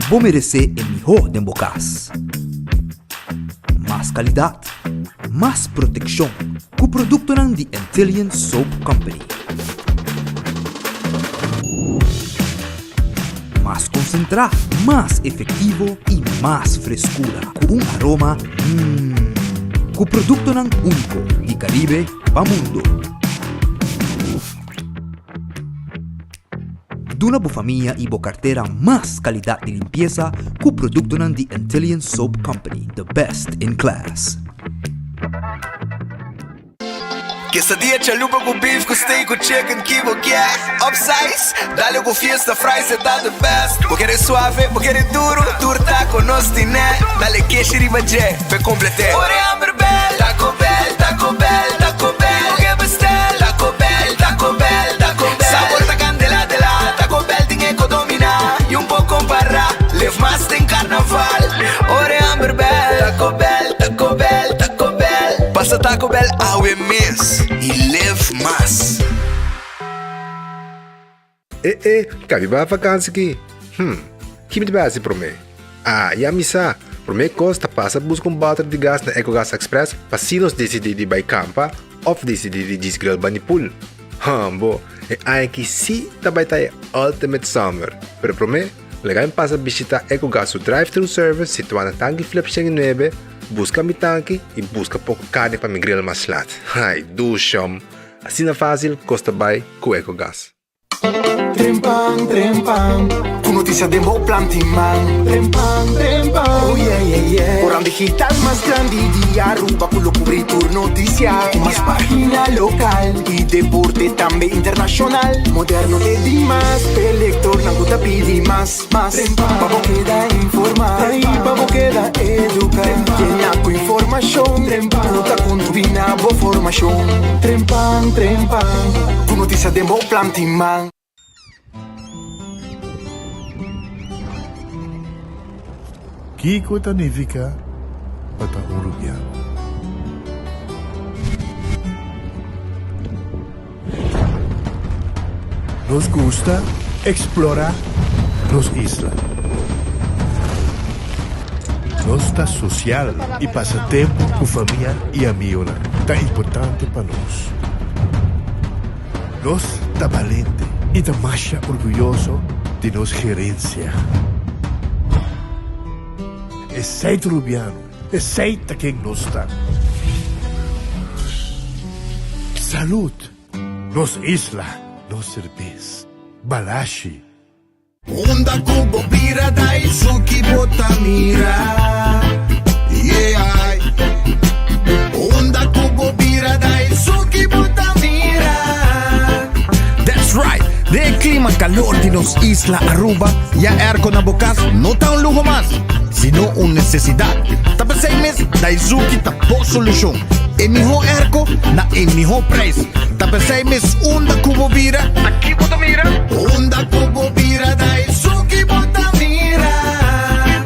vos mereces el mejor de Bocas. Más calidad, más protección, con producto de Intelligent Soap Company. Más concentrado, más efectivo y más frescura, con un aroma con producto único de Caribe para mundo. De una familia y cartera más calidad de limpieza con producto de Intelligent Soap Company, the best in class. Quesadilla chalupa com beef, com steak, com chicken, kibo, yeah. Upsize, dale com fiesta, fries, tá the best. Vou querer suave, vou querer duro, turta com nós tiné. Dale queijo e bajé, pe complete. Ore Amber Bell, Taco Bell, Taco Bell, Taco Bell. O que bestel, Taco Bell, Taco Bell, Taco Bell. Sabor da candela de lá, Taco Bell tem que dominar. E pouco comparar, leve mais tem carnaval. Ore Amber Bell, Taco Bell, Taco Bell, Taco Bell. Passa Taco Bell ao mês e leve mais. Cabe ba vakansie aqui? Que me base para mim? E a missa, para mim costa passa buscar bater de gás na EcoGas Express para se nós decidir de ir campa ou decidir de desgrill banipul. Bo, aí que sim também tá Ultimate Summer. Pero para mim, legal passa visitar EcoGas o drive-thru service situado na tanque flip 9, busca mi tanque e busca pouco carne para me grill mais lat. Ai, ducham. Assim na fácil, costa bem com EcoGas. Trempang, trempang, con noticias de Mo Plantiman. Trempang, trempang, oh yeah, yeah, yeah. Orang digital más grande de Aruba, con lo cubrir tu noticia. Más página local y deporte también internacional. Moderno te di más, elector, no te pidi más. Vamos queda informar, vamos queda educar. Llena con información, no te combina bo formación. Trempang, trempang, con noticias de Mo Plantiman. Kiko Tanifica Bata Uruguayan. Nos gusta explorar los islas. Nos está social y pasatiempo con familia y amigos. Tan importante para nos. Nos está valiente y está más orgulloso de nos gerencia. Esse Rubiano, aceita quem nos está. Salud, nos isla, nos cerveza, balashi. Onda cubo pira dai suki botamira. Yeah. Onda cubo pira dai suki botamira. That's right. De clima calor de nos isla Aruba, ya erco na Bocas no tá lujo más, sino una necesidad. Tapa 6 meses, da Izuki tapo solución. El mejor erco, na el mejor precio. Tapa 6 meses, onda cubo vira. Aquí bota mira. Onda cubo vira, da Izuki bota mira.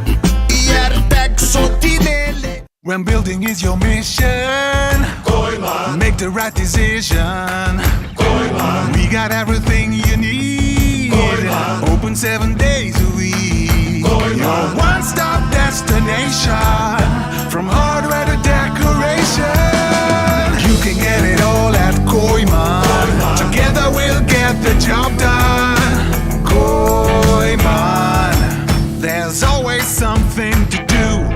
Y Artexo tinele. When building is your mission, Koiman. Make the right decision. Koiman. We got everything you need. Koiman. Open 7 days a week. Koiman. Your one-stop destination, from hardware to decoration. You can get it all at Koiman. Together we'll get the job done. Koiman. There's always something to do.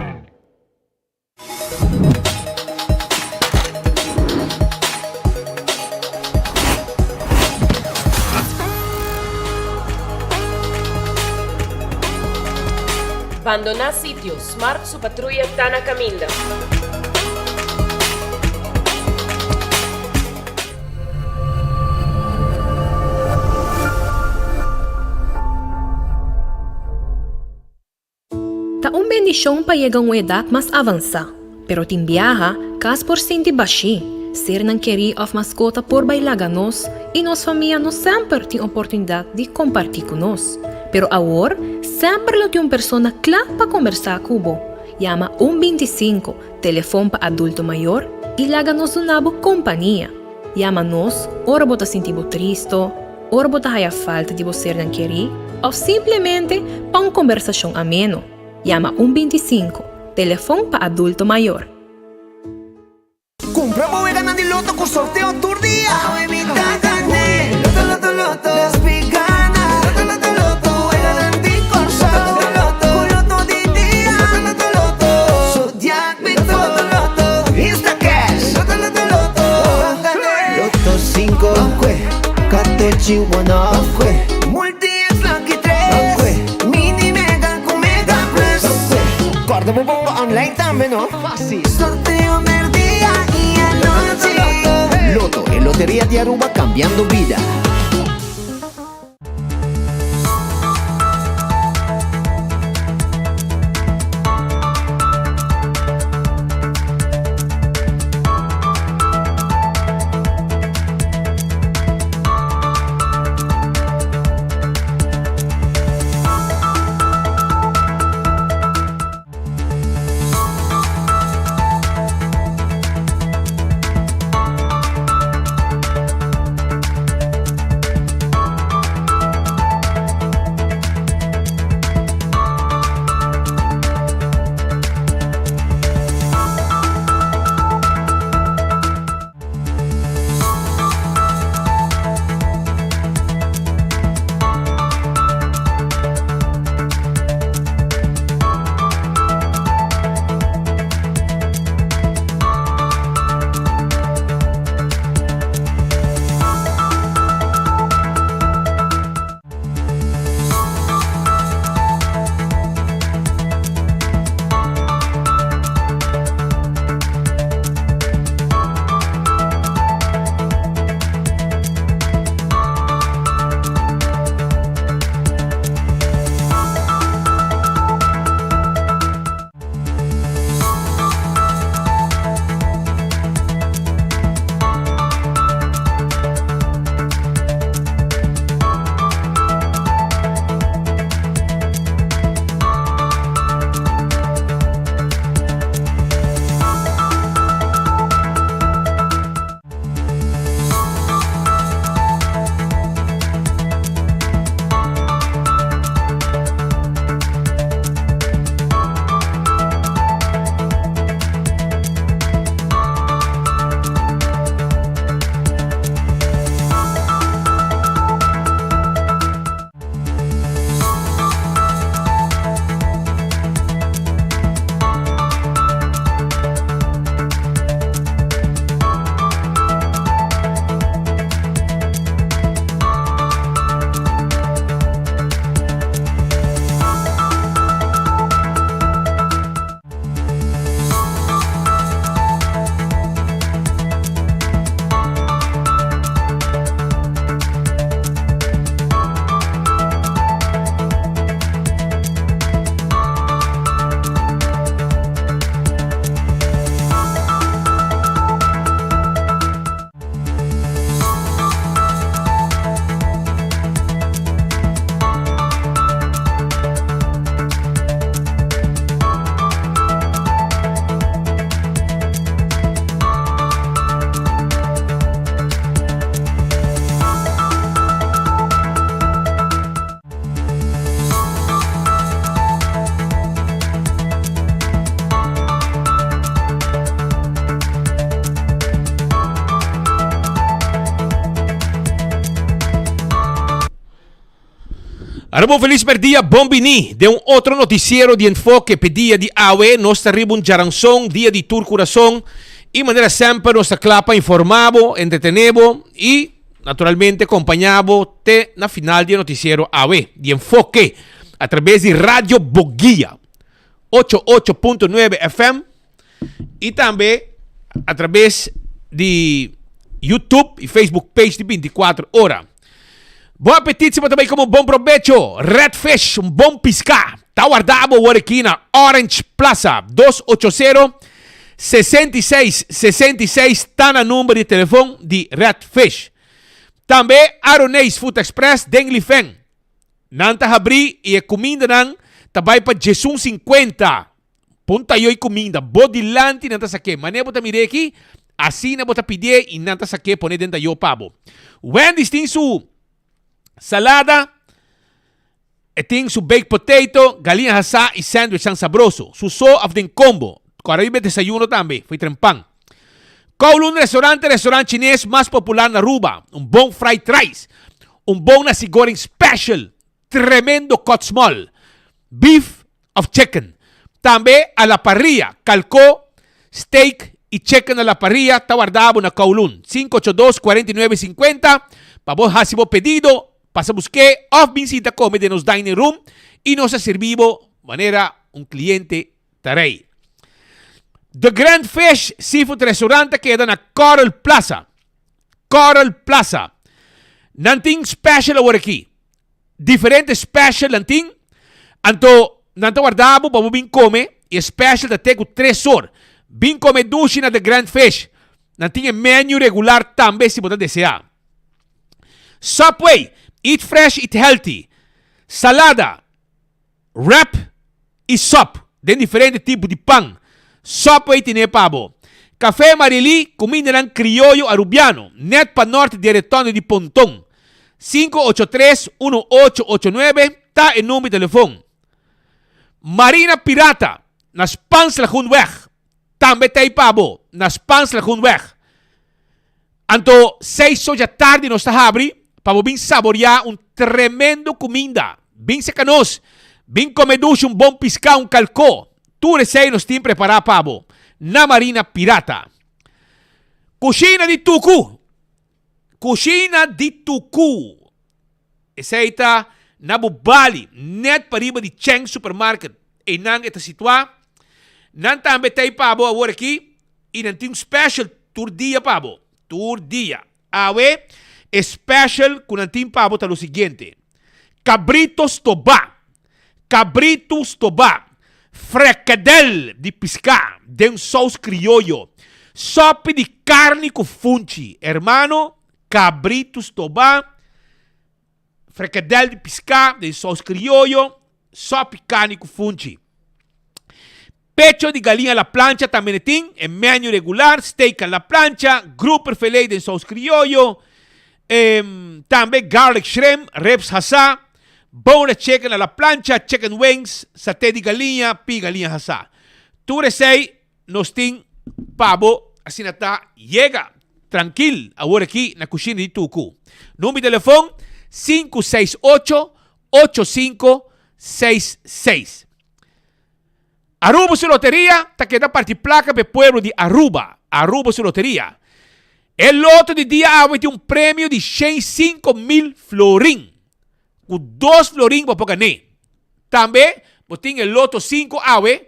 Abandonar sitio, Smart su patrulla está na caminda. Ta un bendición pa llegar a una edad más avanzada, pero tin viaja cas por senti baixi, ser nan querer of mascota por bailar nos e nos família não sempre tem oportunidade de compartilhar conosco. Pero agora, sempre lo tem uma pessoa clara para conversar com você. Llama 125, telefone para adulto maior, e laga nos uma companhia. Llama nos, ora bota sentido triste, Or bota haya falta de você não querer, ou simplesmente para uma conversação ameno. Llama 125, telefone para adulto maior. Compra e ganando de loto con sorteo tour día. Evita gané. Loto, loto, let's be gana. Loto, loto, garanti con sorteo. Loto di día. Loto, Zodiac Victor. Loto, Insta Cash. Loto, Loto 5, Catechi 1, Multi X Lucky 3, Mini Mega con Mega Plus. Guarda un po' online también, ¿no? Fácil. Sorteo del día y anoche. Loto, en Lotería de Aruba cambiando vida. Arabo feliz día bombini de un otro noticiero de enfoque pedía de AWE nos arriba un jaranzón día de Tour Corazón y manera siempre nuestra clapa informabo, entretenebo y naturalmente acompañabo te na final de noticiero AWE de enfoque a través de Radio Boguía 88.9 FM y también a través de YouTube y Facebook page de 24 horas. Bom apetite para também como bom provecho. Redfish, bom piscar. Tá guardado aqui na Orange Plaza 280-6666. Tá na número de telefone de Redfish. Também Aronês Food Express Denglifen. Nanta abri e comida nan também para Jesus 50. Punta yo comida. Bodilante nanta saque. Mané bota mire aqui. Assim na bota pedir e nanta saque pone dentro yo pabo. Wendy's tem su salada, tem su baked potato, galinha assada e sandwich ang sabroso. Su so of den combo. Corribe desayuno também, foi trempang. Kowloon restaurante chinês mais popular na Aruba. Bom fried rice. Bom nasi goreng special. Tremendo cut small. Beef of chicken. Também a la parrilla. Calco, steak e chicken a la parrilla. Tawardabo na Kowloon. 582-4950. Para vos hasibo pedido. Pasa busque of visita come de nos dining room. E nos servivo manera cliente tarei. The Grand Fish Seafood Restaurante queda na Coral Plaza. Coral Plaza. Nanting special agora aqui. Diferente special nanting. Nanto guardabo para bim come. E special da tego 3 horas. Bim come dushi na The Grand Fish. Nanting menu regular também se você desejar. Subway. Eat fresh, eat healthy. Salada. Wrap e sop. Den diferente tipo de pão. Subway tine pabo. Café Marili, comida ng criollo arubiano. Net pa norte diretone di Pontong. 583-1889. Ta en nummer telefoon. Marina Pirata. Nas Panslagunweg. Tambe tay pabo. Nas Panslagunweg. Anto 6 soja tarde nos tahabri. Pabo bin saborear tremendo comida. Bin secanos. Bin comedush bom pisca calco. Tu resei nos team preparar pabo. Na Marina Pirata. Cucina di Tucu. Cucina di Tucu. Eseita na Bubali. Net pariba di Cheng Supermarket. E nang ita sitwa. Nan tambe tay pabo awar aqui. E nan ting special tour dia pabo. Tour dia. Awe. Special con nan ting pabo ta lo siguiente. Cabritos toba. Cabritos toba. Fricadelle de pisca, de sauce criollo, sopa de carne com funchi, hermano, cabritos toba, fricadelle de pisca, de sauce criollo, sopa de carne com funchi. Pecho de galinha a la plancha também tem, em menu regular, steak a la plancha, grouper filet de sauce criollo, também garlic shrimp, ribs hasa, boneless chicken a la plancha, chicken wings, saté de galinha, pi galinha hasa. Tu resei, nos ting pabo, assim nata, llega, tranquil, agora aqui na cozinha de Tucu. Número de telefone, 568-8566. Aruba su loteria, ta queda parte placa pe pueblo de Aruba. Aruba su loteria. El loto de dia abre de prêmio de 105,000 florin. Com 2 florin para ganhar. Também, você tem o loto 5 awe,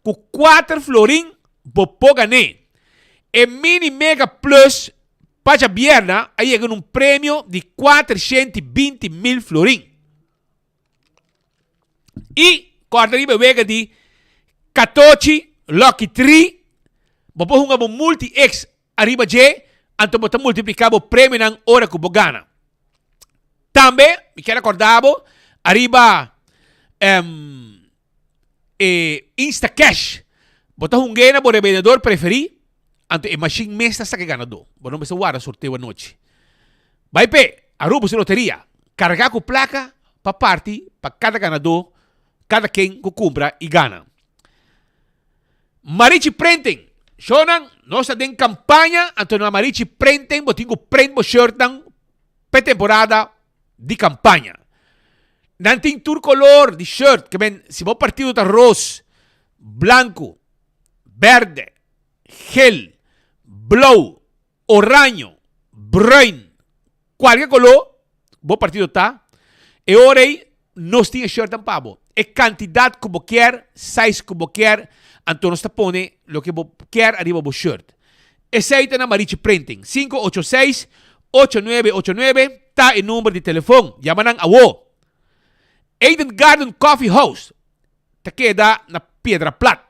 com 4 florin para ganhar. E mini mega plus, para a bierna, aí chega prêmio de 420,000 florin. E, quando arriba chega de 14 Lucky 3, você tem um multi-X arriba de, então você multiplicar o prêmio na hora que você ganha. Também, me quero acordar, arriba Instacash. Botar um ganho para o vendedor preferido. Então, a machine mesta está que ganador. Você não precisa guardar sorteio à noite. Vai pé, Aruba se loteria. Carregar com placa para parte, para cada ganador, cada quem que compra e gana. Marichi Printing. Shonan, nós temos campanha. Então, na Marichi Printing, você tem que print o shirt para temporada de campanha. Não tem tour color de shirt, que ven, se vos partido de arroz, blanco, verde, gel, blue, oranho, brun, qualquer color, vos partido tá, e ora aí, nós temos shirt en pavo. E quantidade que vos quer, size que vos quer, então nós pone lo que vos quer arriba vos shirt. Esse aí tá na Marichi Printing, 586-8989, tá o número de telefone, llaman a wo. Eden Garden Coffee House, tá queda na Piedra Plata.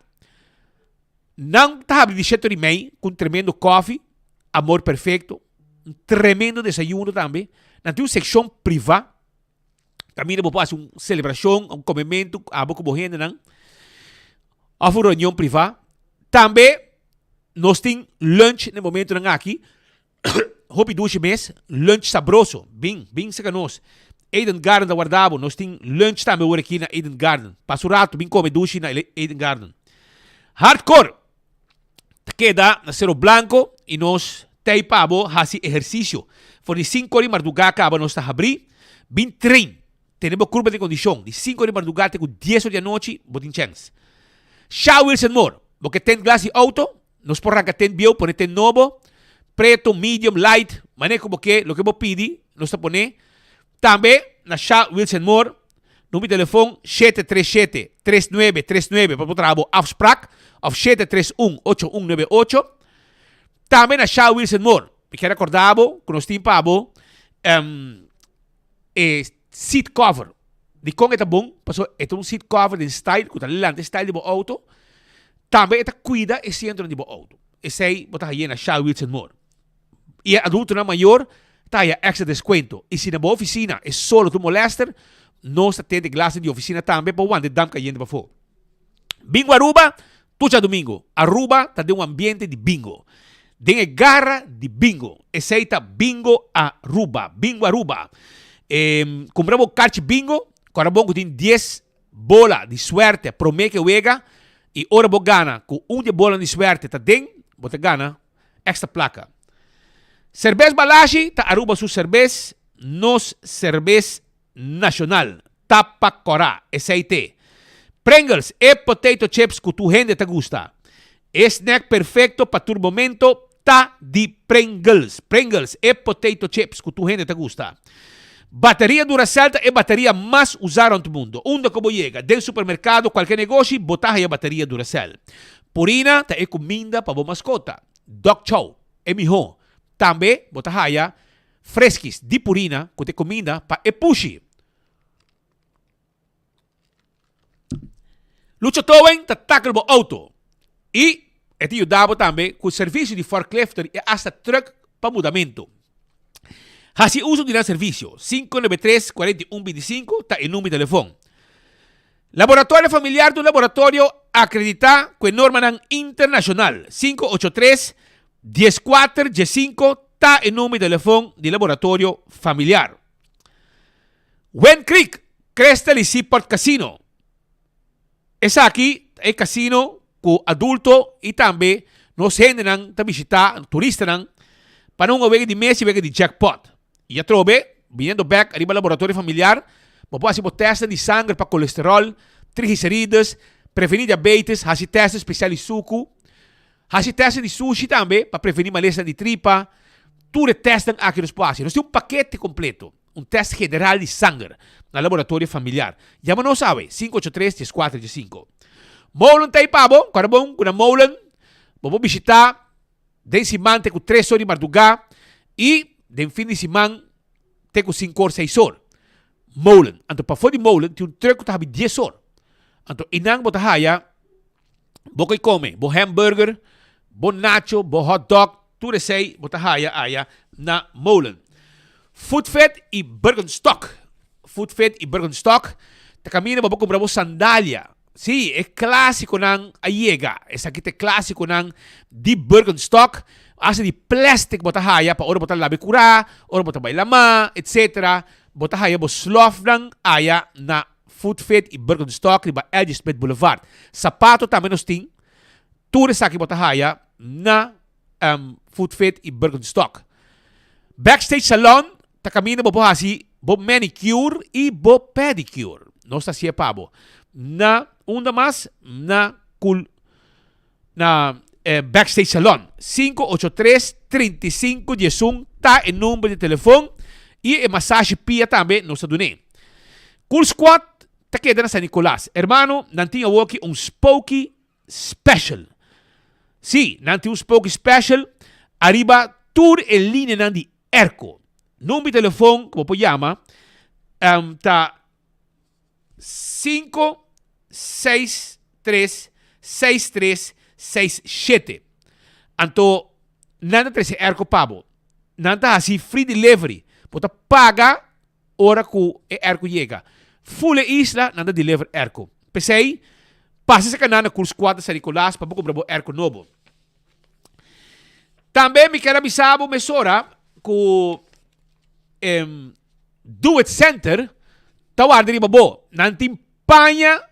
Não tá abrindo de 7h30, com tremendo coffee, amor perfeito, tremendo desayuno também. Não tem uma secção privada, também vou fazer uma celebração, um comimento, a boca borrenda, não. Há uma reunião privada. Também, nós temos lunch no momento aqui. Hopi duche mês, lunch sabroso, bem secanos. Eden Garden da guardavo. Nós tem lunch também hoje aqui na Eden Garden. Passo rato, vim comer dushi na Eden Garden. Hardcore. Queda na Cerro Blanco e nós teipabo hasi exercício. For de 5 horas de madrugada acaba nós tá abrir. Bin train. Temos curva de condição. De 5 horas de madrugada até 10 horas da noite, botin chance. Shaw Wilson Moore. Porque tem glass de auto. Nós por arrancar tem bio, pone tem novo. Preto, medium, light. Manejo porque lo que vos pidi, nós tá pone. Também na Shaw Wilson Moore. Número de telefone 737-3939 para o trabalho afspraak of 731-8198. Também na Shaw Wilson Moore. Me quero recordar que nós temos seat cover. De como é bom, passou é um seat cover de style, que está lelante style de auto. Também é cuida e centro de auto. Esse aí botar aí na Shaw Wilson Moore. E adulto na maior, tá aí extra desconto. E se na boa oficina é solo tu molester, nós temos classe de oficina também para onde dá caindo para fora. Bingo Aruba, tudo domingo. Aruba está de um ambiente de bingo. Tem garra de bingo. Esse aí tá bingo Aruba. Bingo Aruba. Compramos kart bingo. Agora bom que tem 10 bolas de suerte. Promete que juega. E ora vou ganhar com de bola de suerte. Tá dentro, você ganha extra placa. Cerveza Balashi, tá Aruba su cerveza. Nos cerveza nacional. Tapa Corá. SIT. Pringles e potato chips que tu gente te gusta. Snack perfecto para tu momento. Ta de Pringles. Pringles e potato chips que tu gente te gusta. Bateria Duracell é a bateria mais usada no mundo. Onde como chega? Del supermercado, qualquer negócio, botar a bateria Duracell. Purina é comida para a mascota. Dog Chow é melhor. Também botar a fresquis de purina que é comida para a pushi. Lucha Towen tá tackle o auto. E te ajudava também com o serviço de forklifter e hasta truck para mudamento. Assim uso de serviço 593-4125 está em número de telefone. Laboratório Familiar do Laboratório acredita com norma internacional 583-1415 está em número de telefone de Laboratório Familiar. Wen Creek, Crystal e Seaport Casino. Essa aqui é casino com adulto e também nos rendem para visitar turistas para não haver de mês e de jackpot. E já trove, vindo back, arriba laboratório familiar, pode fazer teste de sangue para colesterol, triglicéridos, prevenir diabetes, fazer teste especial de suco, fazer teste de sushi também para prevenir malestar de tripa, tudo testam aqui nos espaços. Nós temos paquete completo, teste geral de sangue no laboratório familiar. Já não sabe, 583-1415. Molen tá aí, pabo, agora bom, com a Molen, vamos visitar, den semana com 3 horas de madrugada e den fim de semana tem com 5 horas, 6 horas. Molen. Então, para fora de Molen, tem truck que está 10 horas. Então, inang bota haya, boca e come, bo hamburger, bo nacho, bo hot dog, tudo isso aí, bota haya na Molen. Food Fed e Bergenstock. Food Fed e Bergenstock. Tá caminho, vamos comprar sandália. Sí, é clássico ng ayega. Essa aqui é clássico ng di Bergenstock. Asa de plastic bota haya pa ora bota labi kura, ora bota bay lama, etc. Bota haya bo slof ng aya na Food Fit e Bergenstock riba Edge Smith Boulevard. Sapato também nos ting. Tudo isso aqui bota haya na Food Fit e Bergenstock. Backstage Salon, tá caminho bo hasi bo manicure e bo pedicure. Nós tá siya pabo. Na unda mas na Backstage Salon 583-3511 tá em número de telefone e massagem pia também nos adune. Cool Squad tá queda na San Nicolás. Hermano, não tinha aqui Spooky Special. Sim, não tinha Spooky Special. Arriba tour em linha de Erco. Número de telefone, como pode chamar, tá 563-6367. Anto, nada trece Erco pabo. Nada assim free delivery. Pota paga hora que Erco chega. Full isla, nada deliver Erco. Pensei, passa essa canana com os quadros San Nicolás para comprar Erco novo. Também me quero avisar a mesora que Do It Center, tawar din babo, nanting panya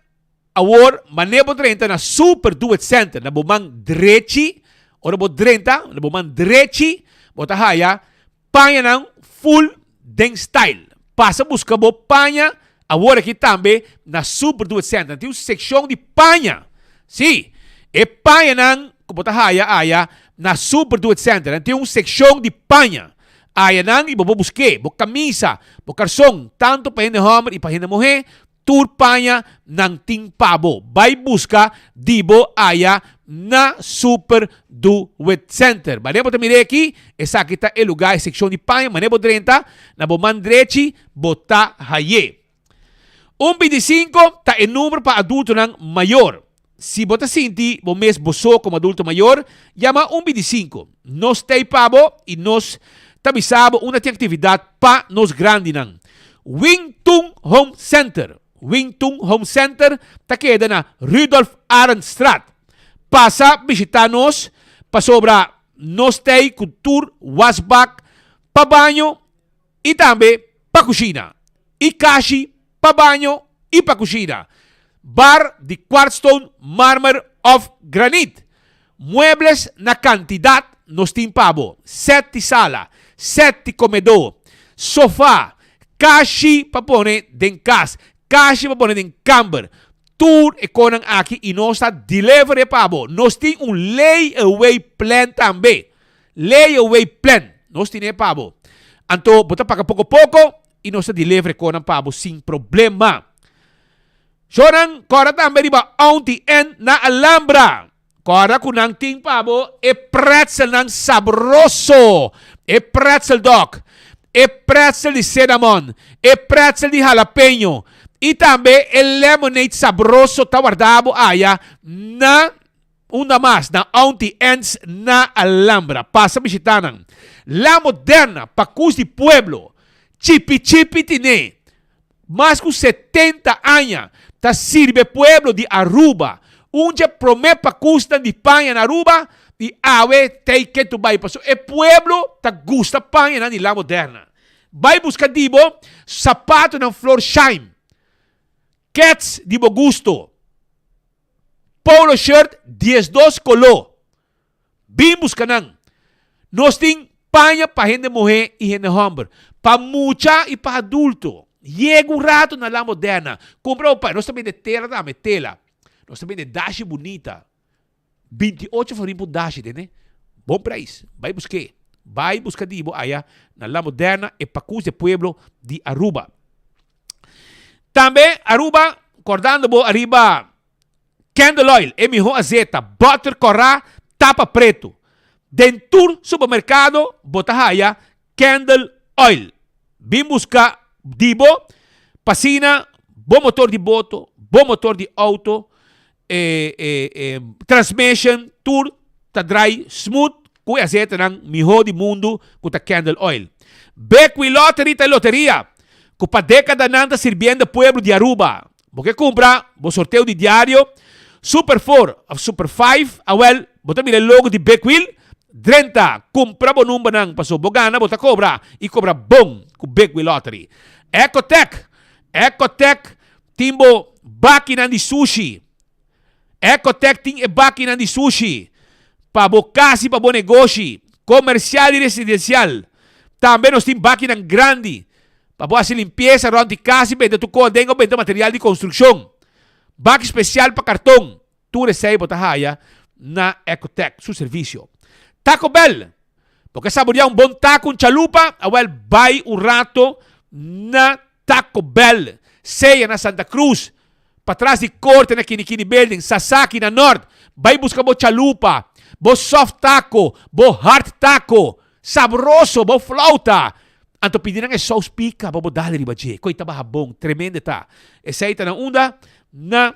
award manebo 30 na Super Do It Center, na bumang diretsi, o na bo 30, na bumang diretsi, botahaya, panya ng full deng style. Pasa busca bo panya, award aqui também na Super Do It Center. Tem uma seção de panya. Sim, é panya ng botahaya aya na Super Do It Center. Tem uma seção de panya. Aya nang ibabubuske, bo kamisa, bo karsong, tanto pa hindi homer, ipahina mo he, turpa niya ng ting pabo. Bay buska, dibo aya na Super Do It Center. Manebo tamireki, esa kita e lugar, seksyon di panya, manebo 30, na bo mandrechi, bota haye. 25, ta e número pa adulto ng mayor. Si bota sinti, bo mes boso como adulto mayor, llama 25. Nos tay pabo, y nos tabisabo una atividad pa nos grande ng Wingtung Home Center. Wingtung Home Center takeda na Rudolf Arendstraat. Pasa visitanos pasobra nos tay kultur wasbak pabanyo y tambe pa kusina. Y kashi pabanyo y pa kusina. Bar di quartzstone marmer of granite. Muebles na cantidad nos timpabo. 7 sala. 7 comedor, sofá, kashi papone den kas, kashi papone den camber, tour e konang aki e nós delivery pabo. Nós tem layaway plan também. Layaway plan. Nós tem pabo. Anto, bota paga pouco e nós delivery konang pabo sem problema. Sonang, kora também riba auntie en na Alhambra. Kora kunang ting pabo e pretzel ng sabroso. E pretzel dog, e pretzel de cinnamon, e pretzel de jalapeno, e também el lemonade sabroso tawardabo aya na una más, na Auntie Ends na Alhambra. Pasa visitanan. La Moderna, Pacus de Pueblo, Chipi tine, más que 70 años, ta sirve pueblo de Aruba, unja promete Pacus de España na Aruba, e awe take it to buy. Paso e pueblo ta gusta panha na La Moderna. Vai buscar dibo sapato ng Florsheim. Cats dibo gusto. Polo shirt 12 color. Bim busca nang. Nos ting panha pa gente mohe e gente hombre. Pa mucha e pa adulto. Yego rato na La Moderna. Compra o pai. Nós também de tela dame tela. Nós também de dashi bonita. 28 farin po dashi din Bom preço. Vai buscar dibo aya na La Moderna e Pacus de Pueblo de Aruba. Também Aruba, acordando bo arriba Candle Oil, e mijo azeta, butter corá, tapa preto. Dentur supermercado, botahaya, Candle Oil. Bim busca dibo, pasina, bom motor de boto, bom motor de auto, transmission, tour, ta dry, smooth, kuya azeta ng miho di mundo kuta Candle Oil. Bequi Lottery ta loteria, kupa década nanta sirviendo pueblo de Aruba. Porque compra, bo sorteio de diário, Super 4, Super 5, awel, bota mira logo de Bequil, 30, compra bo numba ng paso bogana, bota cobra, e cobra bom ku Bequi Lottery. Ecotech, timbo bakina di sushi. Ecotech ting e bakina di sushi. Pabo kasi pabo negócio. Comercial e residencial. Também nós temos máquina grande. Pabo assim limpeza, around de casa, benda tu codengo, benda material de construção. Bak especial para cartão. Tu recebe botahaya na Ecotech, su serviço. Taco Bell. Porque saborear bom taco, chalupa, awel vai rato na Taco Bell. Ceia na Santa Cruz. Para trás de corte na Kinikini Building, Sasaki na Norte. Vai buscar bo chalupa, bo soft taco, bo hard taco, sabroso, bo flauta. Anto pediram é sauce pica, bo dali riba je. Coita ba bom, tremenda ta. Essa aí tá na onda na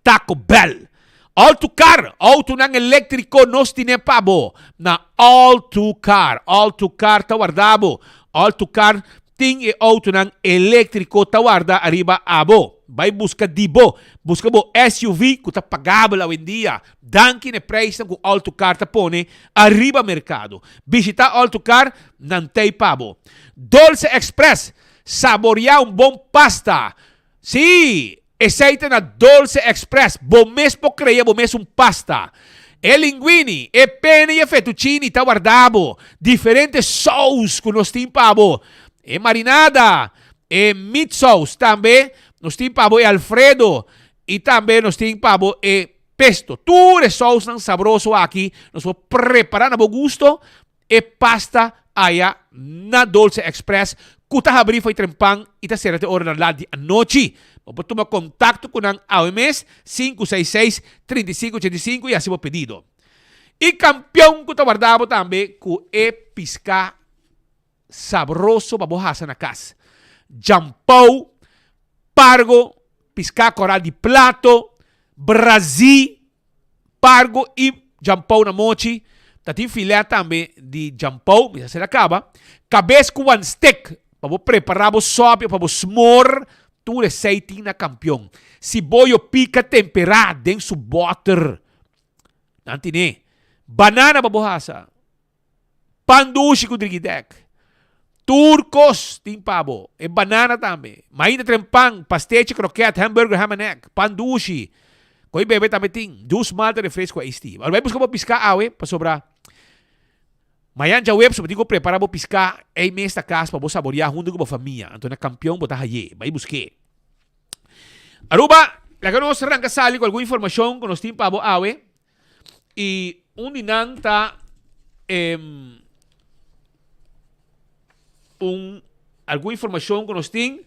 Taco Bell. Autocar, auto ng elétrico nos tinepabo na Autocar. Autocar tawardabo. Autocar ting e auto ng elektriko tawarda arriba abo. Vai busca dibo. Busca bo SUV kuta pagabel hoy en día. Dankin e price ng Autocar tapone arriba mercado. Visita Autocar nantay pabo. Dulce Express. Saborear un bom pasta. Sí, aceite na Dulce Express. Bom mesmo creia, bom mesmo pasta. E linguini, e penne e fettuccini tawardabo. Diferentes sauce que nós temos pabo. E marinada, e meat sauce também. Nós temos pabo e Alfredo. E também nós temos pabo e pesto. Tudo é sauce não sabroso aqui. Nós vamos preparar na bom gosto. E pasta aí na Dulce Express. Kuta abrir foi trempang ita será hora na lá de anoche. Pode tomar contato com ang AOMS 566-3585 e assim o pedido. E campeão que guardava também com e pisca sabroso para borracha na casa. Jampau, pargo, pisca coral de plato, Brasil, pargo e jampau na mochi. Tem filé também de jampau, mas se acaba. Cabeça com one stick, para preparar o sopa, para smor. Tu receita na campeão. Cibollo pica temperado dentro su butter. Nantine. Banana babohasa. Pandushi com drigidek. Turcos tim pabo. E banana também. Mainda trempang, pasteche, croquete, hamburger, ham and egg. Pandushi. Koi bebe também ting. Dos malta refresco a isti. Agora vai buscar piscar awe para sobrar. Mayan ja web, sobre digo preparar para piscar e mesta casa para saborear junto com a família. Então na campeão botar aí, vai buscar. Aruba, la que nos arranca sali com alguma informação que nos tem para awe e dinang ta alguma informação que nos tem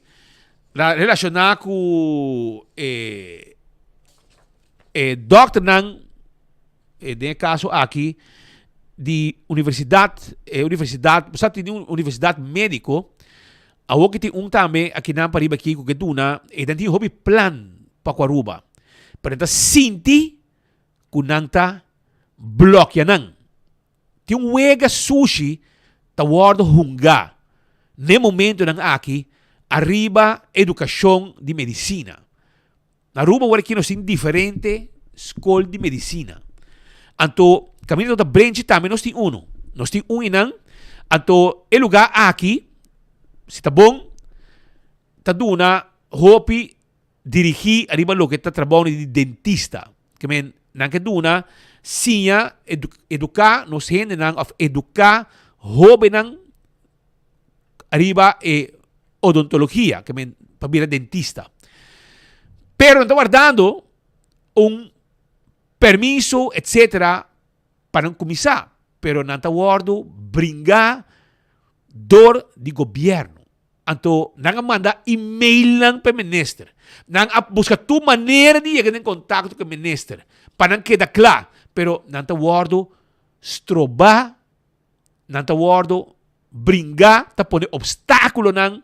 relacionada com doctor nang de caso aqui di universidade médico awo kiti também aqui na pariba aqui com que duna e danti hobby plan pa Aruba pero ta sinti kunanta block yanang ti wega sushi ta wardo hunga ne momento nang aqui arriba educação de medicina na Aruba wala kino sin diferente school de medicina anto camino da branch também nós tem uno. Nós tem inang. Anto, el lugar aqui, se tá bom, tá duna, hopi, dirigir arriba lo que tá trabalhando de dentista. Que men, nang que duna, siya, educar, nos gente nang, of educar, hobi nang, arriba, odontologia, que men, pabira dentista. Pero não tá guardando permiso, etc., para não começar, pero não está guardando brincar dor de governo. Então, não manda e-mail lang para o ministro. Não busca tu maneira de chegar em contato com o ministro. Para não quedar claro. Pero não está guardando strobar, não está guardando brincar, está pondo obstáculo nang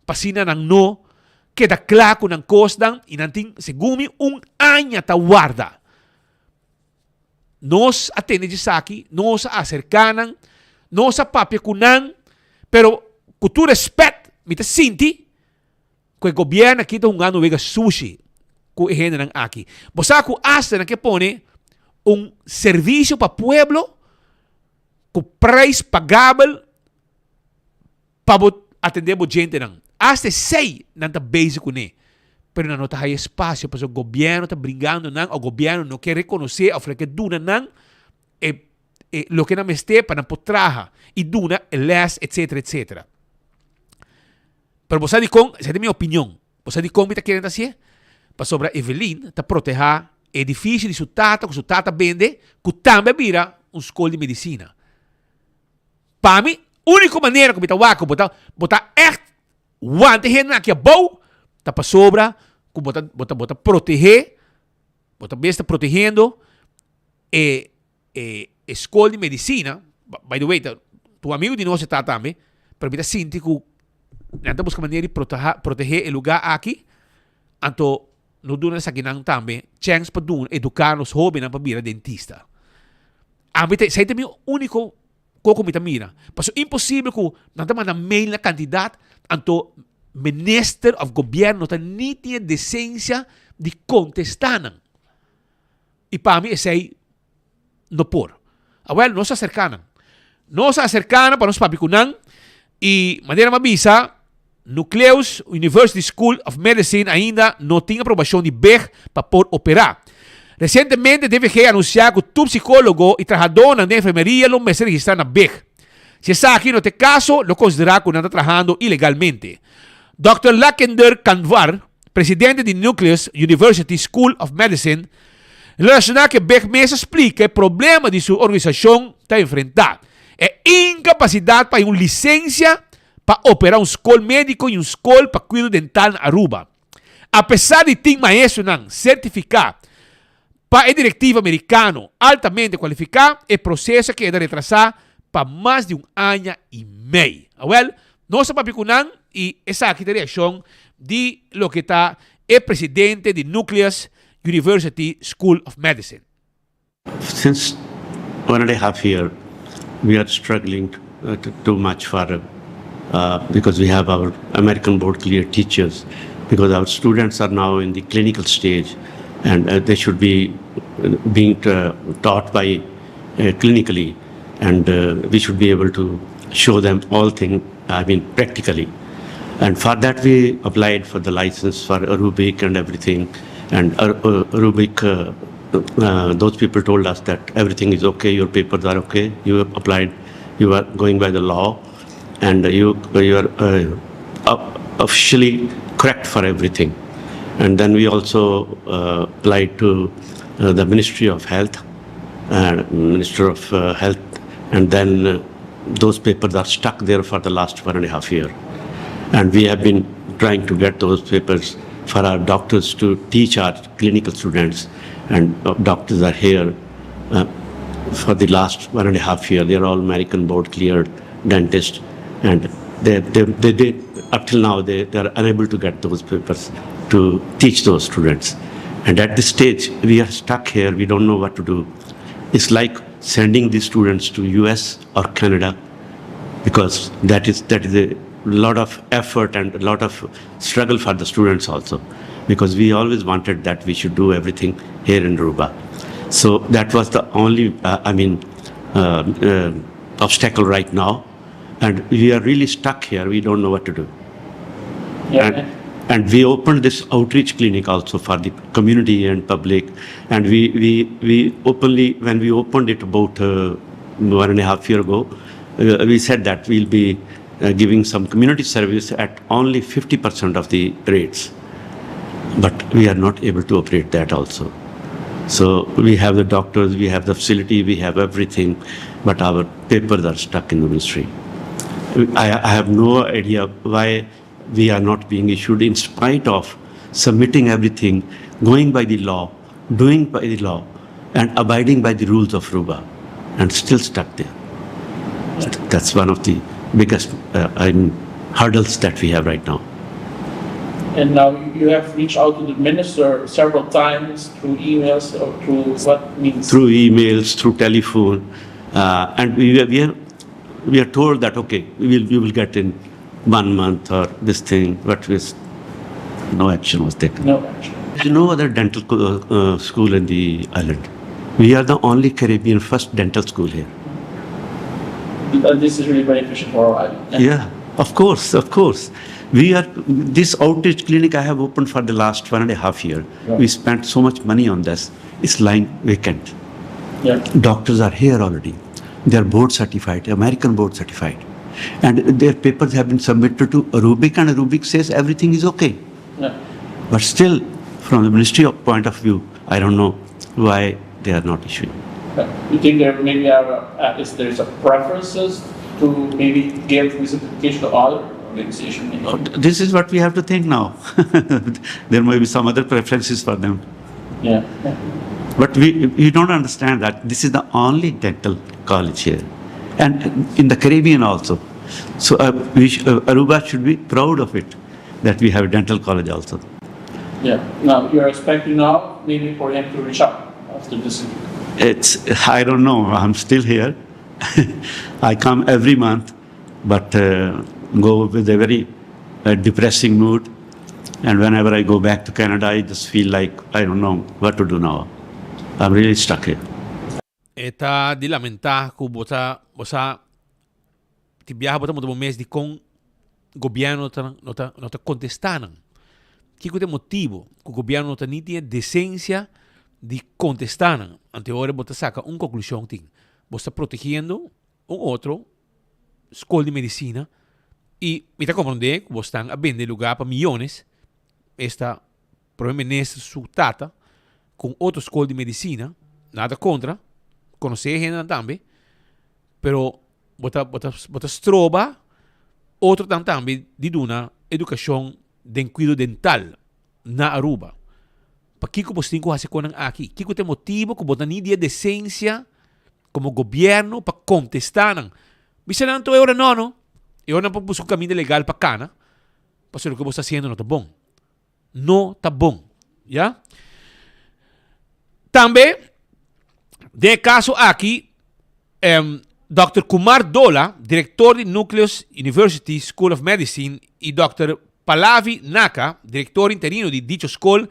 pasina nang no, queda claro com nang costan e não tem, segundo ano está guarda. Nos atende de saki, nos acercanan, nos apapia kunan, pero com tu respeito, me te sinti, que o governo aqui está jogando vega sushi, com gente nang aqui. Bosa ku hasta na que pone serviço para pueblo, com preço pagável, para atender a gente nang. Hasta sei nanta basic com ne. Pero não está espaço para o governo está brincando não, o governo não quer reconhecer a que duna não lo que não este para não potraja e duna les etc etc. Pero você diz com, essa é a minha opinião. Você diz como está querendo assim? Para sobre Evelyn está proteger edifício de sua tata, que sua tata vende, que também vira escola de medicina. Para mim, única maneira que eu botar echt wante gente que é bom, tá para sobra bota proteger, bota besta protegendo escola de medicina. By the way, tu amigo de nós está também, para mim sinto que nada busca maneira de proteger o lugar aqui, então no duna sa ginang também chance para educar os jovens para virar dentista. A mim sei também único koko mitamira. Paso imposible ko nataman na mail na kandidat anto Minister of Gobierno ta niti desensya di contestanan. Ipami esay no por. Well, no sa acercanan. No sa acercanan para nos papikunan y manera mabisa Nucleus University School of Medicine ainda não tem aprovação de BEG para por operar. Recentemente, DVG anunciou que o psicólogo e trabalhador na enfermeria não vai ser registrado na BEG. Se está aqui no caso, lo considera que não está trabalhando ilegalmente. Dr. Lakender Kanwar, presidente de Nucleus University School of Medicine, relaciona que BEG mesmo explica o problema de sua organização está enfrentar. É incapacidade para uma licença para operar escola médico e escola para cuidado dental na Aruba. Apesar de ter maestro não certificar para a diretiva americana altamente qualificada, o processo que é retrasado para mais de ano e meio. Well, nós papicunang e essa aqui é a reação de lo que está o presidente de Nucleus University School of Medicine. Since 1.5 years, we are struggling too much for because we have our American board cleared teachers, because our students are now in the clinical stage and they should be being taught by clinically, and we should be able to show them all things, practically. And for that we applied for the license for Arubic and everything, and Arubic, those people told us that everything is okay, your papers are okay, you have applied, you are going by the law, and you are officially correct for everything. And then we also applied to the Ministry of Health, Minister of Health, and then those papers are stuck there for the last 1.5 years. And we have been trying to get those papers for our doctors to teach our clinical students, and doctors are here for the last 1.5 years. They are all American board cleared dentists, and they up till now they are unable to get those papers to teach those students. And at this stage we are stuck here. We don't know what to do. It's like sending these students to US or Canada, because that is a lot of effort and a lot of struggle for the students also, because we always wanted that we should do everything here in Aruba. So that was the only obstacle right now, and we are really stuck here. We don't know what to do. Yeah. And we opened this outreach clinic also for the community and public, and we openly, when we opened it about 1.5 years ago, we said that we'll be giving some community service at only 50% of the rates, but we are not able to operate that also. So we have the doctors, we have the facility, we have everything, but our papers are stuck in the ministry. I have no idea why we are not being issued, in spite of submitting everything, going by the law, doing by the law, and abiding by the rules of Aruba, and still stuck there. That's one of the biggest hurdles that we have right now. And now you have reached out to the minister several times through emails or through what means? Through emails, through telephone, and we are told that okay, we will get in 1 month or this thing, but no action was taken. No action. There's no other dental school in the island. We are the only Caribbean first dental school here. This is really beneficial for our island. Yeah, of course. We are, this outreach clinic I have opened for the last 1.5 years. Yeah. We spent so much money on this. It's lying vacant. Yeah. Doctors are here already. They are board certified, American board certified. And their papers have been submitted to Arubic, and Arubic says everything is okay. Yeah. But still, from the ministry point of view, I don't know why they are not issuing. You think there maybe there's a preferences to maybe give certification to other organizations? This is what we have to think now. There may be some other preferences for them. Yeah. But we don't understand that this is the only dental college here, and in the Caribbean also. So Aruba should be proud of it, that we have a dental college also. Yeah. Now you're expecting maybe for him to reach out after this. I don't know. I'm still here, I come every month, but go with a very depressing mood. And whenever I go back to Canada, I just feel like I don't know what to do now. I'm really stuck here. Eta di lamenta ku bota ti biyaha bota mo mes di kong gobyerno nota contestanan. Kiko te motivo ku gobyerno nota niti decencia di contestanan. Ante ora bota saca conclusión ting. Bota protegiendo un otro escola de medicina y me está comprendendo que están a vender lugar para millones. Esta probablemente su tata con otra escola de medicina, nada contra, conocer gente también, pero bota stroba otro también de una educación de cuidado dental na Aruba. Para que como cinco hace con aquí, que te motivo que bota ni de decencia como gobierno para contestar. Bisa na to ahora no. E ahora não busca um caminho legal para cana. Para ser o que você está fazendo não está bom. Não está bom. Já? Também, de caso aqui, Dr. Kumar Dola, diretor de Nucleus University School of Medicine, e Dr. Pallavi Naka, diretor interino de dicha escola,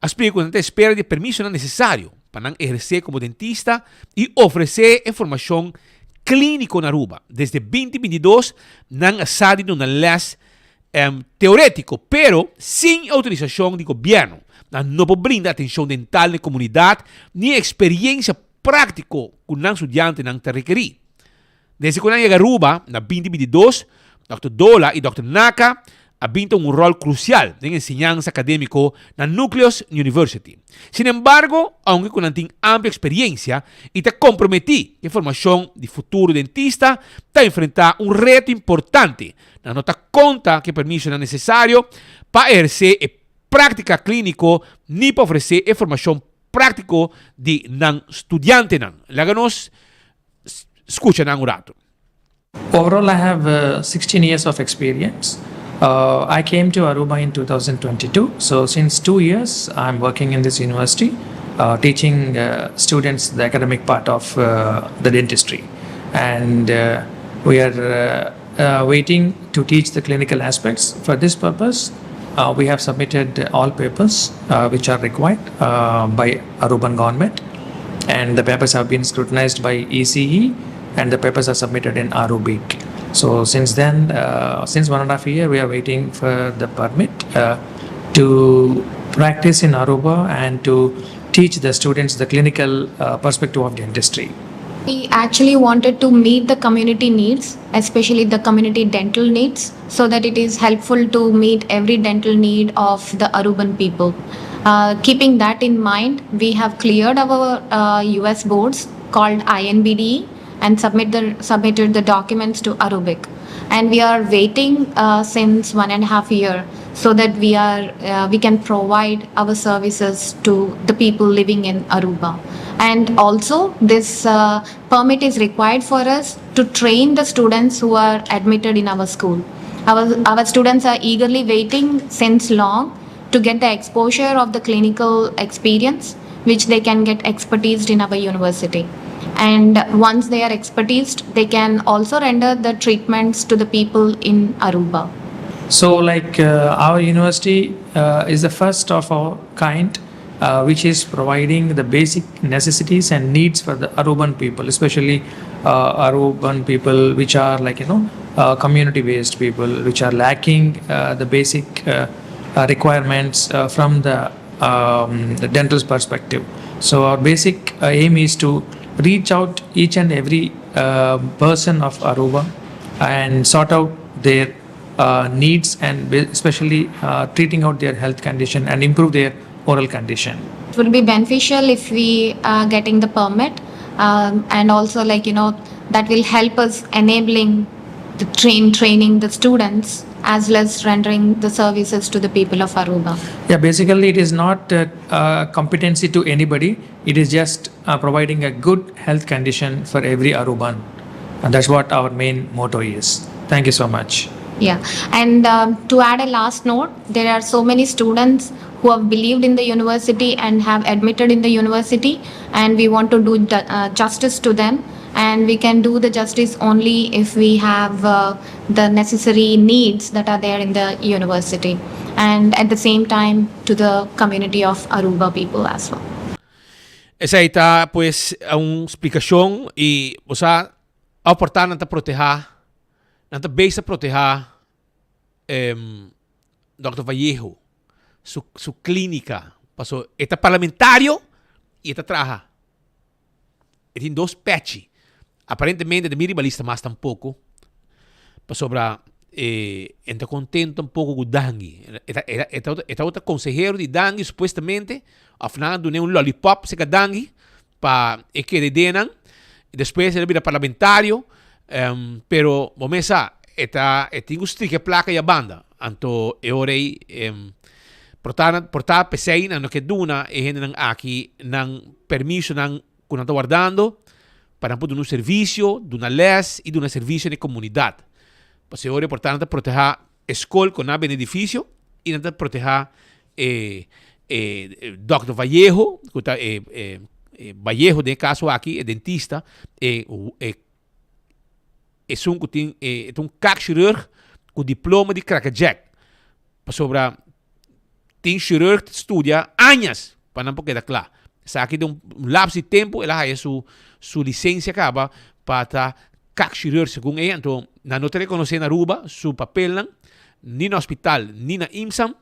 explicam que a espera de permisso não é necessário para não exercer como dentista e oferecer informação clínica na Aruba. Desde 2022, não ha salido una les teórico, pero sin autorização de governo. Não pode brindar atenção dental na comunidade, nem experiência prática com o estudante não te requerir. Desde quando chega a Aruba, na 2022, Dr. Dola e Dr. Naka habintam un rol crucial en enseñanza académico na Nucleus University. Sin embargo, aunque con amplia experiencia y te comprometí que formación de futuro dentista te enfrentar un reto importante. No te conta que permiso no es necesario para ejercer práctica clínico ni para ofrecer información práctica de nan estudiante nan. Láganos, escuchen un rato. Overall, I have 16 years of experience. I came to Aruba in 2022. So since 2 years, I'm working in this university, teaching students the academic part of the dentistry. And we are waiting to teach the clinical aspects. For this purpose, we have submitted all papers which are required by Aruban government. And the papers have been scrutinized by ECE, and the papers are submitted in Arubic. So since then, since 1.5 years, we are waiting for the permit to practice in Aruba and to teach the students the clinical perspective of dentistry. We actually wanted to meet the community needs, especially the community dental needs, so that it is helpful to meet every dental need of the Aruban people. Keeping that in mind, we have cleared our US boards called INBDE and submitted the documents to Arubic. And we are waiting since 1.5 years so that we can provide our services to the people living in Aruba. And also this permit is required for us to train the students who are admitted in our school. Our students are eagerly waiting since long to get the exposure of the clinical experience, which they can get expertised in our university. And once they are expertised, they can also render the treatments to the people in Aruba. So like our university is the first of our kind which is providing the basic necessities and needs for the Aruban people, especially Aruban people which are like, community based people which are lacking the basic requirements from the dental perspective. So our basic aim is to reach out each and every person of Aruba and sort out their needs and especially treating out their health condition and improve their oral condition. It will be beneficial if we are getting the permit and also that will help us enabling the training the students as well as rendering the services to the people of Aruba. Yeah, basically it is not a competency to anybody. It is just providing a good health condition for every Aruban. And that's what our main motto is. Thank you so much. Yeah, and to add a last note, there are so many students who have believed in the university and have admitted in the university, and we want to do justice to them and we can do the justice only if we have the necessary needs that are there in the university, and at the same time to the community of Aruba people as well. Esa ita pues ang explicación y o sea aportar nanta proteger nanta base proteger Dr. Vallejo su clínica pasó esta parlamentario y esta traja tiene dos patchy aparentemente de minimalista más tampoco pasó para está contento un poco con Dangi esta otra consejero de Dangi supuestamente afinal do un lollipop se Dangi para que de denan después ele vira parlamentario pero momesa esta industria que placa e a banda anto e orei portar pesei no que duna e hen aqui nang permisso nang kunanta guardando para poder um serviço de uma les e de um serviço de comunidade para ore portanto proteger escola com um benefício e não proteger Dr. Vallejo que Vallejo de caso aqui é dentista é um crack-chirurg com diploma de crack-jack. Sobre tem chirurg que estudia anos para não poder dar claro. Aqui de lapso de tempo, ela tem sua licença acaba para estar crack-chirurg segundo ele. Então, não te reconhece na Aruba, seu papel, nem no hospital, nem na IMSAM,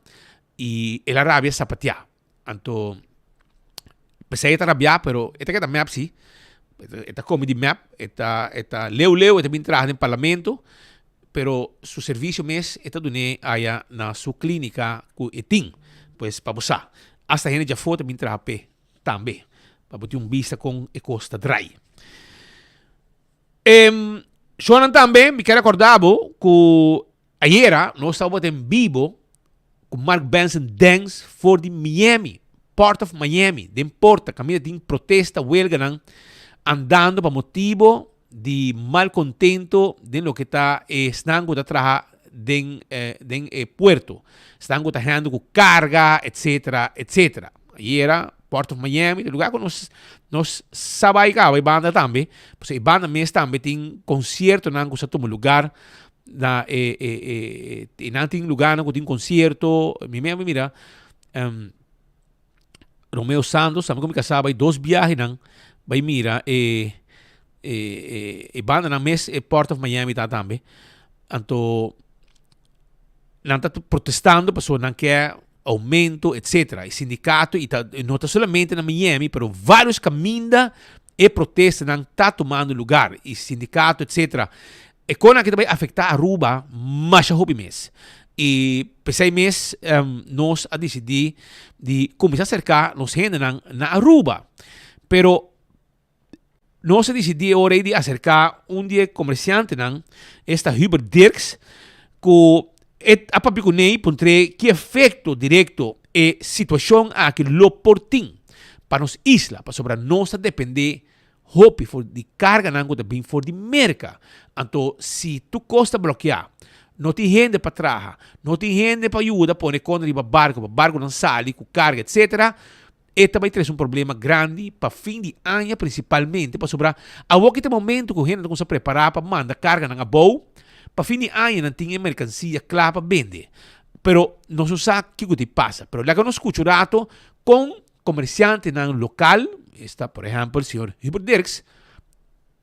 e ela rabia sapatear. Então, pensei que rabia, pero esta que também é assim. Esta comedy map, esta leu, esta bem trabalhando no parlamento, pero su serviço mes esta dune aya na su clínica ku etin, pues para usar. Hasta gente já foto bem trabalhar também, para botar vista com e costa dry. Shonan também, me quero acordar que ayer nós estávamos em vivo com Mark Benson Dance for the Miami, Port of Miami, de importa, caminho de protesta, huelga, andando para motivo de malcontento de lo que está estando a trabajar den puerto. Están trabajando con carga, etcétera, etcétera. Ahí era Port of Miami, el lugar que nos sabaicaba y banda también. Pues y banda mes también tiene concierto en algo como lugar en algún lugar que tiene concierto. Mira, Romeo Santos, también como casaba hay dos viajes vai mira banda na mes Port of Miami tá também então não tá protestando pessoa não quer aumento etc e sindicato e tá não tá somente na Miami pero vários caminhos e protesta não tá tomando lugar e sindicato etc e com aquilo vai afetar Aruba mais a hobby mês e pensei mês nós a decidir de começar a cercar nos gente na Aruba pero no se decidió ahora de acercar un día comerciante esta Hubert Dirks que a papicunei pontre que efecto directo e situación a que lo portin para nos isla para sobre nossa depender hopi for de carga nango de bem for de merca então se tu costa bloquear não tem gente para trabalhar não tem gente para ajuda pôr conta de barco não sai com carga etc. Esta vai trazer um problema grande para fim de ano, principalmente, para sobrar a qualquer momento que a gente não se preparar para mandar carga na boa, para fim de ano não tem mercancia clara para vender. Pero não se sabe o que passa. Pero lá que nós escutamos com comerciante no local, está, por exemplo, o senhor Hubert Dirks,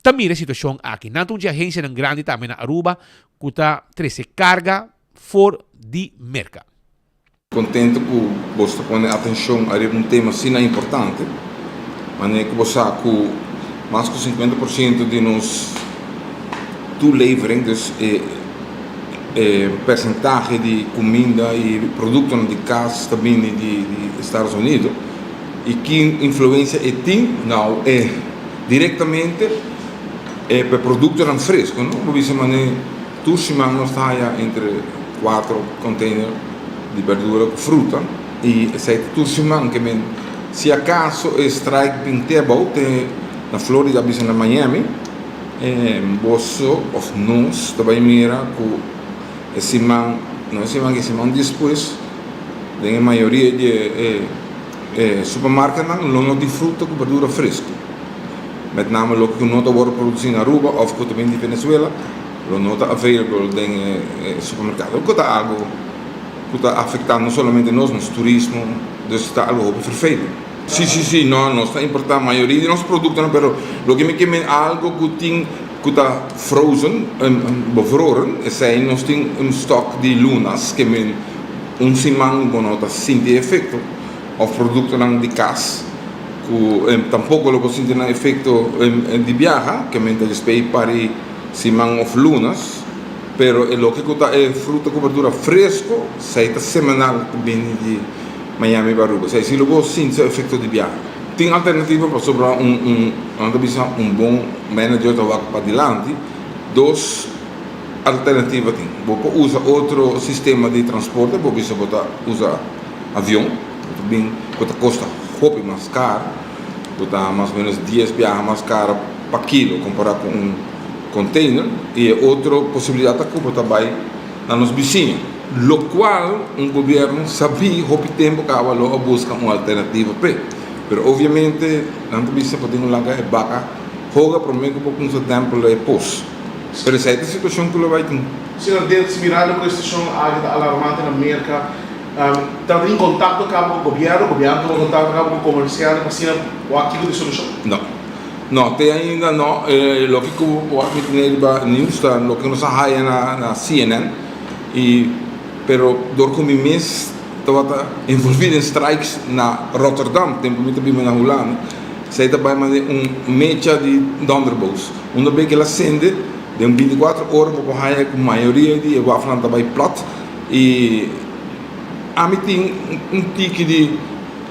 também a situação aqui. Não tem uma agência grande também na Aruba, que está trazendo carga for de merca. Contento que você põe atenção a um tema assim importante, mas é que você sabe que mais que 50% de nós tu leverendes percentagem de comida e produtos de casa também de Estados Unidos e que influência tem não é diretamente para produtos não frescos, não? Por isso mané tu semana está entre 4 containers de verdura com fruta e essa turma que se acaso strike pintebo na Flórida bisa na Miami bosso of nós também mira que esse man depois a maioria de supermercados não de fruta com verdura fresca met name lo que nota wordt produzido in Aruba of que também de Venezuela, lo nota available em supermercado. Que está algo que está afetando não somente nós, nosso turismo, dus está algo vervelend. Sim, não está importando a maioria de nossos produtos, mas lo que me quer algo que está frozen, bevroren, zijn nós tem stock de lunas que men simang bonota sinti efecto of produtos de cas que tampouco lo sinti na efecto de viaja que men despei para simang of lunas, pero lo que é fruta cobertura fresco, sai semanal que vem de Miami para Aruba. Se logo sinto o efeito de viagem. Tem alternativa para sobrar bom manager para adiante. Dois alternativas tem. Você usa outro sistema de transporte, você pode usar avião, que custa muito mais caro, custa mais ou menos 10 viagens mais caro para quilo comparado com container, e outra possibilidade é que você vai na nossa vizinha. Lo qual governo sabia houve tempo que a busca uma alternativa para. Pero obviamente, não bisa pode ter lá que vaca joga para mim com um tempo é pos. Pero essa é a situação que vai ter. Senhor Dirks, mirando para a situação alarmante na América, está em contato com o governo está em contato com o comercial, para assim o aquilo de solução? Não, tem ainda não. Lo que o amigo news está, lo que nos arraia na CNN pero door como mês estava envolvido em strikes na Rotterdam, tempo muito bem na Holanda, sai também mecha de Donderboos. Uma vez que ela acende, de 24 horas para correr com a maioria de wafelen também plat e a mim tem tique de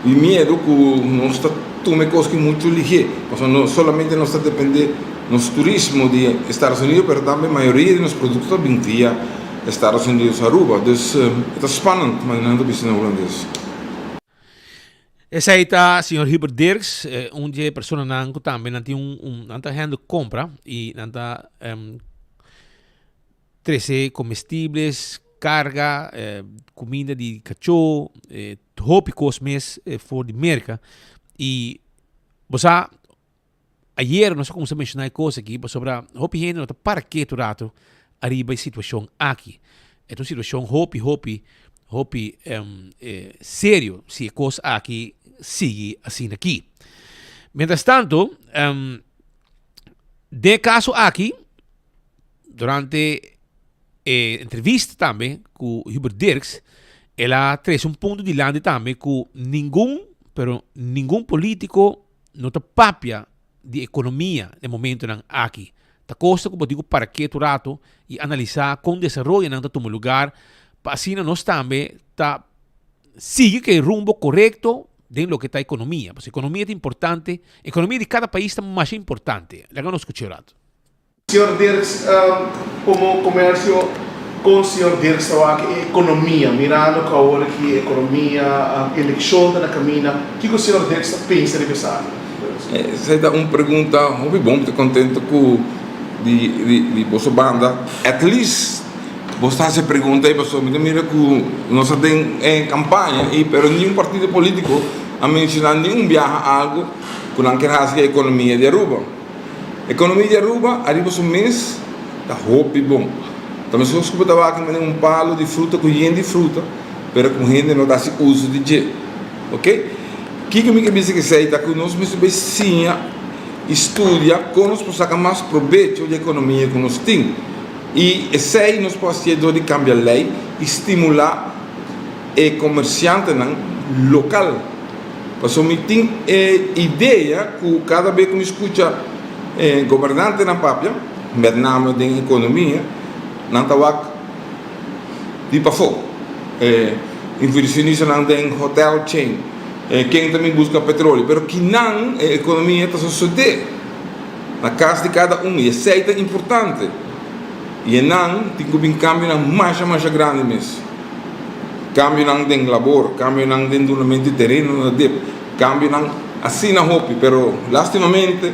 medo que nós está tomando coisas muito ligeiro, porque não solamente nós está depender nosso turismo de Estados Unidos, mas também a maioria dos produtos vêm via Estados Unidos Aruba, dus het is spannend, maar não é na holandês. Essa aí está, senhor Hubert Dirks, onde pessoa não também não tem não está fazendo compra e não está 13 comestíveis, carga, comida de cachorro, tópicos mês for de América e você ayer nós começamos a mencionar coisas aqui sobre hopi gente não está para que tu rato arriba a situação aqui. É uma situação hopi sério se a coisa aqui sigue assim aqui. Mientras tanto, de caso aqui, durante entrevista também com Hubert Dirks, ela traz ponto de lado também que nenhum político não está papia de economia no momento aqui. A costa, como digo, para que tu rato e analisar com desenvolvimento não está tomando lugar, para assim nós também tá sigue que o rumbo correto dentro do que está a economia. Porque a economia é importante, a economia de cada país é mais importante. Legal nos escutar. Senhor Dirks, como comércio com o senhor Dirks, a economia, mirando que agora que a economia, a eleição na caminha, o que o senhor Dirks pensa de pensar? Essa é uma pergunta muito bom, estou contente com de vossa banda, at least você se pergunta aí, pessoal, mira que nós temos em campanha e pero nenhum partido político a mencionar nenhum viaja algo que não quer fazer a economia de Aruba. A economia de Aruba, arriba um mês, está roupa bom. Também se você estava aqui um palo de fruta com gente de fruta, pero com gente não dá se uso de je, ok? O que me diz que sei, que nós precisamos sim estudia como nós podemos mais proveito da economia que nós temos e sei nós podemos fazer cambiar a lei e estimular o comerciante local. Porque eu tenho ideia que cada vez que me escuta governante na papia, met name da economia, não está de para fora. Inversionista não tem hotel chain. Quem também busca petróleo, mas que não a economia está sucedendo na casa de cada e isso é importante e não tem que vir cambio mais grande mesmo, cambio não tem labor, cambio não tem dominamento de terreno, cambio não assim na hopi, pero lastimamente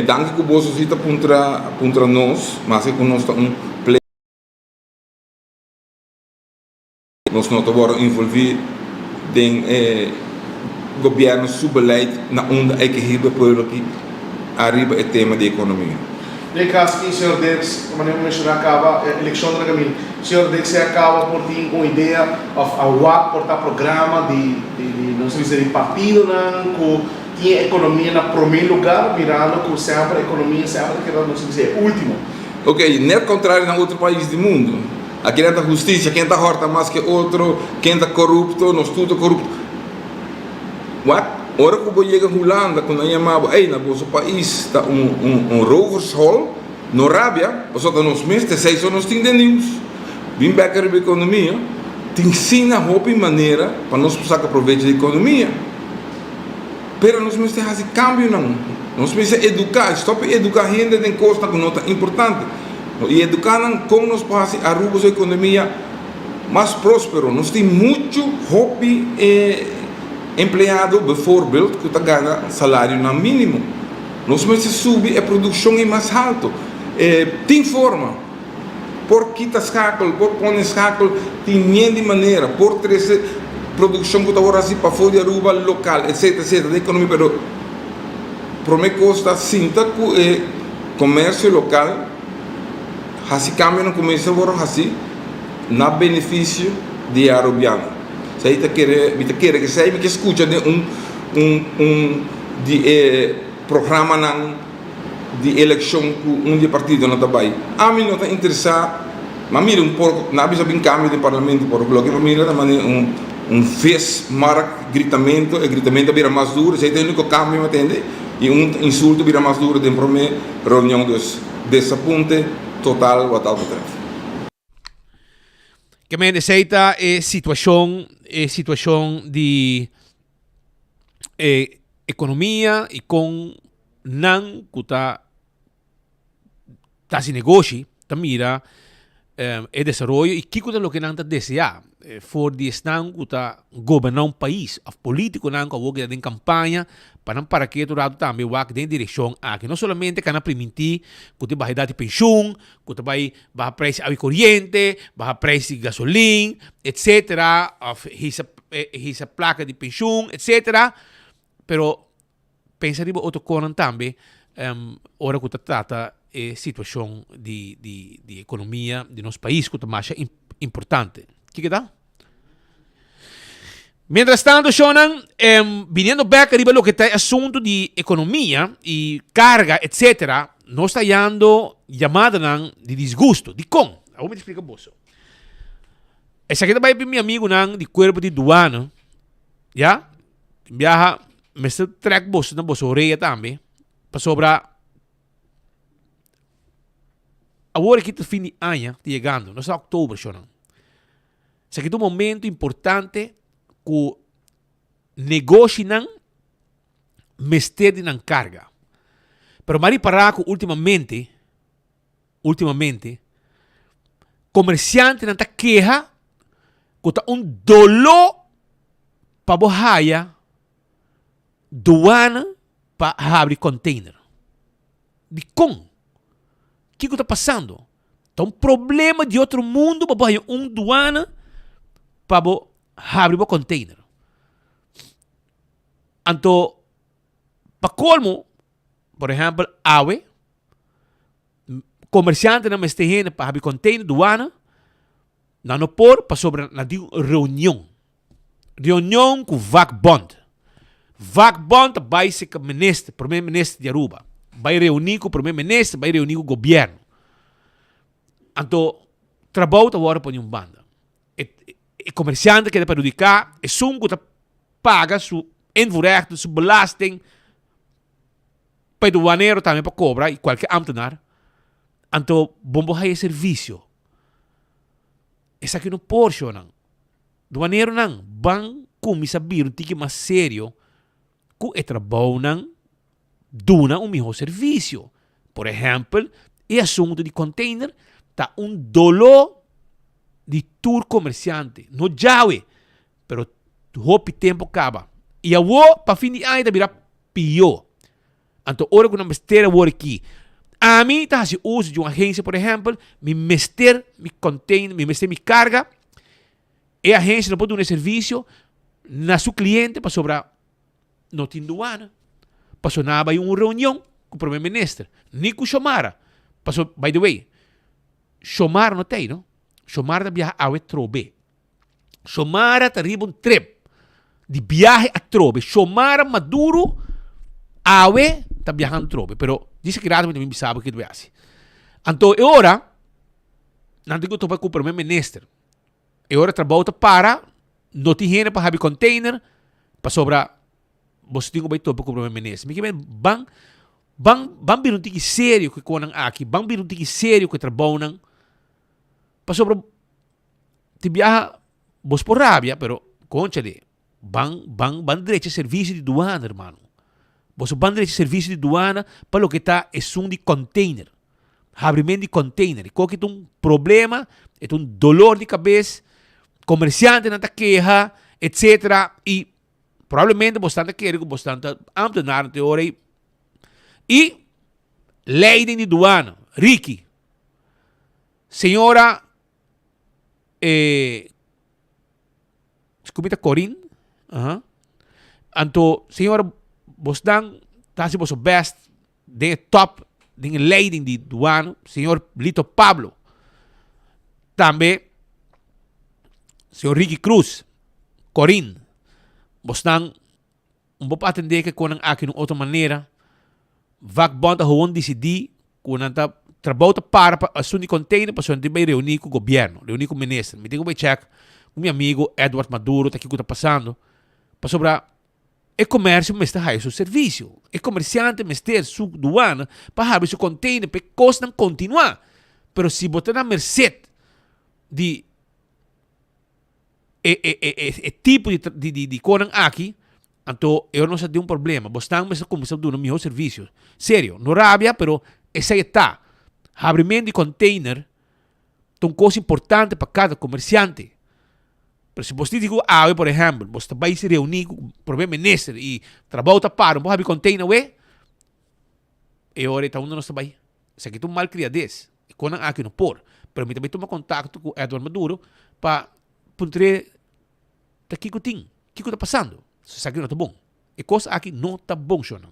danke que o bolso está contra nós, mas é que nós estamos play nós não estamos envolvidos em governo subeleito na onda é que riba povo aqui arriba o tema da economia. De caso que o senhor Dex, como eu mencionei, acaba a eleição da caminho. O senhor Dex acaba por ter uma ideia a WAC por ter programa de não sei se de partido, não, que tinha economia na primeiro lugar, mirando que sempre a economia sempre que não sei se é último. Ok, não é contrário em outro país do mundo. Aqui não tem justiça, quem está horta mais que outro, quem está corrupto, nós tudo corrupto. What? Ora que eu chego na Holanda, quando eu chamava, ei, no nosso país está rovers hall, no Rábia, ou seja, nos meses, 6 anos tem de news. Vim back a economia, tem ensina roupa e maneira para nós sacar proveito da economia. Pero nós temos que fazer cambio, não. Nós temos que educar, stop educar a gente em costa que não é importante. E educar como nós podemos arrumar a economia mais próspera. Nós temos muito hobby empregado, bijvoorbeeld, que ganha salário no mínimo. Nós temos que subir a produção é mais alto. Tem forma. Por quitar escacle, por pôr escacle, tem de maneira, por trazer produção que está agora assim para fora de Aruba local, etc, etc, da economia, pero para mim custa sinta que o comércio local, assim cambia no comércio agora assim, na benefício de arubiano. Se aí quer que saiba que escuta de programa de eleição que de partido não está bem. A mim não está interessado, mas mira pouco, não havia bem cambio de parlamento, por lo que para mim é fez marca gritamento, e gritamento vira mais duro, se aí tem o único cambio, me entende? E insulto vira mais duro dentro da reunião dessa ponte total o tal que que me necesita situação de economia e com não que está se negocia, mira desenvolvimento e que é o que não está desejar for de estar que está governar país, a político não que está em campanha para que o lado também vá em direção a que não somente can permitir que te vai dar de pensão, que te vai preço de água corrente, vai preço de gasolina, etc, essa placa de pensão, etc. Pero pensaria outro coisa também, ora que trata a situação de economia de nosso país que é mais importante. Que tal? Mientras tanto, Shonan, viniendo back arriba lo que está el asunto de economía y carga, etc., no está dando llamada de disgusto. De con. Ahora me explica vos. Essa aqui também é meu amigo de cuerpo de duana. Já? Viaja, me está track vos na vos orelha também. Para sobrar. Agora que o fim de ano está chegando. Não é outubro, Shonan. Esse aqui é um momento importante que o negócio não mestre não carga. Pero mari parar que ultimamente, comerciante não está queja que está dolor para borraia doana para abrir container. De como? O que está passando? Está problema de outro mundo para borraia doana para abrir o container. Então, para colmo, por exemplo, AWE, comerciante não está indo para abrir container doana, não por para sobre na reunião com o VAC Bond. VAC Bond vai ser o primeiro-ministro de Aruba. Vai reunir com o primeiro-ministro, vai reunir com o governo. Então, trabalho agora para uma banda. E comerciante que para prejudicar, é sum que paga seu invoerrecht, sua belasting, para o doaneiro também para cobrar, e qualquer ambtenaar. Então, bombo é serviço. Essa aqui não pode, não. Doaneiro não. Bang, como saber um tique mais sério, que é trabalho não, dona melhor serviço. Por exemplo, o assunto de container, está dolor de tour comerciante. No jawe, pero hope tempo acaba. E a para fim de ano, virá pior. Então, ora que não mestre agora aqui. A mim, está se uso de uma agência, por exemplo, me mestre, me container, me mestre, me carga, e a agência não pode dar um serviço na seu cliente para sobrar não tem doana. Para sonar uma reunião com o primeiro-ministro, nem com Xiomara. Passou, by the way, Xiomara não tem, não? Xiomara viaja a Trobe. Xiomara tá riba trip de viaje a Trobe. Xiomara Maduro awe tá viajando Trobe. Pero dice que realmente também sabe que é assim. Então, agora, não tenho que com o primeiro-ministro. Agora trabalho para não ter para haver container para sobra você tem que com o primeiro-ministro. Me que bang birun tiki sério que konang aqui, bang birun tiki sério que trabalho nang para sobra te viaja vos por rabia, pero concha de bang direito serviço de duana, hermano. Vos ban direito serviço de duana para lo que está es un de container. Abrimento de container. Qualquer um problema, é um dolor de cabeça, comerciante não está queja, etc. E provavelmente bastante querido, bastante ambtenaar te hora e leiding de douane, Ricky, senhora desculpa, Corinne, anto senhora bosdan tasi boso best de top de leiding de douane, senhor Lito Pablo, também senhor Ricky Cruz, Corinne, bosdan pouco atender que com aqui de outra maneira. Vakbond a gewoon decidir quando anda trabalho para assumir container para onde vai reunir com o governo, reunir com o ministro. Me tenho que check com meu amigo Edward Maduro, tá aqui que está passando, para sobre o comércio, mas está aí seu serviço. O comerciante, mas ter sua douana para abrir seu container, para costa não continuar. Pero se botar na merced de tipo de conan aqui, então, eu não sei de problema. Bastante, mas começamos a dar meu serviço. Sério, não rabia, pero essa está. Abrimento de container é uma coisa importante para cada comerciante. Pero se você diz, por exemplo, você vai se reunir com o primeiro-ministro e trabalho para não abrir container, e agora está onde nós estamos. Isso aqui é um mal criadez. E quando aqui não por. Pero também toma contato com Edward Maduro para poder aqui que tem. O que está passando? Isso aqui não está bom. E coisa aqui não está bom, Shonan.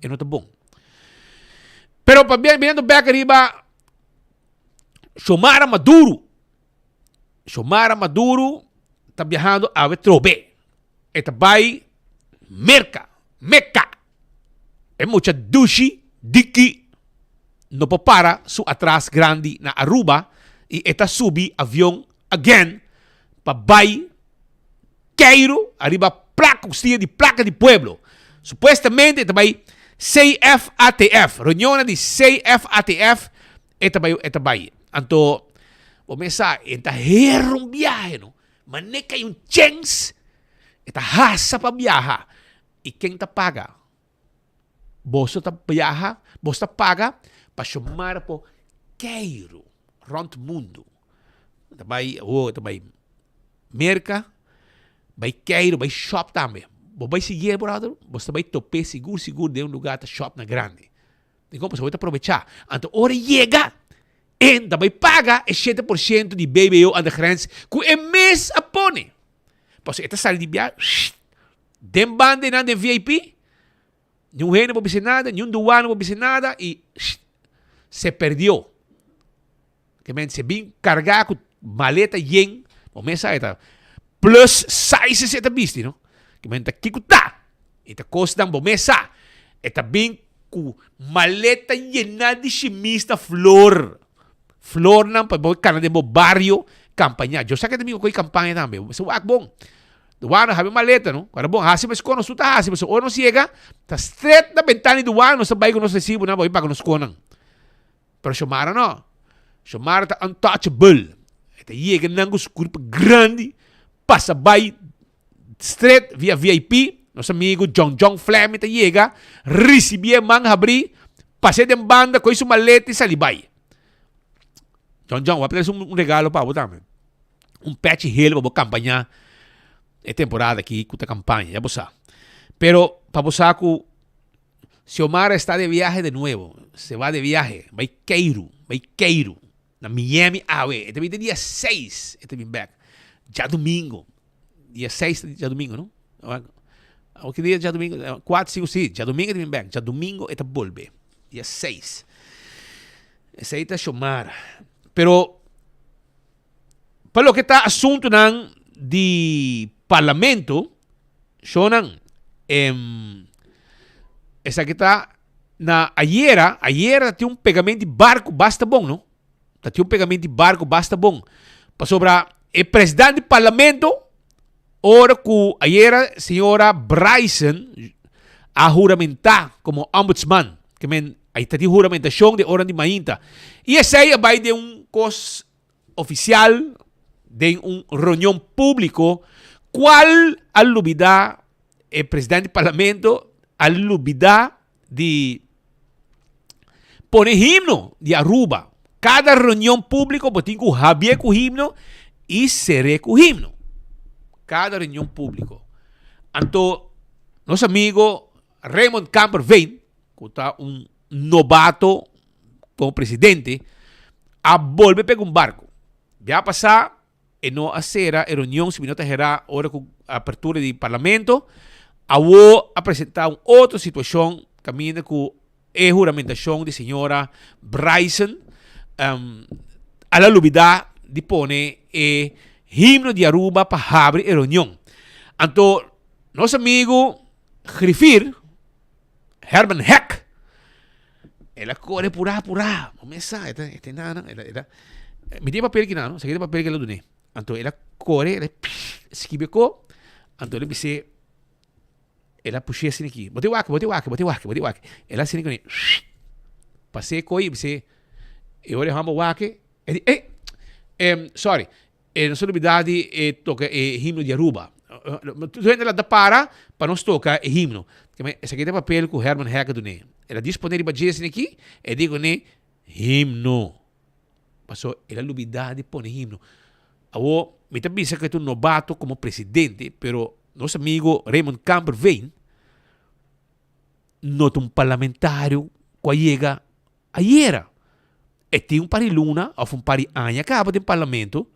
E não está bom. Pero para vendo back arriba, Xiomara Maduro está viajando a Trobe. Eta vai Meca. É muita dushi, diki, no para su atrás grande na Aruba e eta subi avião again para vai Cairo, arriba placa de pueblo. Supuestamente também CFATF, reunião de CFATF, também. Então, vamos pensar, está um viagem, não? Mas nem cai chance, está raça para viajar. E quem está paga? Você está viaja, você está paga para chamar para Cairo, round mundo. Também, Merca, vai Cairo, vai shop também. Vai seguir, brother, você vai topar seguro de lugar de shop na grande. Então, você vai aproveitar. Então, hora chega, e também paga 70% de BBO aan de grens, que é mês a pone. Pois, esta sala de viagem, dem bande na de VIP, nenhum reino não vai nada, nenhum douano não vai nada, e se perdeu. Que se bem carregar com maleta yen, o mês aí tá. Plus sizes ita bisti, no? Kaya kikuta. Ita costa ng bomesa. Ita bing ku maleta llena de chimista flor. Flor ng pagkakana de mo barrio kampanya. Yo sa katami ko kampanya namin. Sa wakbong. Duwano, habi maleta, no? Para bong, hasi mas kono, suta hasi mas ono siega. Ta straight na bentani duwano sa bay ko nos resibo na boy pa ko nos konang. Pero Xiomara no. Xiomara ta untouchable. Ita yega nangus kurpa grande. Passa by straight via VIP, nosso amigo John Flem ita chega, recebia mang abri, passei de banda com isso maleta e salibay. John, vou pedir um regalo para você, patch heel para campanha, é temporada aqui com a campanha, já você. Pero para você que Xiomara está de viaje de nuevo, se va de viaje, vai Cairo, na Miami, este vai dia 6, este vem back. Já domingo, dia 6, já domingo, não? O que dia já domingo? 4, 5, 6, já domingo é bem, já domingo é volve. dia 6. Essa aí tá chamada. Pero, para o que está assunto ng de parlamento, sonan, essa que está na ayer tinha pegamento de barco basta bom, não? Tinha pegamento de barco basta bom. Para sobra, o presidente do parlamento, ora que ayer a senhora Bryson a juramentar como ombudsman, que aí está de juramentação de hora de mainta. E essa aí vai de cos oficial, de reunião público, qual a lubida o presidente do parlamento a lubida de poner himno de Aruba. Cada reunião pública tem que haver com himno e será com himno. Cada reunião pública. Então, nosso amigo Raymond Camper vem, que está novato como presidente, a volver pegar barco. Já passar, e não será a reunião, se não terá hora com a abertura do parlamento, a vou apresentar outra situação, caminha com a juramentação de senhora Bryson, a la lubida de poner o himno de Aruba para abrir a reunião. Então, nosso amigo Grifir, Herman Heck, ela corre pura. Começa, este nada, me tem papel aqui não, sei que papel que ela deu. Então, ela corre, ela esquiva, então ela disse, ela puxa assim aqui, bote wak. Ela assim aqui, passei coi, disse, eu olhei o wak, sorry, na sua novidade toca himno de Aruba. Tu ainda dá para nós tocar himno. Esse aqui é papel que o Herman Heck do né. Ela disponível para dizer assim aqui, e digo né, himno. Passou, ela novidade põe himno. Awo, me também pensa que tu novato como presidente, pero nosso amigo Raymond Camper vem, nota parlamentário que chega ayer. E tem pariluna, ou pari anha acaba do parlamento,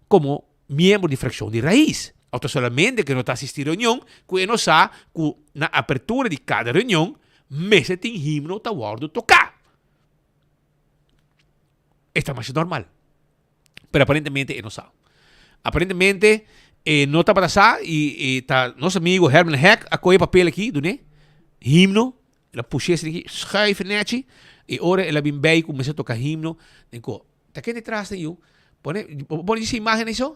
como membro de fração de raiz. Auto solamente que não está assistindo a reunião, que não sabe que na abertura de cada reunião, mesa tem himno tá guardo tocar. Está mais normal. Pero aparentemente não sabe. Aparentemente não está para saber e tá nosso amigo Herman Heck acolhe papel aqui, né? Himno, ela puxa esse aqui, schrijven netje, e ora ela vem bem começa a tocar himno. Digo, tá quem detrás de eu? Põe essa imagem isso?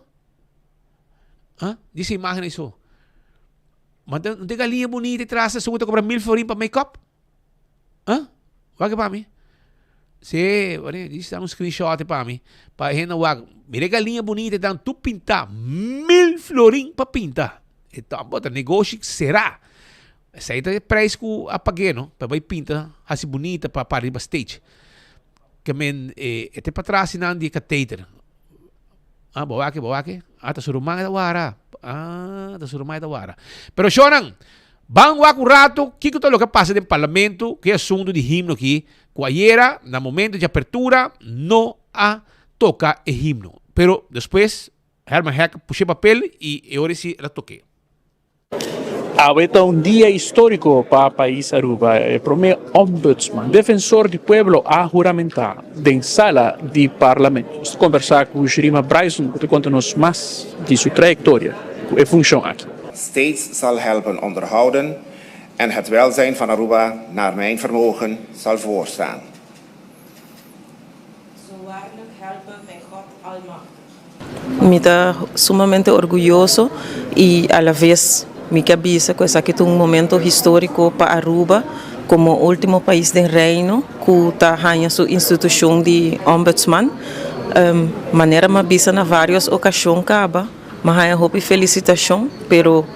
Diz a imagem isso. Mas não tem galinha bonita atrás, se você comprar 1.000 florim para make-up? Wag para mim. Se, diz um screenshot para mim. Para renda wag. Mira galinha bonita, então tu pintar 1.000 florim para pintar. Então, bota negócio será. Essa aí é o preço que eu apaguei, não? Para vai pintar, assim bonita para ir para stage. Que até para trás, não de catheter. Bawa ke. Tá surumay da wara. Tá surumay da wara. Pero Shonan, bang waku rato, kiko to lo que pasa no parlamento, que é assunto de himno aqui, cualquiera, no momento de apertura, não a toca o himno. Pero depois, Herman Heck puxei papel e agora sim ela toquei. Ahorita un día histórico para el país Aruba. El primer ombudsman, defensor del pueblo, a juramentar en sala de parlamento. Conversar con Shirima Bryson, que conta-nos más de su trayectoria y función aquí. Steeds zal helpen onderhouden en het welzijn van Aruba naar mijn vermogen zal voorstaan. Zo waarlijk helpen met God almachtig. Me está sumamente orgulhoso e a la vez me cabeça que esse aqui é momento histórico para Aruba como último país do reino que está ganhando sua instituição de ombudsman. Maneira me bisa na várias ocasiões acaba, mas há uma felicitação, pero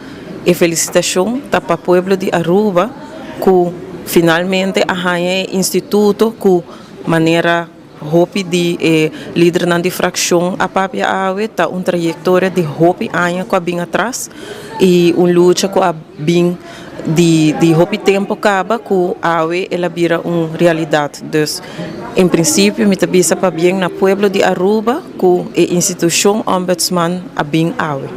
a felicitação está para o povo de Aruba que finalmente há instituto que maneira hopi de líder na difração a papia awe tá trajetória de hopi anos com a bem atrás e luta com a bem de hopi tempo acaba com a awe ela vira realidade. Dus em princípio me tabisa para bem na pueblo de Aruba com a instituição ombudsman a bem awe.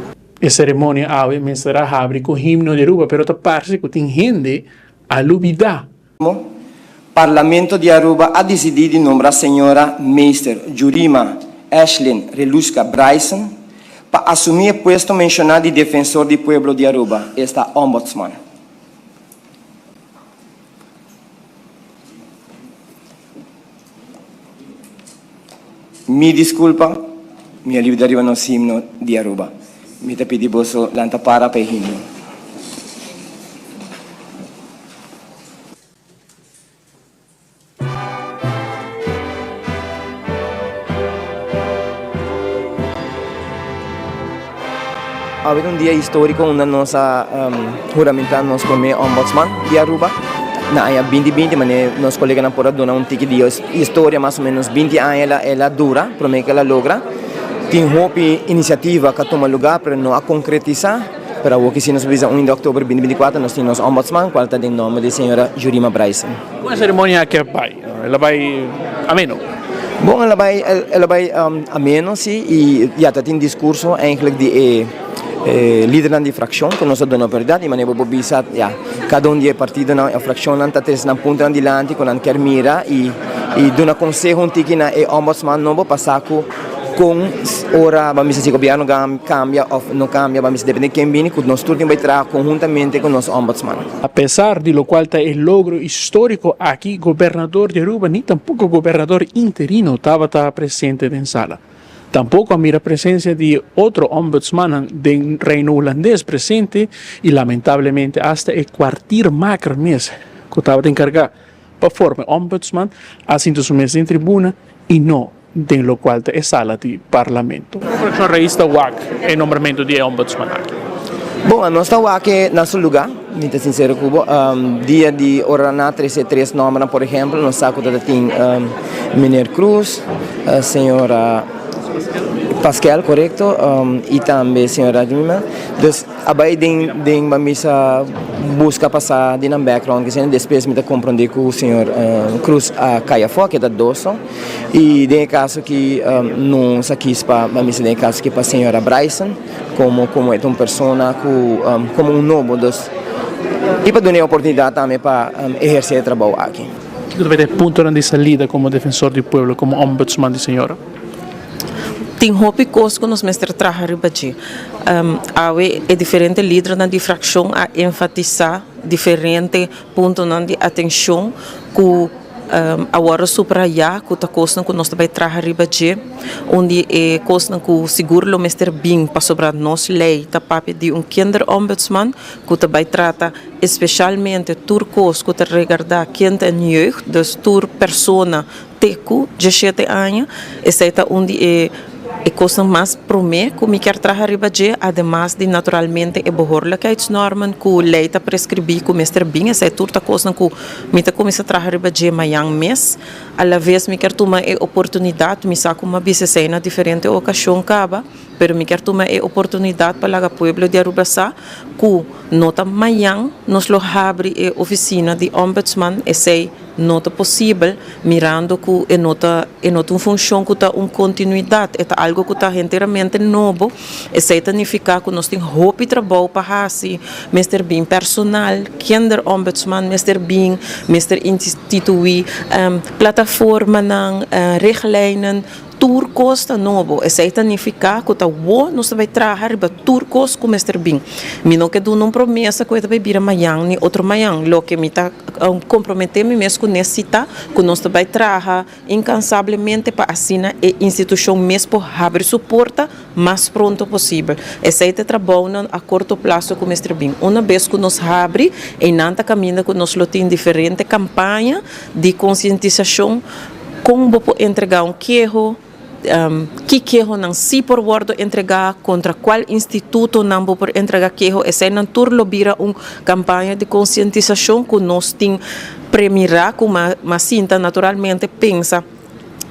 A cerimônia awe me será abre com himno de Aruba, pero ta parece que tem gente a lubida. Parlamento de Aruba ha decidido nombrar a senhora Meister Jurima Ashlyn Reluska Bryson para assumir o puesto mencionado de defensor do pueblo de Aruba, esta ombudsman. Me desculpa, minha livre arriva no himno de Aruba. Me te pedi boso lanta para himno. Ha habido un día histórico onde nós juramentamos como ombudsman de Aruba. Na área 2020, mas nosso colega na porra dona um tique de história mais ou menos 20 anos ela dura, para mim que ela logra. Tem uma iniciativa que toma lugar para não a concretizar. Para o que se nos visa 1 de outubro de 2024, nós temos ombudsman, qual está em nome da senhora Jurima Bryson. Uma cerimônia que vai, ela vai ameno. Bom, ela vai ameno, sim, e já tem discurso eigenlijk de líder de fração, que nós damos prioridade, mas eu vou dizer, cada um de partido na fração não está na ponta de lante, com a quer mira e dona conselho que na ombudsman não vou passar com ora vamos se o governo cambia ou não cambia, vamos depender de quem vem, que nós todos vamos trabalhar conjuntamente com nosso ombudsman. A pesar de lo cual está el logro histórico aquí, gobernador de Aruba ni tampoco gobernador interino estaba presente en sala. Tampoco mira presencia de otro ombudsman del reino holandés presente y lamentablemente hasta el cuartir macro mes que estaba encargado para formar ombudsman haciendo su mesa en tribuna y no de lo cual es sala de parlamento. Una revista WAC el nombramiento de ombudsman aquí. Bom, nós estamos aqui no nosso lugar, muito sincero, Cubo. Dia de Oraná 3 nombra, por exemplo, nós sabemos que tem Miner Cruz, a senhora Pascal, correto, e também a senhora Jumima. Então, abai den missa busca passar de background, que se depois me compreender que o senhor Cruz a caia fora, que é da doce, e tem caso que não se quis para missa tem caso que para a senhora Bryson, como é uma pessoa como novo dos e para dar a oportunidade também para exercer o trabalho aqui. Que deve ter ponto de saída como defensor do povo, como ombudsman de senhora? Tem hopi coisas que nós mestre trabalhar bati. É diferente líder na difração a enfatizar diferente pontos de atenção que agora subrayar que a coisa que nós vai trabalhar bati, onde é coisa que seguro o mestre bem para sobre nós lei tá papi de kinder ombudsman que vai tratar especialmente turcos que te regarda kind en jeugd, dus tur persona teku 17 anos, essa é onde é coisa mais promê que me quer trazer ribaje, además de naturalmente é behoorlijkheidsnormen que a lei está prescrever que mestre bem, essa é tudo coisa que me está começando a trazer ribaje mayang mês, a la vez me quer tomar a oportunidade, me saco uma bicicleta na diferente ocasião caba, pero me quer tomar a oportunidade para o pueblo de Aruba que nota mayang nos lo abre a oficina de ombudsman, essa nota possível, mirando que é nota uma função que está uma continuidade, é algo que está inteiramente novo, essa significa que nós temos roupa e trabalho para fazer, mestre bem personal, kinder ombudsman, mestre bem, mestre instituir plataforma, richtlijnen, turcos está novo, essa significa que tá nós vai trabalhar para turcos como mestre bem. Me não quero uma promessa que vai vir amanhã nem outro amanhã, lo que me tá comprometer-me mesmo com necessita que nós vai trabalhar incansavelmente para assinar a instituição mesmo abrir sua porta mais pronto possível. Esse é o trabalho a curto prazo com mestre bem. Uma vez que nós abre e nanta caminho que nós tem diferente campanha de conscientização como vou entregar queijo, que queijo não se por word entregar, contra qual instituto não vou por entregar queijo, essa não turlo vira uma campanha de conscientização que nós tem premirar com uma cinta naturalmente pensa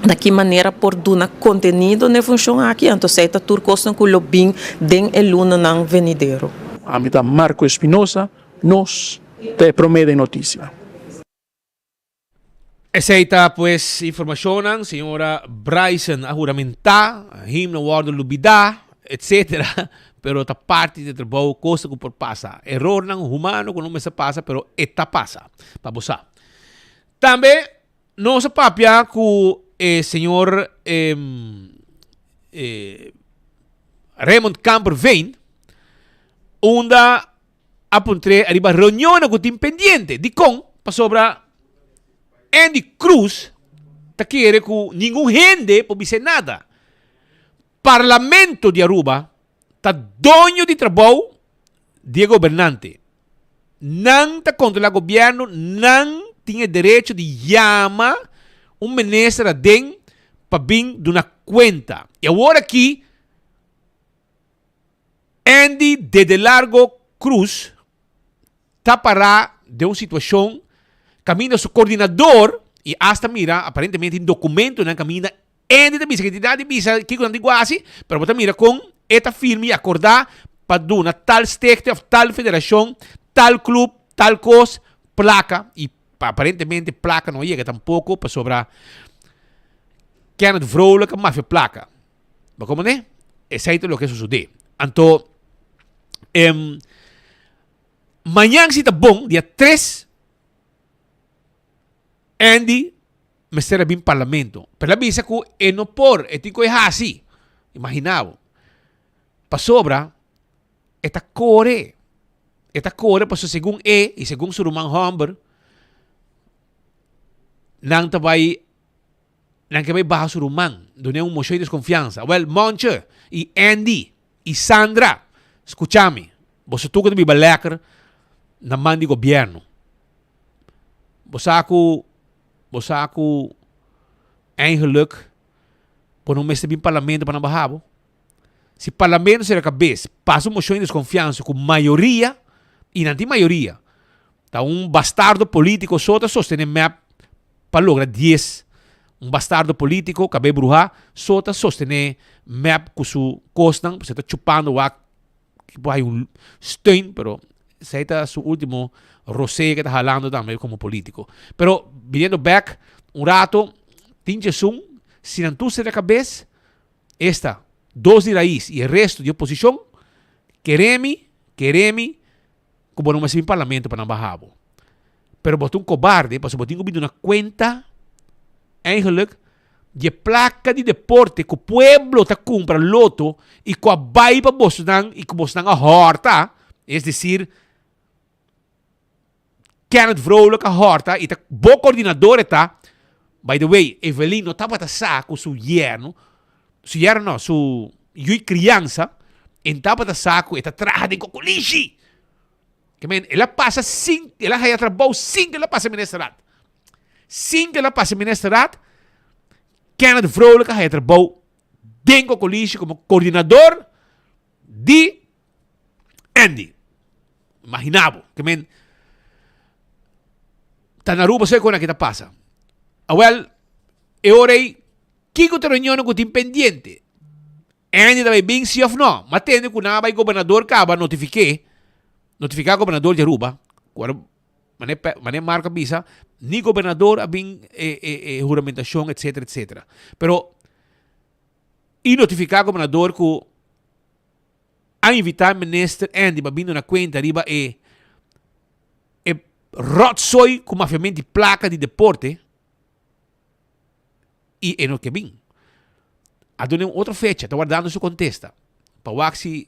de que maneira por dar conteúdo na função aqui, então seita turcos não culo bem den el luna não venidero. A mim Marco Espinosa nos te promete notícia. Esa está pues información, señora Bryson, a juramentar, himno guardo lubida, etc. Pero esta parte de trabajo, cosa que por pasa. Error não humano que não me se pasa, pero esta pasa. Vamos a. Também, nossa papia com o senhor Raymond Camper vem, onde apuntrei arriba reunião com o time pendiente de para sobre Andy Cruz, tá querer que nenhum gente pode dizer nada. Parlamento de Aruba tá dono de trabalho de governante. Não tá controla o governo, não tem direito de chamar ministro de para vir de uma conta. E agora aqui, Andy de Largo Cruz está para de uma situação, caminha seu coordenador e hasta mira, aparentemente em documento, não caminha Andy de visa, que de visa, que não digo assim, mas você mira com esta firme acordar para dar tal state of tal federação, tal clube, tal coisa, placa, e aparentemente placa não chega tampouco para sobrar Kenneth Vrolijk, máfia placa. Mas como né? Esse é o que sucede. Então, amanhã se está bom, dia 3, Andy me será bem parlamento. Pero la visa que não por, tico é assim. Imaginava. Para sobra, esta core, para segundo e segundo Suruman Humber, não que vai baixar Suruman, donde moção de desconfiança. Well, Monche e Andy e Sandra, escúchame, você tu que me balecar na mão do governo. Você eigenlijk por não mexer bem parlamento para não barrabo. Se o parlamento será cabeça, passa uma moção de desconfiança com maioria e não tem maioria. Tá bastardo político só está sustentando map para lograr 10. Bastardo político, cabe bruja, só está sustentando map com su costan, você está chupando o que vai steun, pero esse é o último rosé que está jalando também como político. Pero, vindo back, rato, tinha se não tu será cabeça, esta, 2 de raiz e o resto de oposição, queremos, como não mais em parlamento para não barrar. Pero botou cobarde, porque botou uma conta, eigenlijk, de placa de deporte que o pueblo está compra loto e que vai para Boston e que Boston a horta, é decir, Kenneth Vrolijk a horta e tá bom coordenador está. By the way, Evelyn não estava a saco su yerno não, su criança, estava a saco e está traja de cocolichi. Que men, ela passa ela vai trabalhar que ela passa ministrat. Que ela passa ministrat, Kenneth Vrolijk vai trabalhar de cocolichi como coordenador de Andy. Imaginavo, que men, tá na Aruba, sei quando que tá passa. Well, ora aí, que te reunião com o time pendiente? Andy também bem se ou não, mas tendo que o governador acaba notificar o governador de Aruba, mané marca visa, ni governador a bem juramentação, etc. Pero, e notificar o governador que a invitar o ministro Andy para vir na conta riba rotsoi com mafiamente placa de deporte e é no que vem. A dona outra fecha, está guardando sua contesta. Para o Axi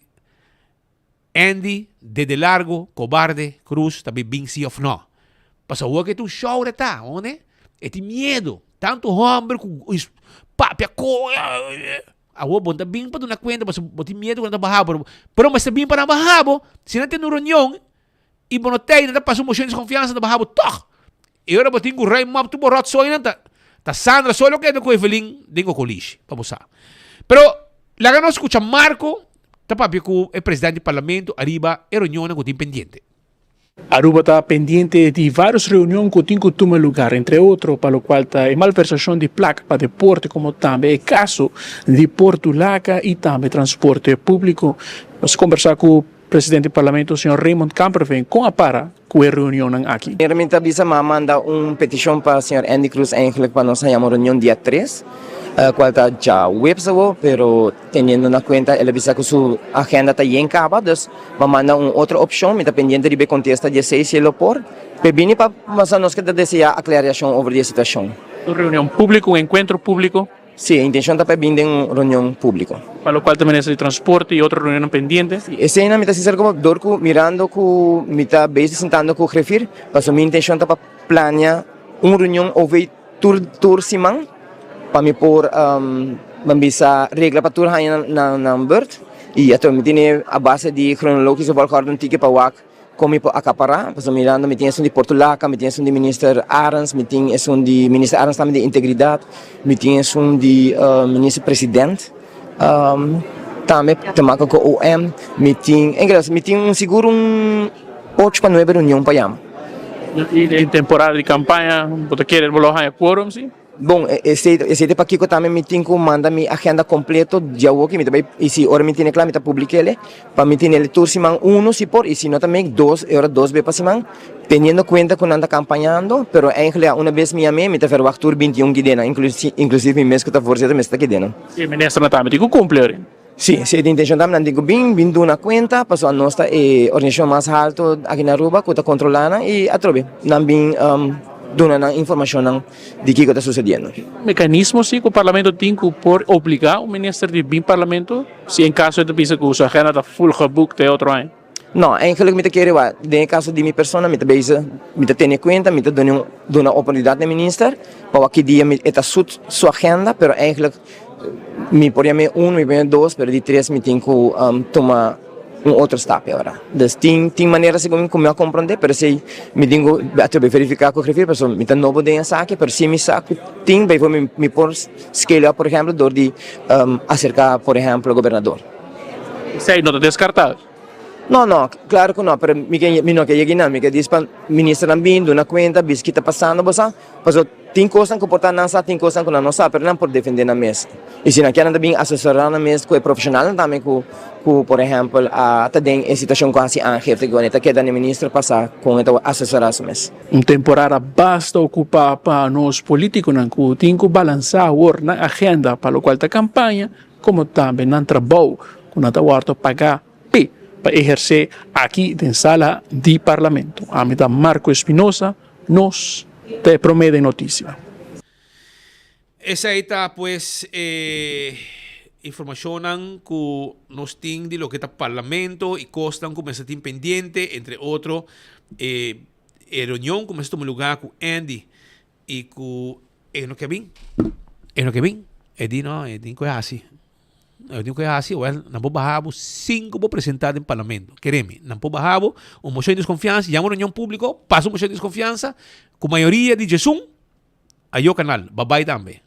Andy, de Largo, Cobarde, Cruz, também bem sim ou não. Para o que tu chora, tá? Onde? É de medo. Tanto homem com papia coia. A o bom tá bem para dar conta, mas botar medo quando tá barrado. Pero mas tá bem para barrado. Se não tem uma reunião, e bom tem, não passa uma moção de desconfiança da barrado, toc. E agora botinho o rei map tu borrot só ainda tá Sandra só lo que é com Evelyn dengo coliche para você. Pero lá que nós escuta Marco, tá papi com o presidente do parlamento arriba e reunião com o time pendiente. Aruba está pendiente de várias reuniões que têm que tomar lugar, entre outros, para o qual está a malversação de placa para deporte, como também é caso de portulaca e também transporte público. Nós conversar com o presidente do parlamento, o senhor Raymond Camperveen, com a para com a reunião aqui. Primeiramente, a Bisa manda petição para o senhor Andy Cruz, eigenlijk, para nós chamar reunião dia 3. Qual está já website, pero teniendo na cuenta, ele avisa que sua agenda está em caba, dus manda outra opção, me está pendiente de contestar dia 6 se ele por. Pebini para nós que desejar aclaração sobre a situação. Reunião pública, encontro público? Sim, a intenção está para vir em reunião pública. Para o qual também é de transporte e outra reunião pendente? Esse ano, me está sincero, como dorco, mirando, me está bem sentando com o refir, mas a minha intenção está para planear reunião over tour simang, para me pôr bisa regra para tour hanya na bird, e até me tem a base de cronologia sobre o ordem tique para o como po acaparar, para mirando, me tem de Portulaca, me tem de Minister Arans, me tem de Minister Arans também de Integridade, me tem de Minister Presidente, também tema com o OM, me tem seguro 8 para 9 reunião para yam. Em temporada de campanha, você quer colocar quórum, sim? Bom, esse para Kiko também me tem que mandar minha agenda completa de hoje, e se ora me tem claro, me tá publicar ele, para me ter ele tour semana 1 se por, e se não também 2 vezes para semana, tendo conta que anda campanhando, pero eigenlijk uma vez me amei, me tá ver o tour 21 guidena, inclusive mês que tá forçado me está guidena. E ministro não também tem que cumprir. Sim, se a intenção também não digo bem do na conta, passou a nossa organização mais alta aqui na Aruba, que está controlando, e atrobe, não bem dando informação de que está sucedendo. Mecanismo sim que o parlamento tem que obrigar o ministro de vir parlamento, se em caso de pensa que a agenda está full geboekt de outro ano? Não, eigenlijk me quero no caso de minha pessoa, me tenho conta, me dando uma oportunidade de ministro, para que dia me está sua agenda, pero eigenlijk me podia me me podia 2, pero de 3 me tenho que tomar outro step agora. Então, tem maneira como eu compreender, mas se me tenho que verificar com o refiro, porque me tem novo de saque, mas se me saque, tem, me por scale up, por exemplo, de acercar, por exemplo, o governador. Sei, não está descartado? Não, claro que não, mas me não quer chegar, me quer dizer para o ministro também, na conta, bis que está passando, mas tem coisas que portar não sabe, tem coisas que não sabe, mas não por defender na mesa. E se não querem também assessorar na mesa, que é profissional também, por exemplo, até tem situação quase angefe, que está querendo o ministro passar com esta assessorar a mesa. Temporada basta ocupar para nós políticos, que tem que balançar a agenda para o qual a campanha, como também não trabalho, quando está pagar para exercer aqui na sala de parlamento. A mim Marco Espinosa nos te promete notícia. Esa está pues información que nos tiene de lo que está parlamento y costan como está pendiente, entre otros reunión como está lugar con Andy y con Kevin. Kevin, es así. Eu digo que é assim, não vou barrar 5 vou apresentar em parlamento. Queremos, não vou barrar uma moção de desconfiança, já uma reunião pública, passa uma moção de desconfiança, com maioria de Jesus, aí o canal, babai também.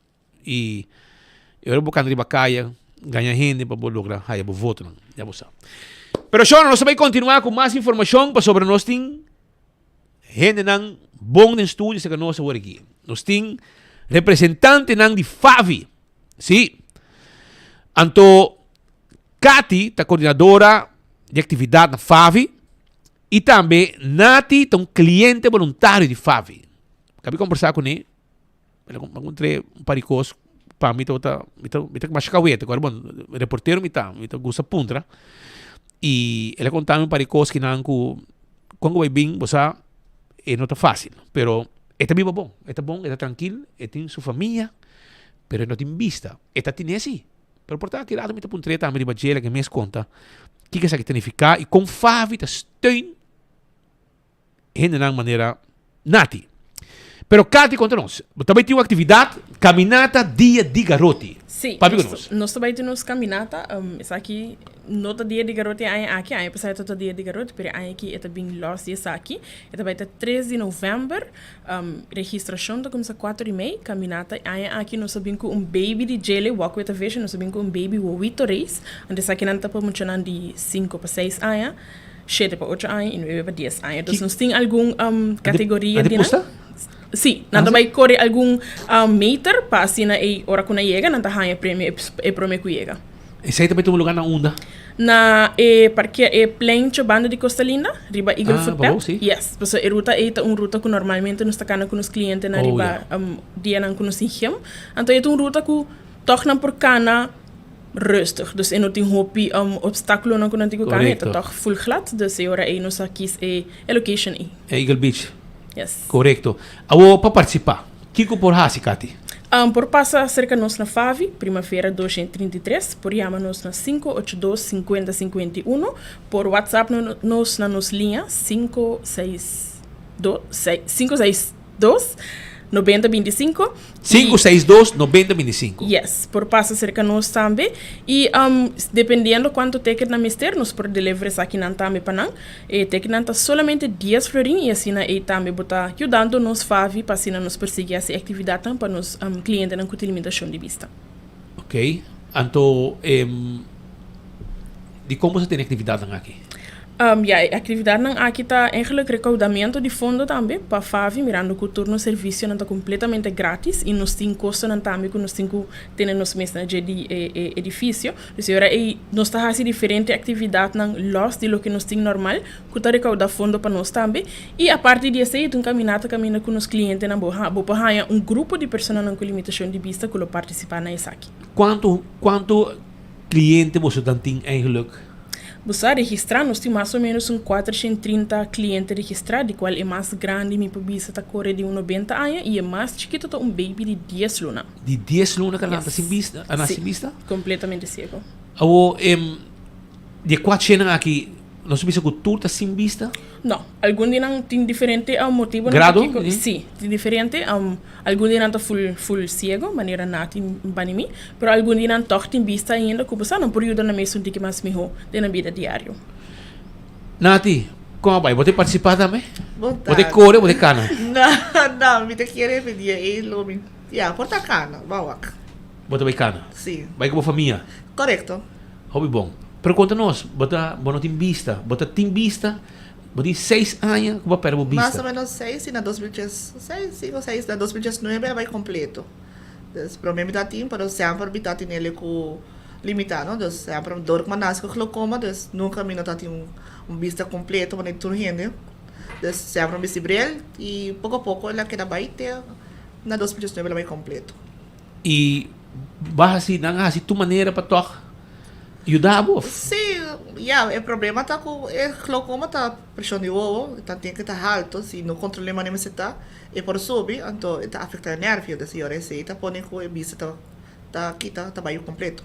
E eu vou cantar de bacaia, ganhar gente para lograr, aí eu vou votar, já vou saber. Pero Sean, nós vamos continuar com mais informação sobre nós tem gente não bom no estúdio, que nós vamos aqui. Nós tem representante não de FAVI, sim. Anto, Cathy, a coordenadora de atividade na FAVI, e também Nati, um cliente voluntário de FAVI. Acabei de conversar com ele, eu encontrei paricos, para mim, eu mais caueta, agora, bom, reporteiro me gusta puntra, e ele contava paricos que não, quando vai bem, você, não está fácil, pero, está bem bom, está tranquilo, tem sua família, pero não tem vista, está tem assim. Pero por que lado me te puntreta a Meribagela que me conta que isso aqui significa e com Favi steun de uma maneira nati. Pero Cathy conta-nos, também tem uma atividade caminata dia de garoti. Sim, nós também temos caminata, isso aqui não é dia de garoti aqui, aí passa todo dia de garoti, mas aí aqui é bem los dias aqui, é também 13 de novembro, registração da começa 4:30, caminata, aí aqui nós sabemos que baby de Jelly walk with a vision, nós sabemos que baby o 8 reis, onde isso aqui não está funcionando de 5 para 6 anos, 7 para 8 anos e 9 para 10 anos. Então nós temos alguma categoria de sim, nada vai correr algum meter para assim na hora que chega, não tá ganha prêmio que chega. Esse aí também tem um lugar na Unda? Na parque plein banda de Costa Linda, riba Eagle Footpath. Bom, sim. Yes, pues a ruta é uma ruta que normalmente nós está com os clientes na riba dia não com os ingem. Então é uma ruta que toca por cana rustig. Dus en tem hopi obstáculo não com antigo cana, é toch full glad. Dus é hora aí nós aqui é location aí. É Eagle Beach. Yes. Correto. Awo para participar. Kiko por hasi Kati. Por passa cerca nos na Favi, primavera 233, por chama-nos na 582-5051, por WhatsApp nos na nos linha 562-9025. 562-9025. Yes, por passa cerca nos também. E dependendo quanto ticket na mister, nos por deliveries aqui na também panang, ticket na solamente 10 florin e assim aí também botar ajudando nos Favi para assim nos perseguir essa atividade para nos clientes na limitação de vista. Ok. Então, de como você tem atividade aqui? A atividade aqui está eigenlijk recaudamento de fundo também para Favi, mirando que o turno serviço não está completamente grátis e nos tem custo não também que nos tem que ter nos mesmos de edifício. Então, agora nós está fazendo diferente atividade não los de lo que nos tem normal, que está recaudar fundo para nós também. E a partir disso aí, tu camina com os clientes na boa para grupo de pessoas com limitação de vista que participar na essa aqui. Quanto cliente você tem eigenlijk? Você registrar, nós temos mais ou menos 430 clientes registrados, de qual é mais grande, minha poblação está correndo de 90 anos, e é mais chiquito, está baby de 10 luna. De 10 luna que ela está sem vista? Completamente cego. De 4 aqui, nós sabemos que tudo está sem vista? Não, alguns deles têm diferente motivo. Grado? Sim, diferente. Alguns deles estão full cego, maneira nati para mim, mas alguns deles toch têm vista ainda, que você não pode ajudar na mesma que mais melhor na vida diária. Nati, como vai? Você participar também? Você corre, você cana? Não, me quer pedir ele, porta cana, bawak. Você vai cana? Sim. Vai com a família? Correto. Hobby bom. Pero conta-nos, você não tem vista, você tem vista, você tem 6 anos, como para vista? Mais ou menos 6, e na 2016, na 2019 vai completo. Então, para mim está tem, para sempre está tem ele com limitado, então sempre dor que nasce com glaucoma, então nunca me está tem vista completo, mas não rende. Então sempre me sibrel e pouco a pouco ela queda vai ter na 2019 ela vai completo. E vai assim, não assim tua maneira para tocar? Ajudava? Sim, o problema está com o glaucoma, está pressão de ovo, então tem que estar alto, se não controlamos nem se está, e por subir, então está afetando o nervo da senhora, e está pondo com a vista, está aqui, está bem completo.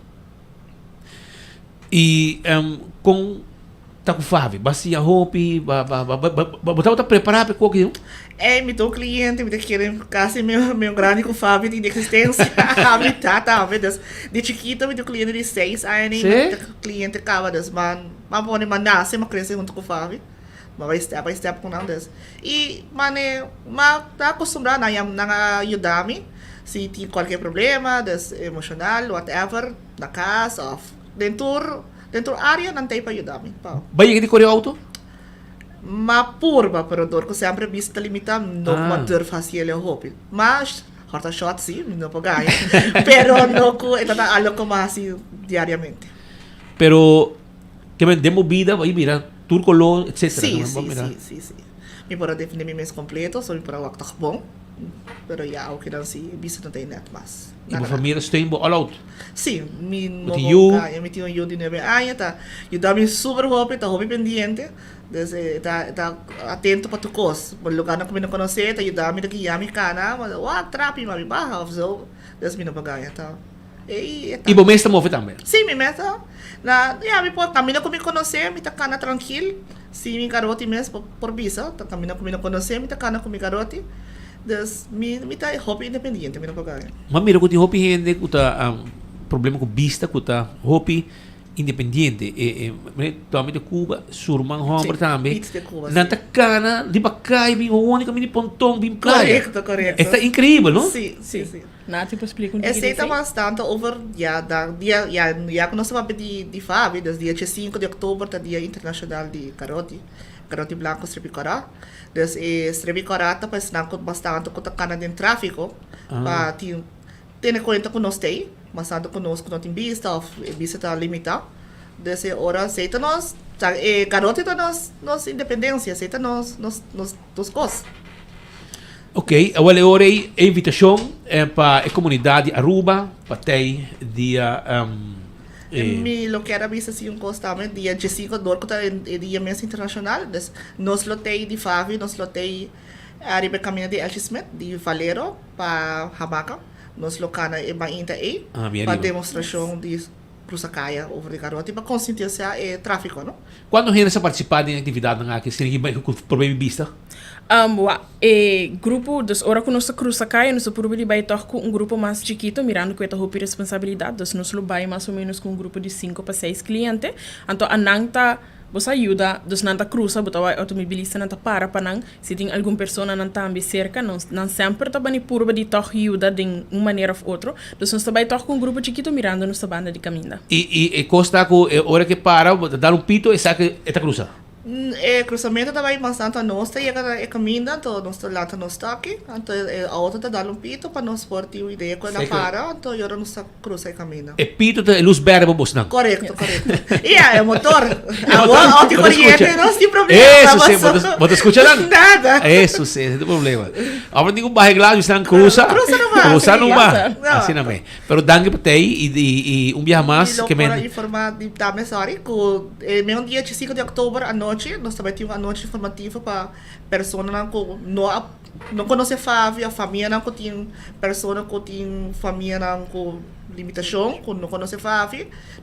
E com tá com fave, bacia roupa, botava preparar para qualquer meu cliente, me querem quase meu grande com fave de existência, a mitad, talvez, de chiquito, meu cliente de 6 anos, cliente acaba das mas pode mandar se crescer junto com fave, mas vai step com não das. E mas tá acostumado a ajudar-me se tem qualquer problema, das emocional, whatever, na casa, dentro área não tem para ajudar-me. Vai de correr auto? Mas purba, pero dor que sempre vista limitada, não poder fazer o hobby. Mas horta shot sim, não pode ganhar. Pero não que está algo como assim diariamente. Pero que me demo vida, vai virar turcolo, etc. Sim. Me pode definir meu mês completo, só me pode wakta bom. Pero o que não se vista não tem net mais. E a família tem all out? Sim, eu tenho eu de 9 anos, tá? Eu dá-me super hobby, tá hobby pendiente. Tá atento para tu coisa. Por lugar não me conhecer, tá ajudar-me daqui a minha cana, mas trapi, mas barra, so, das me não pagar, tá? E você mesmo move também? Sim, me meta. Me pode caminhar com me conhecer, me tá cana tranquilo. Se me garote mesmo por visa, tá caminhar com me conhecer, me tá cana com me garote. Dus me tá hobby independente, me não pagar. Mas mira, que hobby gente que tá problema com vista, que tá hobby independente. Também de Cuba, surman homem também. Nanta cana, de bacai, bem única, mini pontão, bem praia. Correto. Está incrível, não? Sim. Nath, para explicar que aceita bastante over dia que nós vamos de Fabi, das dia 5 de outubro, tá dia internacional de carote blanco strebicorá. Dus strebicorá tá bastante com a cana de tráfico, para ter conta com nós tem. masando conosco não tem vista, ou vista está limitada. Dessa hora, aceita nós, garoto da nossa independência, aceita nós coisas. Ok, agora é hora a invitação para a comunidade de Aruba, para ter dia... Me lo quero ver assim um costamento dia 15 de outubro é dia mês internacional. Nós lotei de Favi, nós lotei a riba caminho de El Smith, de Valero para Hamaca. Nós locana e bainta aí para demonstração de Cruzacaya over de garoto e para conscientizar o tráfico, não? Quando a gente participar em atividade na que se com problema de vista? Grupo, dus ora que nós Cruzacaya, nós probably vai estar com grupo mais chiquito, mirando que é a responsabilidade, dus nós vai mais ou menos com grupo de 5 para 6 clientes. Então, a nanta você ajuda, dus nanta cruza, bota o automobilista nanta para nang, se tem alguma pessoa nanta ambi cerca, não sempre tá bani purba de toque ajuda de uma maneira ou outra, dus nós vai estar com grupo chiquito mirando nossa banda de caminho. E costa com hora que para, dar pito e saca esta cruza. Cruzamento também bastante nós e caminho, então nós lá nós está aqui, então a outra tá dando pito para nós portar uma ideia quando ela para, então agora nós cruza e caminho. E pito é luz verde para você não? Correto. E é motor, a corrente não tem problema. Isso sim, você escuta não? Nada. Isso sim, não tem problema. Agora tem barra glass, você não cruza. Cruza não vai. Assim não é. Pero dangue para aí e viaje mais que men. Informar de também sorry, que mesmo dia 5 de outubro à noite nós também temos uma noite informativa para pessoas que não conhecem a família não tem pessoas que têm família não com limitação, que não conhecem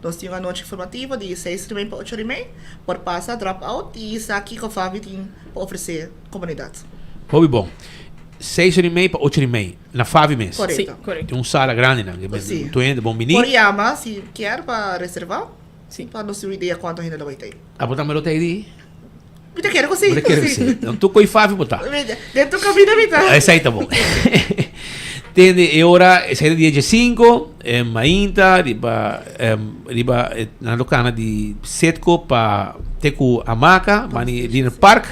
nós temos uma noite informativa de 6h30 para 8h30 por passar, drop out e isso aqui que a família tem para oferecer à comunidade. Hobby bom. 6h30 para 8h30 na Favi mesmo. Correto. Sim, correto. Tem sala grande, né? Tu entra, bom menino. Por chama, se quer para reservar, sim, para não ter ideia quanto ainda vai ter. Ah, botar meu hotel aí? Eu quero que sim. Então tu com o Favi botar. Dentro do caminho da vida. Essa aí tá bom. Tem hora, essa é dia 5, mainta, riba na locana de Setco para Teco Hamaca, Mani Dinner Park.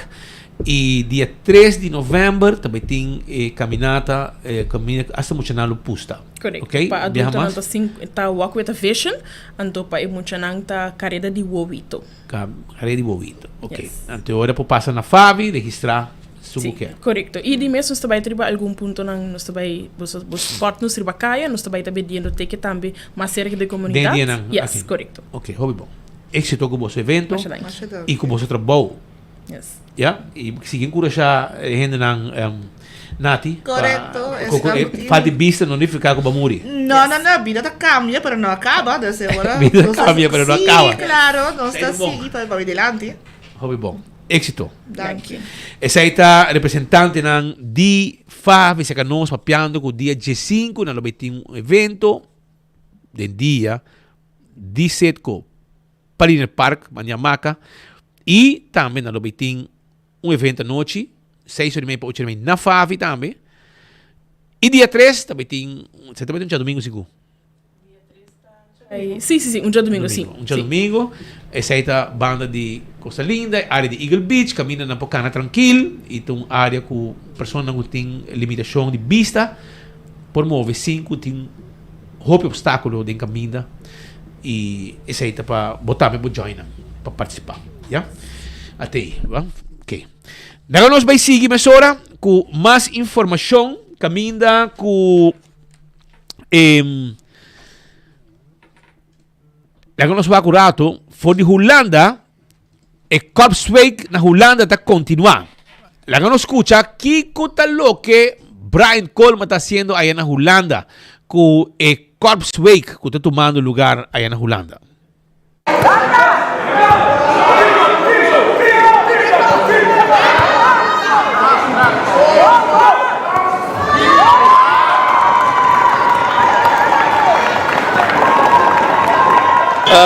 E dia 3 de novembro também tem caminhata, caminha hasta Muchanalo Pusta. Correto. Okay? Para adulto não tá walk with a vision, então para Muchanang tá carreira de Wowito. Carreira de Wowito. Ok. Yes. Então agora para passar na Favi, registrar subo que. Correto. E de mesmo nós também triba algum ponto nang nós também bos port nos triba caia, nós também tá pedindo take também mais cerca da comunidade. Yes, correto. Ok, hobby bom. Êxito com o vosso evento e com o vosso trabalho. Yes. Ja, e seguir encorajar gente Nati. Correto. Faz de vista não ficar com bamuri. Não, a vida tá cambia, pero não acaba, dessa hora. A vida cambia, pero não acaba. Claro, nós está seguir para adelante. Hobby bom. Éxito. Thank you. Essa aí tá representante ng di Favi sa kanos papiando ko dia 15 na lobiting evento den dia 17 ko Paliner Park, Manyamaka. E também na lobiting evento à noite, 6h30 para 8h30 na Favi também. E dia 3 também tem, você também tem um dia domingo, seguro? Sim, um dia domingo, sim. Um dia domingo, essa aí tá banda de Costa Linda, área de Eagle Beach, caminha na Pocana tranquilo, e tem área com pessoas que têm limitação de vista, por mover 5, tem roupa obstáculo de caminho, e essa aí tá para botar para join, para participar, já? Até aí, ok. Agora nós vamos seguir mais hora com mais informação, caminha com agora nós vamos acurato, for de Holanda, e Korpswijk na Holanda está continuar. Agora nós escuta que coisa que Brian Colman está haciendo aí na Holanda, com o Korpswijk que está tomando lugar aí na Holanda.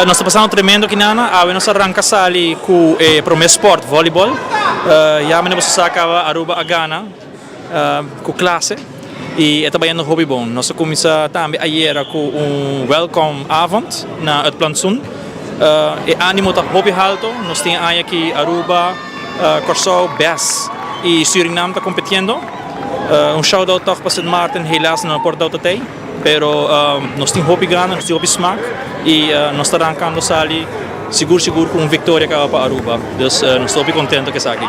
Nós estamos passando tremendo aqui na nós arrancamos ali com o sport, voleibol. Já nós acaba Aruba a Ghana com classe e também no hobby bom. Nós começamos também ayer com welcome avond na het plantsoen. E ânimo tá hobby alto. Nós temos aqui Aruba, Curaçao, Bes e Suriname tá competindo. Shout out toch para Sint Maarten, helaas não port out até. Pero nós temos hopi gana, nós temos hopi smaak e nós estamos arrancando sali seguro com vitória para Aruba. Dus nós estamos bem contentes que está aqui.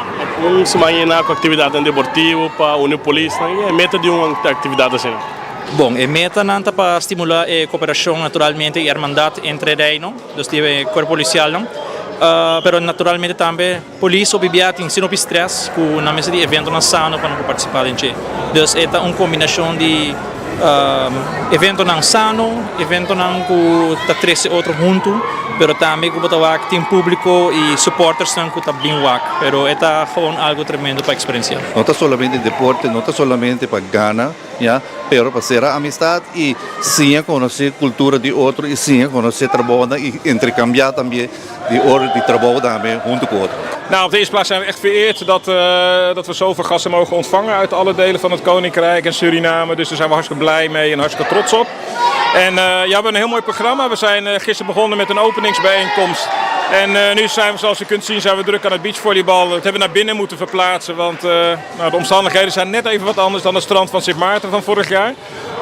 Semana com atividade deportiva para unir polícia, é meta de uma atividade assim. Bom, a meta nanta para estimular a cooperação naturalmente e a irmandade entre reino, dus die corpo policial não. Pero naturalmente também polícia obibiat em sino stress com na mesa de evento na sano para participar em che. Dus é uma combinação de evento não sano, evento não com tá 13 outro junto, pero também com botawak team público e supporters não com tá bem wak, pero é gewoon algo tremendo para experienciar. No está solamente deporte, no está solamente para ganar, ¿ya? Pero para ser amistad y sim conocer cultura de outro e sim conocer trabalho e intercambiar também de orde de trabalho também junto com outro. Nou, op de eerste plaats zijn we echt vereerd dat we zoveel gasten mogen ontvangen uit alle delen van het Koninkrijk en Suriname. Dus daar zijn we hartstikke blij mee en hartstikke trots op. En ja, we hebben een heel mooi programma. We zijn gisteren begonnen met een openingsbijeenkomst. En nu zijn we, zoals u kunt zien, zijn we druk aan het beachvolleybal. Dat hebben we naar binnen moeten verplaatsen, want nou, de omstandigheden zijn net even wat anders dan het strand van Sint Maarten van vorig jaar.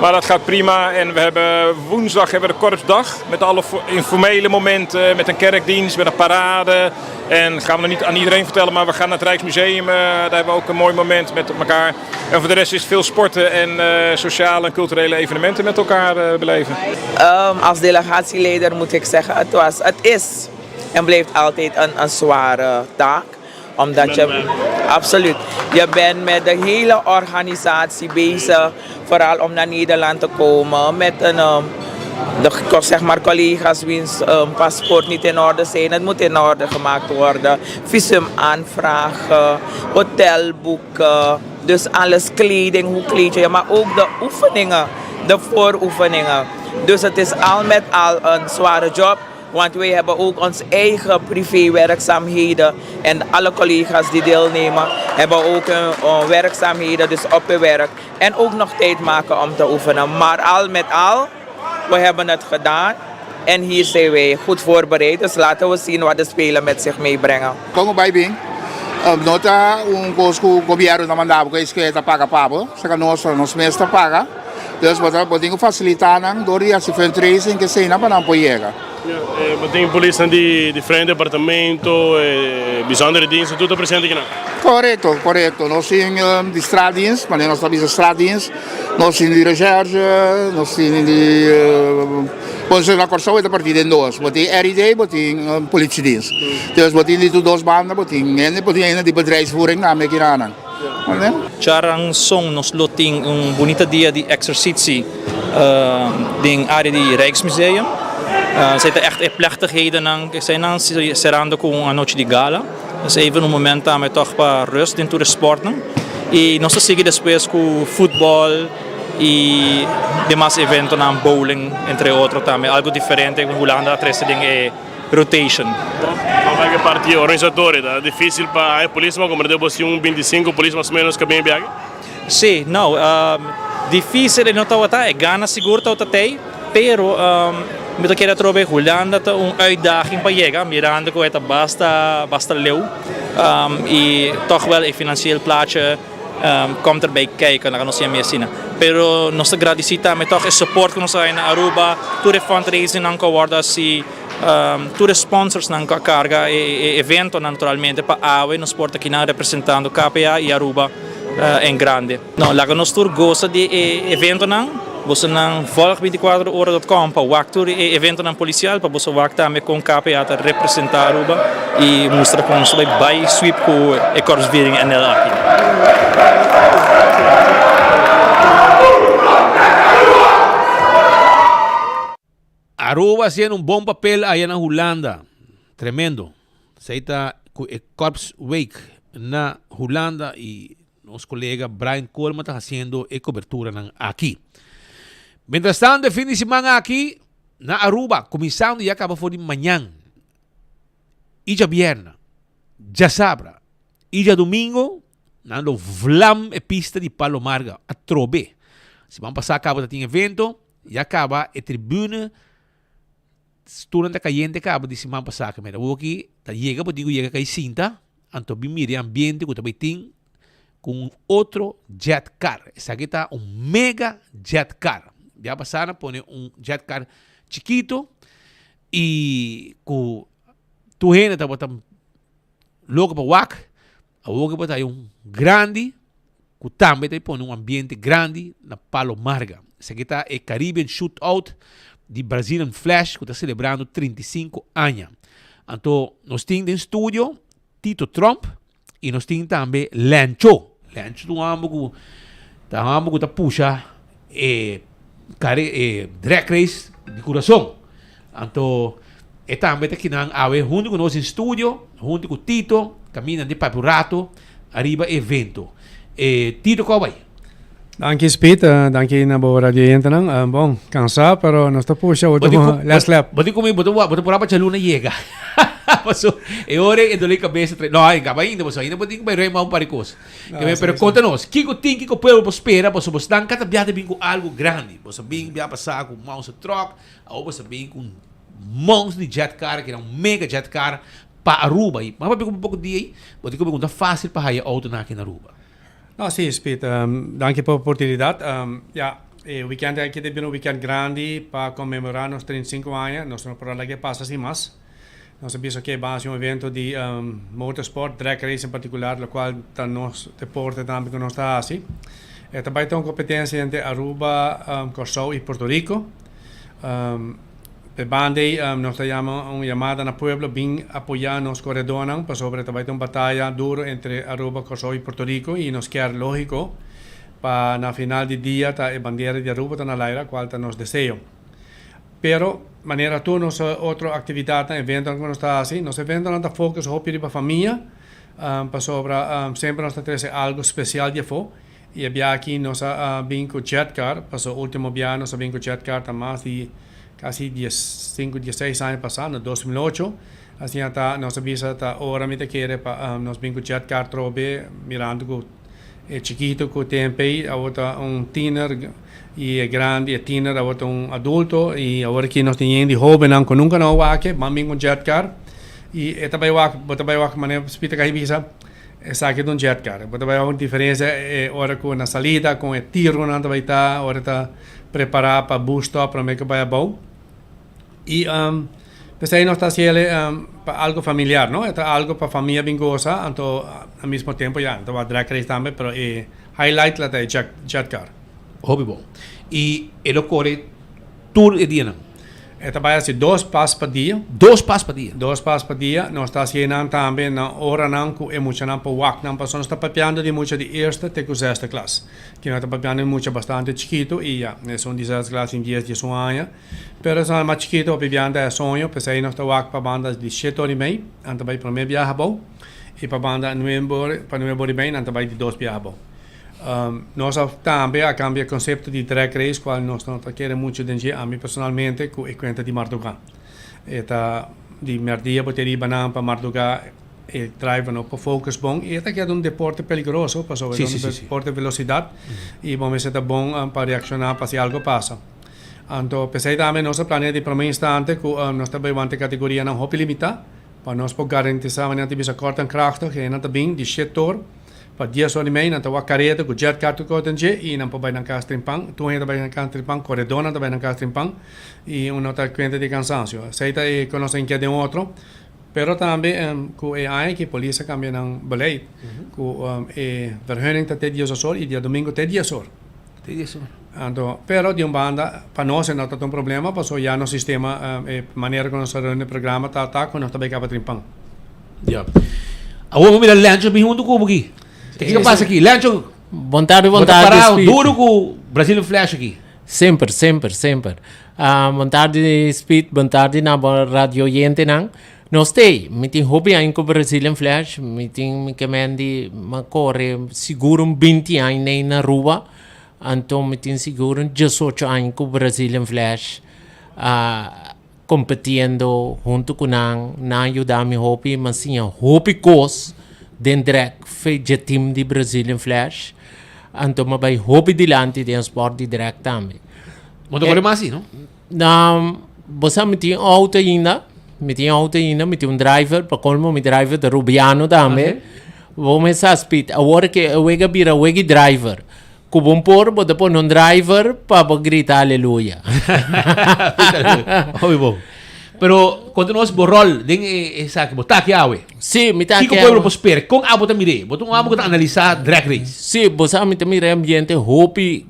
Maar dat gaat prima en we hebben woensdag hebben we de korpsdag met alle informele momenten, met een kerkdienst, met een parade. En gaan we nog niet aan iedereen vertellen, maar we gaan naar het Rijksmuseum. Daar hebben we ook een mooi moment met elkaar. En voor de rest is het veel sporten en sociale en culturele evenementen met elkaar beleven. Als delegatieleider moet ik zeggen, het is en blijft altijd een zware taak. Omdat je, absoluut, je bent met de hele organisatie bezig, vooral om naar Nederland te komen met zeg maar collega's wiens paspoort niet in orde zijn. Het moet in orde gemaakt worden. Visum aanvragen, hotel boeken, dus alles, kleding, hoe kleed je je, maar ook de oefeningen, de vooroefeningen. Dus het is al met al een zware job. Want wij hebben ook onze eigen privéwerkzaamheden. En alle collega's die deelnemen hebben ook hun werkzaamheden, dus op hun werk. En ook nog tijd maken om te oefenen. Maar al met al, we hebben het gedaan. En hier zijn wij goed voorbereid. Dus laten we zien wat de Spelen met zich meebrengen. Como vai bem? Nota conosco governo da mandava que esquerda paga papo, só nos mestre paga. Dus wat podemos facilitar door die fundraising que se na para apoiar. We hebben politie die diferente departamento, bijzondere diensten, tudo presente aqui. Correto. Nós temos de stradienst, maar nós temos de stradienst, nós temos de recherche, nós temos de onze accorção é a partir de nós, botem RD, botem politiedienst. Dus botem die dois bandas, botem de bedrijfsvoering na Mekirana. Charang song nos loting bonita dia de exercitie ding área de Rijksmuseum. Zijn er echt plechtigheden aan, zijn aan serando com a noite de gala. Dus even momento também toch para rust dentro do esporte. E nós seguimos depois com futebol e demais eventos na bowling, entre outros também. Algo diferente com Holanda, três dingen é rotation. Como é que parte organizadores? É difícil para a polícia, mas como deve ser 25 polícia mais ou menos que bem viagem? Sim, não. Difícil de notar wat é gana seguro tot até, pero met elkaar trobe Holanda ta uitdaging para chegar, mirando que basta leeuw e toch wel een financieel plaatje komt erbij kijken, dan kan meer zien. Pero nós agradecemos toch het support que nós aí na Aruba, tudo fundraising não acorda se tudo sponsors não carga e evento naturalmente para AWE nos porta aqui na representando KPA e Aruba em grande. Não, lá que nós gosta de evento não. Você não volg 24horas.com para o actor e evento não policial para você o também com KPA para representar Aruba e mostrar como você vai sweep com a corpsviering en el aqui. Aruba haciendo un buen papel allá en Holanda. Tremendo. Se está el Corps Week na Holanda y nuestro colega Brian Coleman está haciendo cobertura aquí. Mientras tanto, de fin de semana aqui na Aruba, começando e acaba de manhã. E já viernes, já sábado, e já domingo, nando vlam e pista de Palomarga, a Trobe. Se vamos passar acaba de evento, e acaba a tribuna, durante a caliente acaba de semana passar, mas o aqui, tá chega, porque chega que cinta, anto bimiri ambiente que também tem com outro jet car. Essa aqui tá mega jet car. Dia pasada pone jet car chiquito e com tu gente tá botando louco para wak, a outra botar grande, que também tem ambiente grande na Palo Marga. Esse aqui tá Caribbean Shootout de Brazilian Flash, que está celebrando 35 anos. Então, nós temos no estúdio Tito Trump e nós temos também Lencho. Lencho é um amigo que puxa drag race de coração. Então, também está aqui junto com nós no estúdio, junto com Tito, caminhando de papo rato, arriba evento. Tito, qual vai? Danke Speed, danke na boa radio entrang. Bom, cansado, pero nós está puxa o último last lap. Boti comigo, boti por apa chaluna llega. Passou, ore e dole cabeça. Não, ainda boti com bem mal paricos. Pero conta-nos, Kiko tem que o povo espera, você dan cada viagem bem com algo grande. Você bem passar com mouse truck, ou você bem com monstro de jet car, que é mega jet car para Aruba. Mas para um pouco de aí, boti comigo tá fácil para ir auto aqui na Aruba. No, sim, Speed. Danke pela oportunidade. O weekend aqui é um weekend grande para comemorar nos 35 anos. Nós não podemos que passa assim mais. Nós sabemos que é um evento de motorsport, drag race em particular, o qual está nos deporte também que nós está assim. Também tem uma competência entre Aruba, Corsou e Porto Rico. Bande, nós chamamos uma chamada na Pueblo, bem apoiar nos corredores, para sobre também uma batalha dura entre Aruba, Corsou e Porto Rico, e nos quer lógico, para na final de dia, a bandeira de Aruba está na laira, qual está nos desejo. Pero, maneira tu, nossa outra atividade, evento que nós está assim, nosso evento não está focus hopi para a família, para sobre, sempre nós está algo especial de fo, e aqui nós bem com jet car, para o último dia nós bem com jet car, está mais de casi 15, 16 anos passados, em 2008. Assim, nós sabíamos que agora me quer para nós bem com jet car trobe, mirando com chiquito com tempo, agora teener e grande, teener, agora adulto, e agora que nós temos de jovem, que nunca não vai aqui, vamos com jet car. E também vai, maneira espírita que visa, aqui de jet car. Também há uma diferença, agora com na salida, com o tiro, não vai estar, agora está preparado para boost stop, para que vai bom. E pensei nós está sendo para algo familiar, não? É algo para a família bem gosta, então ao mesmo tempo então a drag race também, mas highlight lá é jet car. Hobby bom. E ele ocorre tour e dia não? Também assim 2 passos por dia. 2 passos por dia. 2 passos por dia. Nós está sendo também na hora não com emocional para o WAC, não passamos está papiando de muito de erste até com sexta classe. Que nós está papiando muito bastante chiquito e são 16 classes em 10 anos. Pero são mais chiquito, papiando é sonho, pensei nós está WAC para banda de 7 horas e meia, então vai para o meu viaje bom, e para banda novembro e meia, então vai de 2 viajes bom. Nós também cambia o conceito de drag race, qual nós não queremos muito de a mim personalmente, com a conta de Marduga. De merdia, bateria banana para Marduga, e drive no para focus bom, e é um deporte perigoso, para sobre deporte de velocidade, e vamos ser bom para reaccionar para se algo passa. Então, pensei também nosso planeta de primeiro instante, que nós também vamos ter categoria não hopi limitada, para nós poder garantizar que nós bisa korten krachtig, que nós também de setor, para 10 horas e meia, nós temos careta com jet car tudo e nós podemos na casa trimpang, tu ainda vai na casa trimpang, corredor nós vai na casa trimpang, e nós está quente de cansaço. Sei que conhecem que é de outro, pero também com a que a polícia cambia não beleid, com a vergunning até 10 horas e dia domingo até 10 horas. Então, pero de banda, para nós não está um problema, porque já no sistema, maneira que nós fazemos o programa, está com nós também acaba trimpang. Yeah. Agora vamos mirar Lencho bem junto com o aqui. O que passa aqui? Lencho, boa tarde. Duro com o Brazilian Flash aqui. Sempre. Boa tarde, Speed. Boa tarde na radio Yente nang. Nós temos hobby aí com o Brazilian Flash, temos que mendi corre seguro 20 anos na rua, então temos seguro 18 anos com o Brazilian Flash, competindo junto com na ajudar meu hobby, mas sim hobby course dentro do time de Brazilian Flash, então mas vai hobby dilante de esporte direct também. Mas agora mais assim, não? Não, você me tem auto ainda. Me tinha um driver, para colmo, meu driver de Rubiano também. Vou começar a speed. Agora que eu vou virar o driver, Kubong por, bota po non driver, para grita aleluya. Hoy bom. Pero continuamos borrol din sa que botar aqui awe. Sí, mi ta que pueblo prospera. Com abo também, botar abo que analisar drag race. Sí, bosa mi também ambiente hobby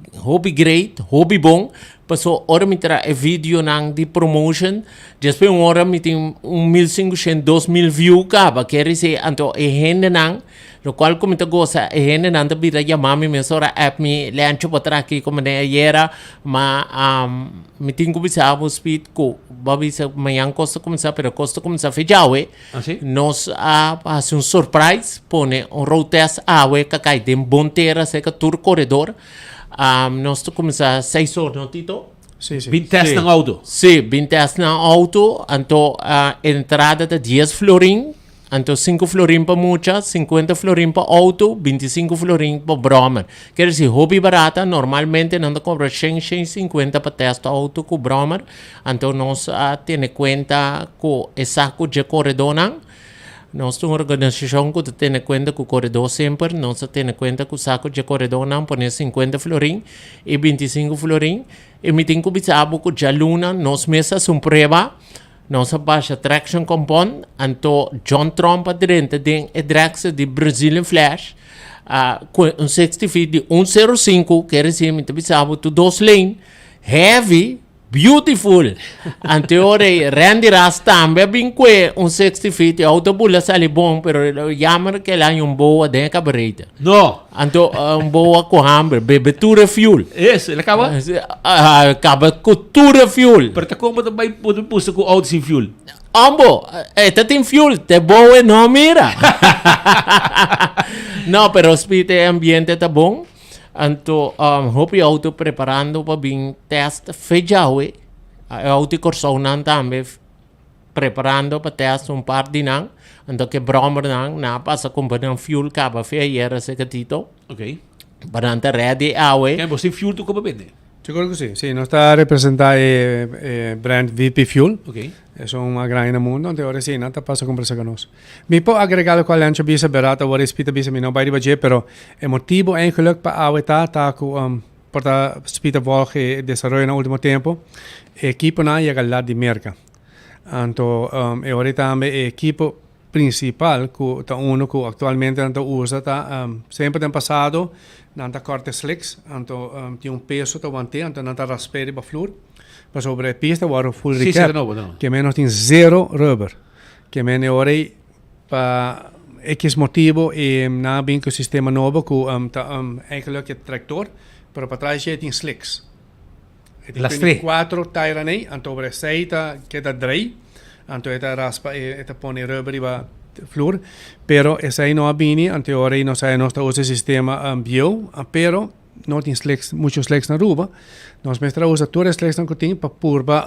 great, hobby bom. Paso ora mi tra e video nang di promotion. Después ora mi tem 1.500, 2.000 view kaba. Quer dizer, anto e hende nang, lo qual como te goza e hende nang da bira yamami me sora app mi le ancho patra aqui como ne yera ma mi tingo bisabo speed ko babi sa mayang costa começar pero costa começar fejawe. Assim? Nos hace un surprise, pone un road test awe kakai dem bontera seca tour corredor. Nós começamos 6 horas, não, Tito? Sim, sim. 20 testes no auto? Sim, 20 testes no auto. Então, a entrada de 10 florin. Então, 5 florin para mucha, 50 florin para auto, 25 florin para broma. Quer dizer, hobby barata, normalmente não cobra 150 para teste auto com broma. Então, nós temos conta com o saco de corredor. Nós temos uma organização que tem conta com o corredor sempre. Nós temos conta com o saco de corredor, não põe 50 florin e 25 florin. E me tem que bisabo com a luna, nós mesmos uma prova. Nós baixa traction compound. Então, John Trump aderente tem a Drax de Brazilian Flash. Com 60 feet de 105, quer dizer, me tem bisabo to 2 lane. Heavy. Beautiful. Anteore Randy Rastambe binque 60 feet autobula sali bom pero yammer que lá boa de cabareta. No. Anto boa com hambre bebetura fuel. Yes, ele acaba? Acaba cultura fuel. Pero te como também pode puxa com auto sem fuel. Ambo, tem fuel, te boa não mira. Não, pero o ambiente tá bom. Então, hopi auto preparando para vir teste fejawe, auto corsonan também preparando para teste par de nang, então que bromer nang na passa comprar fuel caba feia se catito. Ok. Para ante ready awe. Quem você fuel tu como vende? Yo creo que sí. Sí, nos está representando brand VP Fuel. Okay. Es una gran en el mundo. Entonces, ahora sí, nada pasa con presa con nosotros. Me puedo agregar con la ancha bisa berata, ahora es pita bisa, mi no vai budget, pero el motivo eigenlijk para ahorita está por la spita volge desarrollo en el último tiempo. El equipo no llega al lado de merca. Entonces, ahorita también el equipo principal que uno que actualmente usa está siempre en pasado nanta corte slicks anto tem peso to manter anto nanta raspberry ba flor mas sobre a pista war full recap que menos tem zero rubber que menos ora pa X motivo e na bem que o sistema novo que eigenlijk het tractor pero para trás já tem slicks las tres 4 tires nem anto sobre 6 que da drei anto eta raspa eta pone rubber ba flor, pero esa aí não abini, ante ora aí não sai nosso usa sistema bio, pero não tem slicks, muitos slicks na ruba, nós mestra usa todos os slicks que tem para purba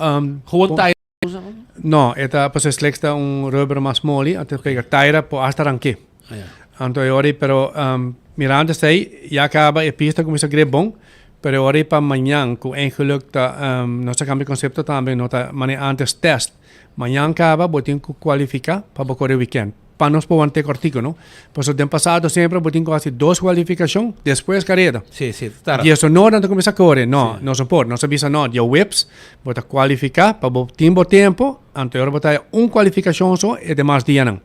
não, eta para slicks da rubber mais mole, até pegar tire para hasta arranque. Ante ora pero mirando sei, já acaba a pista começa a gre bom, pero ora para amanhã com engeluk da nossa cambio conceito também nota mane antes test. Mañana acaba, botín que qualificar para correr weekend. Para nos poder manter cortico, ¿no? Pues el tiempo pasado siempre botín que hace 2 cualificaciones, después carrera. Sí, sí, claro. Y eso no tanto comienza a correr, no, sí. No soporta, no se avisa no, ya whips, bota qualificar para botín tiempo, anterior botar cualificación so y demás días no.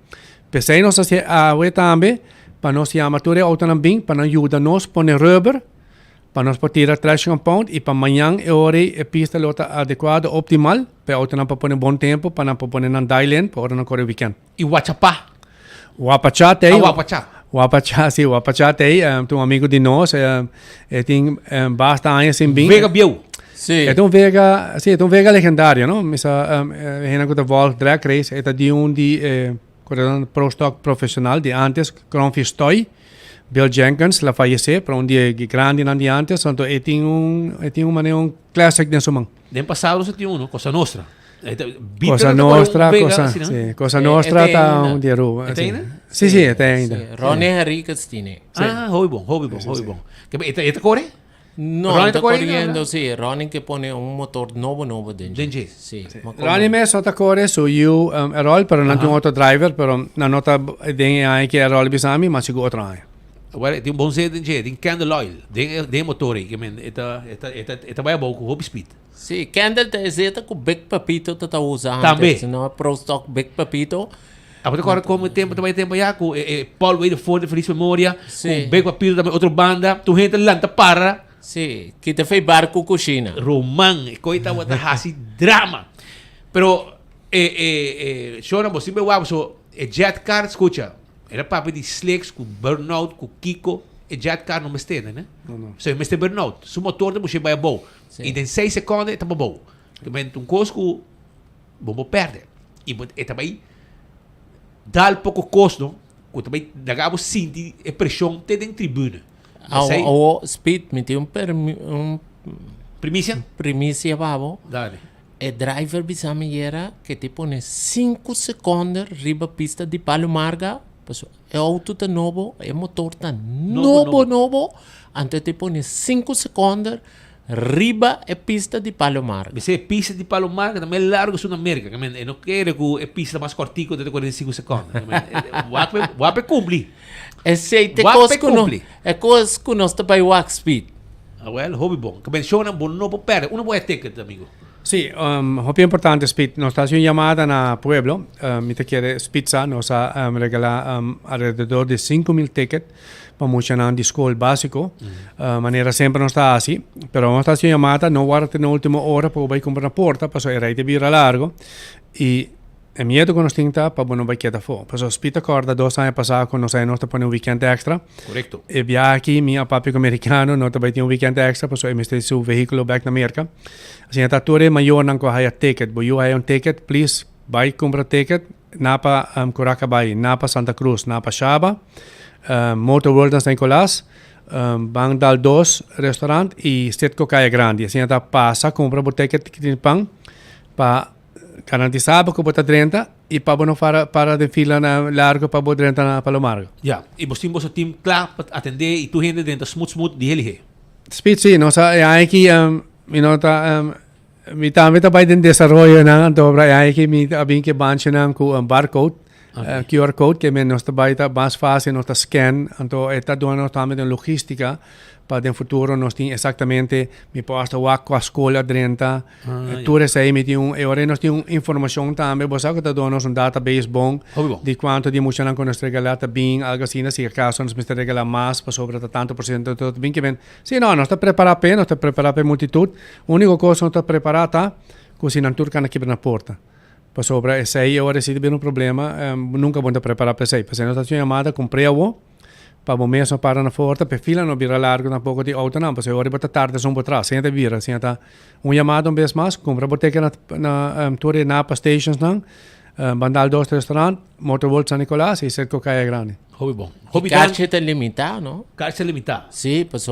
Pensé nos hace a también para nos llamar todo autonomía, para nos ayudarnos poner rubber, para nos tirar trash compound y para mañana hora a pista lota adequada, optimal, para autonomía para poner buen tiempo, para no poner en Dylan, para no correr weekend. Y Huachapá. Huapachá tem. Huapachá. Huapachá, sim, Huapachá tem. Um amigo de nós, tem bastante anos em bem. Vega Biel. Sim. É um Vega legendário, não? Mas a que volta drag race, é de corredor pro stock profissional de antes, Kronfisch Toy. Bill Jenkins la falleceu para dia grande não de antes, então tem um classic de sumang. Den passado você tinha Cosa Nostra. Cosa Nostra, Cosa Nostra tá dia rua. Sim, tem ainda. Ronnie Henriquez tiene. Hobby bom. Que eta corre? No, está corriendo, sí. Ronnie que pone un motor nuevo dentro. Sí. Ronnie mesmo está correndo, so eu rol, pero não tem outro driver, pero na nota tem aí que rol bisami, mas sigo outro aí. Agora, tem um bom zedo, tem candle oil, tem motor aí, que vai bom com hobby speed. Sim, candle é zeta com Big Papito tá usando. Também. Não é pro stock Big Papito. Agora, como tempo também já com Paul Wade Ford, Feliz Memória, com Big Papito também, outra banda, tu gente lanta para. Sim, que te fez barco com China. Roman, coita wata hasi drama. Pero, Shona, você me wabo, so, Jet Car, escucha, era papo de Slicks, com Burnout, com Kiko, Jet Car não me estende, né? Não. So, me estende Burnout. Se o motor de você vai bom, e em 6 segundos, tá bom. Também, um cosco, bom, perde. E também, dá pouco custo, que também, dagabo senti a pressão até dentro da tribuna. O Speed me tem primícia? Primícia, babo. Dale. O driver bisa me era que te pone 5 segundos riba pista de Palomarga. O auto tá novo, o motor tá novo. Antes te pone 5 segundos riba a pista de Palomarga. Você pista de Palomarga também é largo sul América. Eu não quero que a pista mais cortico de 45 segundos. O app cumpre. Esse é coisa que nós também walk speed. Well, hobby bom. Que show na bom novo perde. Uma boa ticket, amigo. Sì, hobby importante Speed. Nos está haciendo llamada en Pueblo. Me te quiere Spitza nos ha regalado alrededor de 5,000 tickets para muchos de escuela básico. Manera siempre no está así. Pero nos está haciendo llamada, no guardate en la última hora porque voy a comprar una puerta, pues el rey de birra largo. Y el miedo que nos tinta para bueno vai quieta fo. Pues Speed acorda 2 años pasados con nos nos te pone un weekend extra. Correcto. E via aquí mi papi americano no te vai ter un weekend extra, pues me este su vehículo back na América. Assim, a tua maior não corre a ticket, bo you hay un ticket, please, vai compra ticket, napa Curacabai, napa Santa Cruz, napa Shaba, Motor World na San Nicolás, Bang Dal 2 restaurant e Stetco Caia Grande. Assim, a passa, compra o ticket que tem pão, para garantizar que bota 30 e para não para de fila na largo para botar 30 na Palomarga. Ja, e você tem o time claro para atender e tu gente dentro smooth de ele. Speed sim, nós aqui mi também trabalho em desenvolvimento na dobra aí que mi abin que banche na com barcode, QR code que me nós trabalho mais fácil nós scan, então está doando também de logística para no futuro nós tem exatamente mi posta com a escola 30, tudo isso aí me tem agora nós tem informação também, você sabe que está doando um database bom de quanto de muita não nós regalata bem, algo assim, se acaso nós me regala mais para sobre tanto por cento tudo bem que bem. Sim, não, nós está preparado bem, nós está preparado para multitud. A única coisa nós está preparado tá, cozinhar turca na quebra na porta. Para sobre esse aí agora se tiver um problema, nunca vamos preparar para isso. Porque nós está chamada comprei o para o mesmo para na porta, para fila não vira largo na pouco de auto não, porque agora bota tarde são por trás, sem vira, sem tá chamada vez mais, compra boteca na torre Napa Stations não, Bandal 2 restaurant, Motor World San Nicolás e Cerco Caia Grande. Hobby bom. Caixa é limitado, não? Caixa é limitado. Sim, pues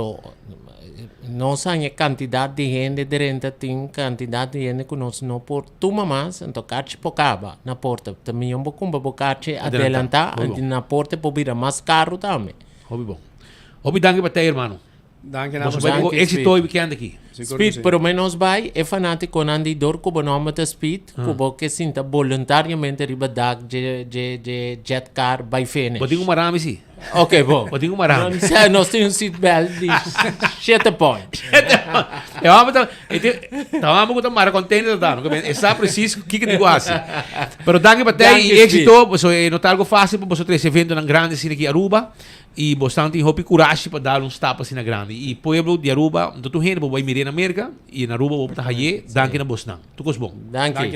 não sabe quantidade de gente dentro tem quantidade de gente que nós não por tuma mais, então caixa pocava na porta. Também eu vou comprar caixa adelantar, na porta para vir mais caro também. Hobby bom. Hobby danke para ti, irmão. Danke, nós vamos éxito hoje weekend aqui. Speed, pelo menos vai, é fanático com andador que o nome da Speed, que sinta voluntariamente riba dag de jet car by finish. Pode marami sim. Ok, bom. Pode marami. Nós temos seatbelt de 7 points. Estamos com mara container da, não é só preciso que digo assim. Pero danke para ti e éxito, você não tá algo fácil para você ter esse evento na grande assim aqui Aruba. E bastante tem hopi coragem para dar uns tapas assim na grande. E pueblo de Aruba, tu gente vai mirar na América e na Aruba vou estar aí, danke na Bosnan. Tu gostas bom? Danke.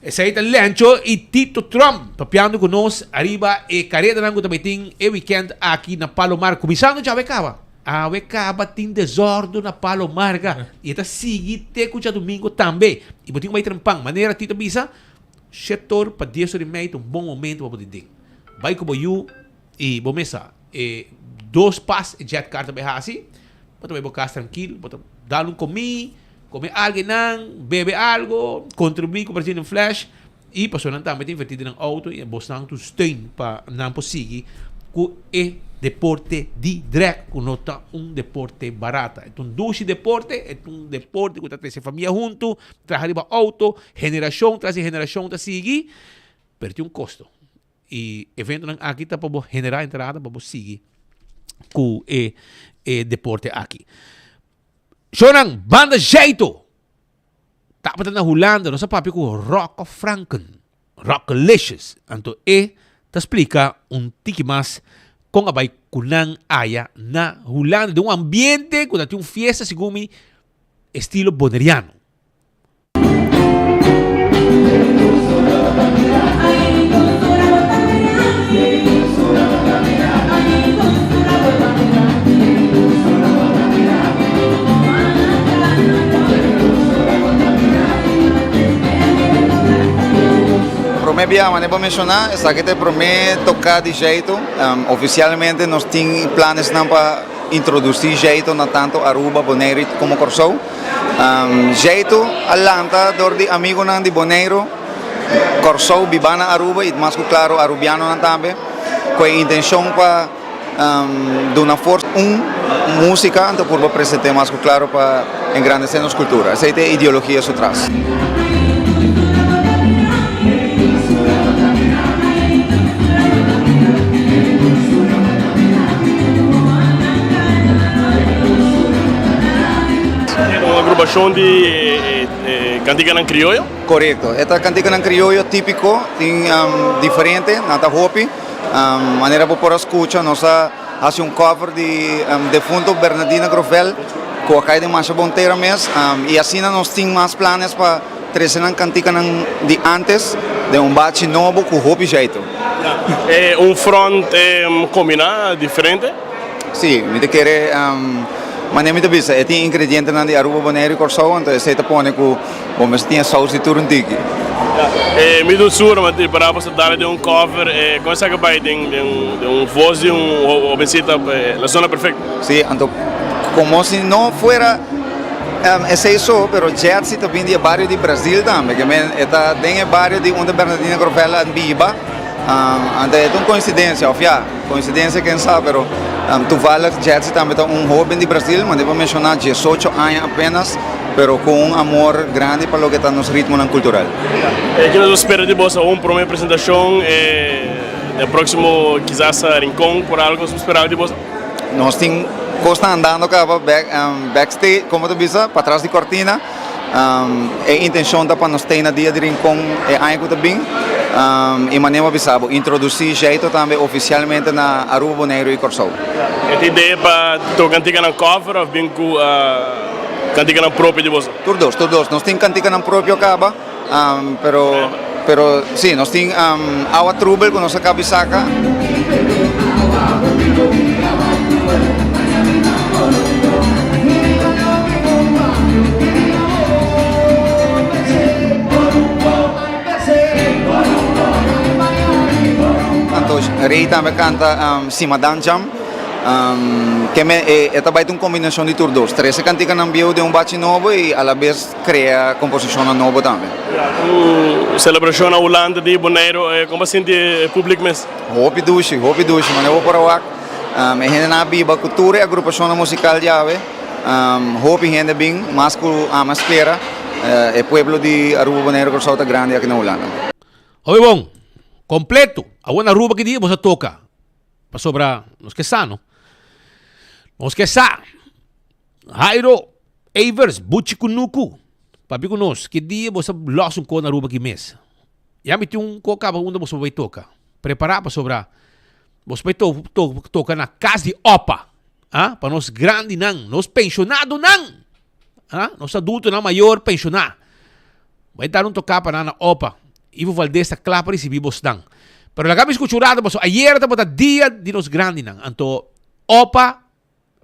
Esse aí tá Lencho e Tito Trump, papiando com nós, arriba e careta nango também tem e weekend aqui na Palomar. Começando já Becaba. A Becaba tem desordem na Palomarga. E esta sigue até que domingo também. E botinho vai trampang, maneira Tito Bisa, setor para 10 horas e meia, um bom momento para poder ter. Vai com o you e bom mesa. 2 passos e jet car também assim, para bocar tranquilo, para dar comer algo não, beber algo, contribuir com o Brasil em flash e para sonar também invertido no auto e bastante tu steun para não conseguir que é deporte de direct, que não está deporte barato. Então, deporte é deporte que traz a família junto, traz arriba auto, geração traz geração tá seguir, perde custo. E evento aqui está para generar entrada para seguir ku deporte aqui. Shonang banda jeito. Dapat na Holanda, no sa papi ko Rock of Franken. Rockalicious. Anto te explica un tiki mas kung abay kunang aya na Holanda. De un ambiente, kung dati yung fiesta sigumi estilo boneriano. Abbiamo, ne vou mencionar, essa aqui te promete tocar de jeito. Oficialmente nós temos planos para introduzir jeito na tanto Aruba, Bonaire como Corsou. Jeito Atlanta, door de amigo de Bonaire, Corsou, Bibana Aruba e mais claro Arubiano também, com a intenção para dar uma força, música, então por apresentar mais claro para engrandecer nossa cultura. Essa é a ideologia por trás. Agrupação de cantiga em crioulo? Correto. Esta cantiga em crioulo típico, tem diferente, nata hopi. Maneira para escutar, nós fazemos cover de defunto Bernardina Grovel, com a caia de Masha Bonteira mesmo. E assim nós temos mais planos para trazer a cantiga de antes, de bate novo com hopi jeito. É front combinado, diferente? Sim, me quer mas nem muito bem, tem ingredientes na de Aruba, Bonaire e Corsou, então você põe com mas tinha sauce e tudo um tique. Me do sur, mas para você dar de cover, como você vai de voz de obesita, a zona perfeita. Sim, então como se não fuera esse isso, pero Jersey também de barrio de Brasil também, que está tem barrio de onde Bernardina Grovella Biba. Então é uma coincidência, coincidência quem sabe, pero tu fala Jersey também é jovem de Brasil, mas devo mencionar 18 anos apenas, pero com amor grande para o que está nos ritmo cultural. Que nós esperamos de você para uma apresentação, no próximo quizás rincón por algo esperado de você. Nós temos costa andando backstage, como tu disse, para trás de cortina. A intenção da para nós ter na dia de rincón é algo também. E maneira bisabo introduzir jeito também oficialmente na Aruba, Bonaire e Corsou. A ideia para tu cantiga na cover ou bem com cantiga na própria de você? Todos. Nós temos cantiga na própria acaba, pero sim, nós temos Awa Trouble com nossa cabeçaca. Rei também canta Simadanjam, que esta vai ter uma combinação de todos. Três canticas na bio de bate novo e a la vez cria composição nova também. Celebração na Holanda de Bonaire, como sente o público mesmo? Hopi dushi, mas eu vou para lá. A gente na biba cultura e agrupação musical já é. Hopi gente bem, mas com a espera, o pueblo de Aruba, Bonaire, Corsou está grande aqui na Holanda. Oi, bom. Completo. A buena Aruba que dia você toca. Para sobra nos que sa, no? Nos que sa. Jairo Evers, Buchi Kunuku. Papi ko nos, que dia você lost ko na Aruba que mês. Ya me tem coca para onde você vai tocar. Preparar para sobra. Você vai tocar na casa de opa. Para nós grande nang, nós pensionado nang. Nós adulto na maior pensionar. Vai dar tocar para na opa. Ivo Valdez está claro para receber bostang. Pero la kami escuchurado, ayer estamos a dia de los grandes nang. Anto, OPA,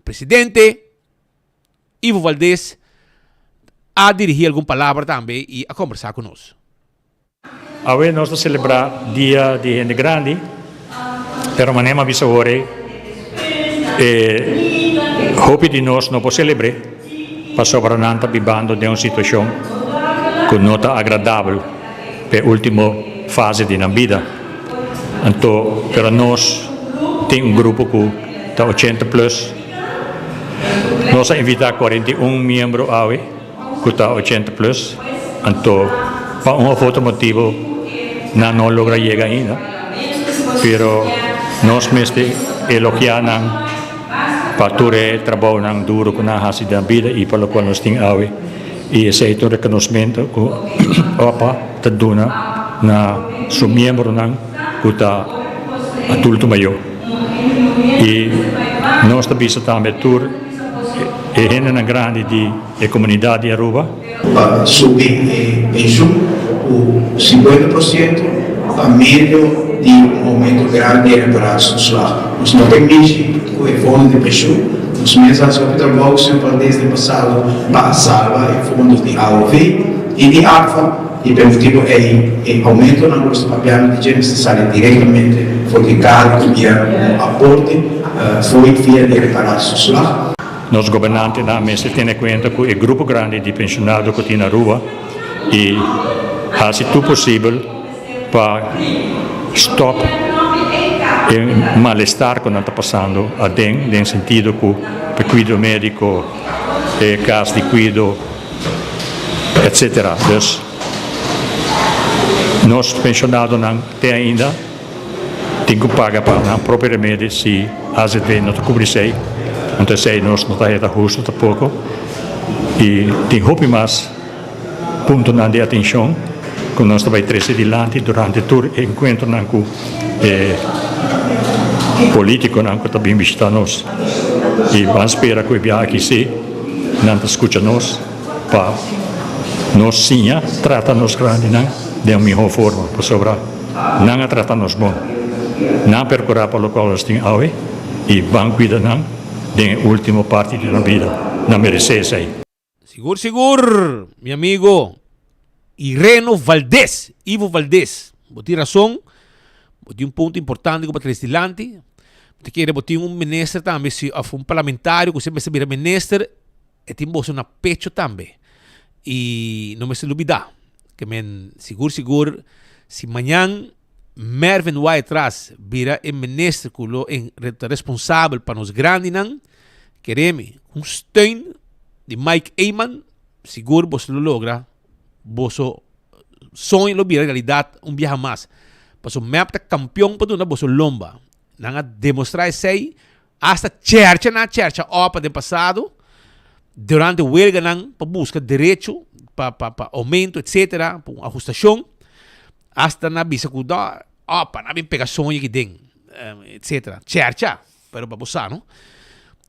presidente, Ivo Valdez, a dirigir alguma palavra também e a conversar conosco. Hoje nós vamos celebrar dia de gente grande, pero manema bisa ore, hope de nós não podemos celebrar, para sobrananta bibando de uma situação que não está agradável para a última fase da vida. Então, para nós, tem grupo que está 80 plus. Nós vamos invitar 41 membros hoje, que está 80 plus. Então, para um outro motivo, não logra chegar ainda. Pero nós mesmo elogiamos Pature trabalho nang duro com a hasi da vida e pelo qual nós tem awe e esse é o reconhecimento que opa te dona na seu membro nang que tá adulto maior e nós também também tour e rende na grande de comunidade de Aruba subir pensão o 50% a meio de momento grande para a sociedade. Nós não permite o fundo de pensão. Os meses de trabalho sempre desde o passado para salvar fundos de AOV e de ARFA e pelo motivo é aumento na nossa papel de gente necessária diretamente foi caro via aporte foi via de reparar a sociedade. Nos governantes da mesa têm em conta que o grupo grande de pensionados que tem na rua e faz tudo possível para stop o mal-estar que está passando a den, no sentido que o cuidado médico, caso de cuidado, etc. Dus, nós pensionados não tem ainda, tem que pagar para o próprio remédio se a AZV não cobre isso. Então, nós não está justo tampouco e tem roupa mais ponto de atenção que nós também trazer adiante durante todo o encontro com político que também visita nós e vamos esperar que o viagem aqui se não escuta nós para nós sim trata nos grande de uma melhor forma para sobrar não trata nos bom não percorrer para o qual nós temos awe e vamos cuidar da última parte da vida não merece isso aí. Seguro, meu amigo Ireno Valdés, Ivo Valdés, botar razão, botar ponto importante para trazer adiante. Te querer botar ministro também, se parlamentário que sempre se vira ministro, e tem bolsa na pecho também. E não me se olvidar, que men seguro, se amanhã Mervyn vai atrás vira o ministro que é responsável para nos grandes não, queremos steun de Mike Eyman, seguro você lo logra. Boso sonho lo vira realidade viaje mais. Paso map ta campeão para dona boso lomba. Nanga demonstrar sei hasta cerca opa do passado durante o huelga nang para buscar direito para aumento etc. para ajustação hasta na bisa kuda opa na bem pegar sonho que den etc. Cerca pero para bosa no.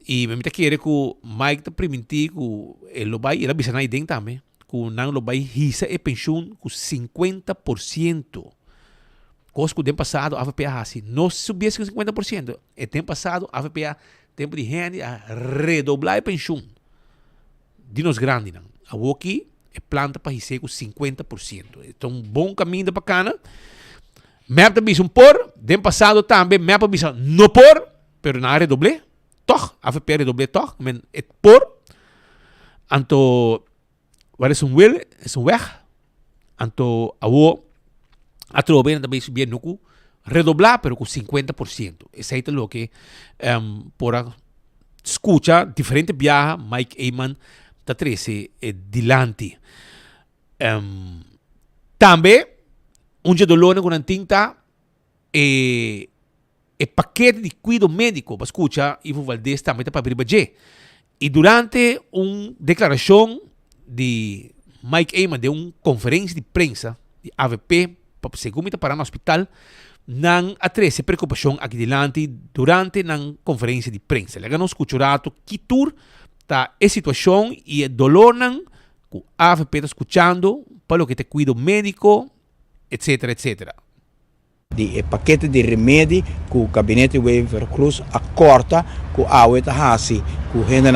E me mita querer que Mike ta permitir que ele vai ir a bisa na den também. Que não lo vai hisa e pensão com 50%. Coisa que o tempo passado a AVPA assim, não subia 50%. E tempo passado a AVPA tempo de gente a redoblar a pensão. De nos grandes não. A aqui é planta para hisa com 50%. Então um bom caminho para cana. Map da bisa por, tempo passado também map bisa não por, pero na redoblar. Toch, a AVPA redoblar toch, men é por. Anto waar is een weg. Anto awo atro bem também subir nuku redoblar pero com 50%. Esse é o que por escuta diferente viaja Mike Eyman tá trece dilante. Também dia dolone com tinta e paquete de cuidado médico para escuta Ivo Valdés também tá para abrir e durante declaração de Mike Eyman de uma conferência de prensa de AVP para segundo para no hospital não atrese preocupação aqui delante durante a conferência de prensa. Lega nos escutato que tur tá a situação e o dolor não que a AVP está escutando para o que te cuido médico etc etc. De paquete de remédio que o gabinete de Veracruz acorda com a AVE Tahasi que o gente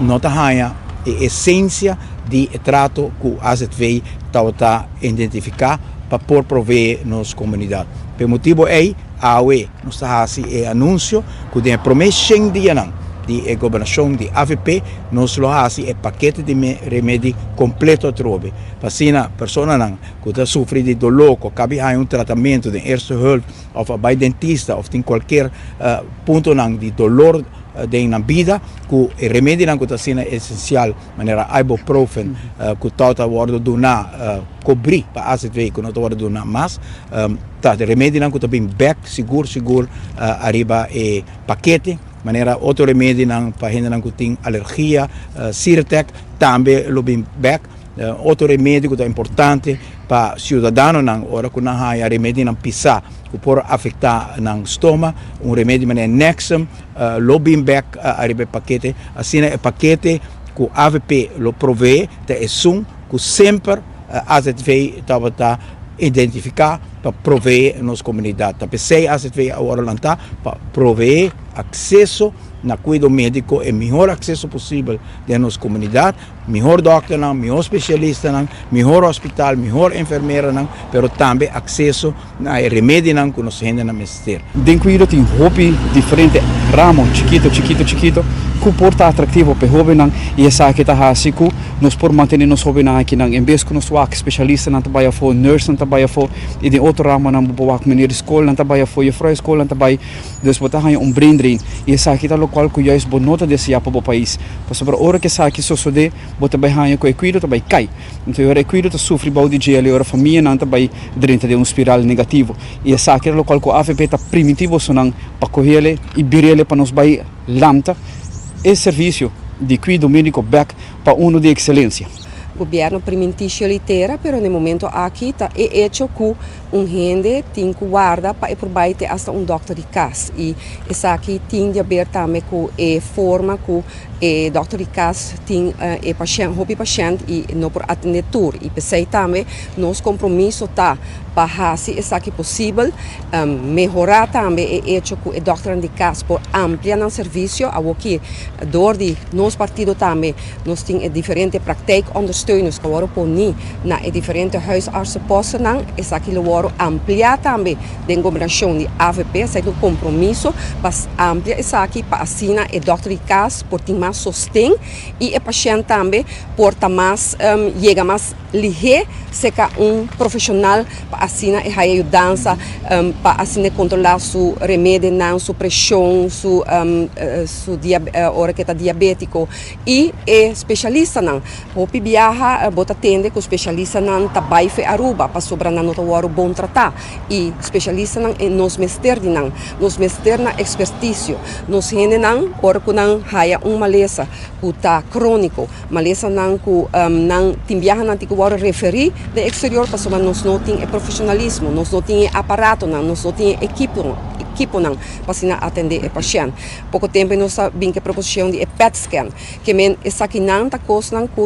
não tá a essência de trato que o AZV está identificar para por prover nas comunidades. Por motivo a AUE nos está fazendo anúncio que tem promessa de a governação de AVP nos lo faz paquete de remédio completo trove. Para pessoa que está sofrendo de dolor, que cabe a tratamento de erste hulp ou vai dentista ou tem qualquer ponto de dolor na vida, que o remédio que está sendo essencial, maneira ibuprofen, que está donar cobrir para as vezes que não está donar mais, tá remédio que está bem back seguro arriba paquete maneira outro remédio para hindrar que tem alergia, Sirtec, também lobby back, outro remédio que é importante para cidadão não, ora que não há remédio não pisar, que pode afetar no estômago, remédio maneira Nexum, lobby back a paquete, assim é paquete que o AVP lo provee, é que sempre a ZV está identificar para prover nas comunidades. Tapi sei a ZV agora lançar para prover acesso na cuidado médico e melhor acesso possível de nossa comunidade, melhor doctor, melhor especialista, melhor hospital, melhor enfermeira, pero também acesso a remédio que nós gente na mestre. Den cuidado tem hobby diferente, ramo chiquito, que porta atrativo para jovem e essa que tá assim que nós por manter nos jovem aqui em vez que nós wak especialista não trabalha for nurse não trabalha for e de outro ramo não wak menir escola não trabalha for juffrou escola não trabalha dus botar aí brain drain e essa que tá local que juist bonota desse já para o país para sobre hora que essa que sucede botar bem aí com cuidado também cai então hora cuidado sofre balde de ali hora família não trabalha dentro de espiral negativo e essa que local que a AVP tá primitivo sonang para correr e birele para nos vai lamta esse serviço de cuidado médico back para de excelência. O governo permitiu litera, pero no momento aqui está hecho que gente tem que guardar para provar até doctor de casa e essa aqui tem de haver também que forma que doctor de casa tem paciente e não por atender tudo e pensei também nosso compromisso tá para fazer isso aqui possível melhorar também é hecho que o doctor de casa por ampliar o serviço a que dor de nosso partido também nós tem diferente prática ondersteuners que agora por na diferente huisartsenposten isso aqui lo ampliar também de combinação de AVP sai do compromisso para ampliar isso aqui para assinar o doctor de casa por ter mais sostém e o paciente também por ter mais chega mais ligeiro seca profissional para assinar e ajudança para assinar controlar sua remédio não sua pressão sua hora que está diabético e especialista não o viaja bota atende com especialista não trabalha em Aruba para sobrar não o bom tratar e especialista não nos mestre não nos mestre na expertise nos gente não hora que não haya maleza que está crônico maleza não que não tem viaja não tem que referir de exterior para sobrar nós não tem profissionalismo nós não tem aparato não nós não tem equipo não para atender o paciente pouco tempo nós vim que proposição de PET scan que men essa aqui não está coisa que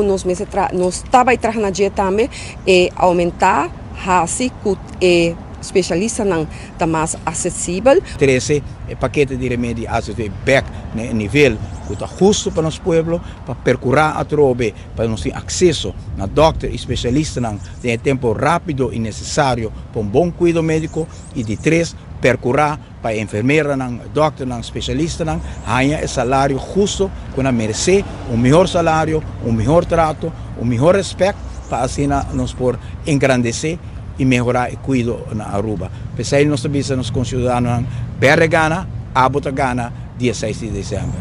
nós estava trabalhando também e aumentar assim que especialista não está mais acessível. 13 paquete de remédio AZV back no nível que está justo para nosso povo para percorrer a trobe para nós ter acesso a doctor especialista não em tempo rápido e necessário para bom cuidado médico e de 3 percorrer para enfermeira não doctor não especialista não ganha salário justo que não merece melhor salário melhor trato melhor respeito para assim nós por engrandecer e melhorar o cuidado na Aruba. Pensei nós visa nos concidadãos Berregana, Abotagana, dia 6 de dezembro.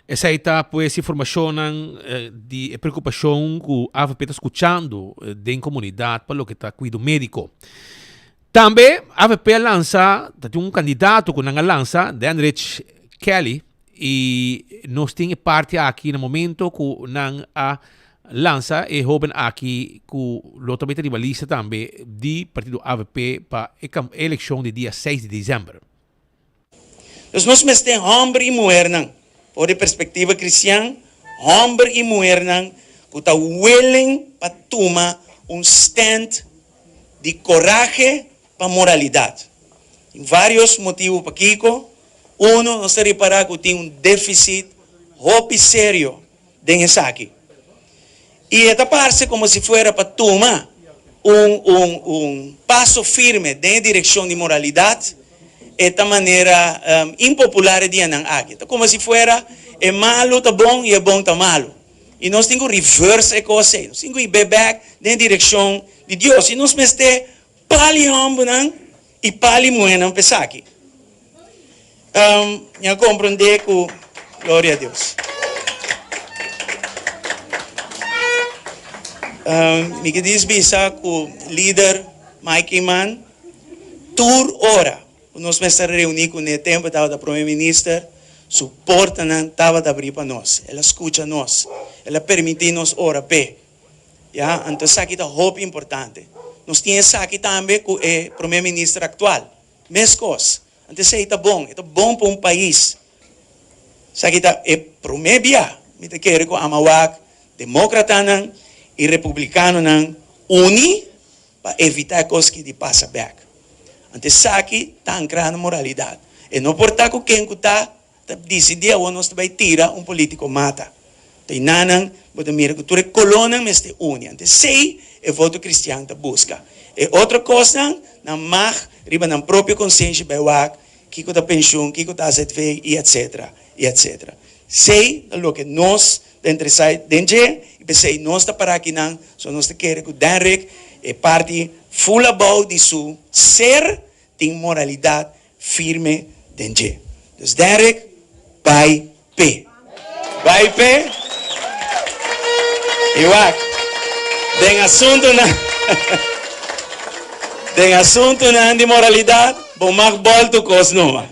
Essa aí está pues informação de preocupação que a AVP está escutando da comunidade para o que está cuidado médico. Também a AVP lança, tem candidato que não lança, Danrich Kelly, e nós temos parte aqui no momento que não lança e jovem aqui que lotamente rivalista também do partido AVP para a eleição de dia 6 de dezembro. Nós temos homem e mulher, por perspectiva cristã, homem e mulher que estão willing para tomar stand de coragem para moralidade. Tem vários motivos para isso. Nós reparar que tem déficit sério dentro aqui. E esta parece como se fuera para tomar passo firme em direção de moralidade, esta maneira impopular de andar aqui. Como se fuera é malo tá bom e é bom tá malo. E nós temos que reverse a coisa. Nós temos que ir back em direção de Deus. E nós temos que pali homem e pali mulher não pensar aqui. Eu compreender que glória a Deus. Me diz bisa que o líder Mike Iman, tur hora, nós vamos reunir com o tempo da primeira-ministra, Suporta na tava da abrir para nós. Ela escuta nós. Ela permite nos orar pé. Ja, então isso aqui é hope importante. Nós temos aqui também com o primeiro-ministro atual. Mescos. Então isso é bom para país. Isso aqui é primeiro dia. Me quero que amawak democrata nan e republicano nan uni para evitar coisas que passa back. Então isso aqui está ancrado na moralidade. E não importa com quem está decidir ou nós vai tirar político mata. Tem nanan, botar mira que tu é colônia mas te une. Então sei é voto cristiano da busca. E outra coisa na mag riba na própria consciência vai wak que está pensão, que está ZV e etc. e etc. Sei lo que nós dentro sai dentro e sei nós está para aqui não, só nós quer que Derek é parte full about de su ser tem moralidade firme dentro. Então Derek vai pé. Vai pé. Igual. Den assunto na de moralidade, bom mag volto cos numa.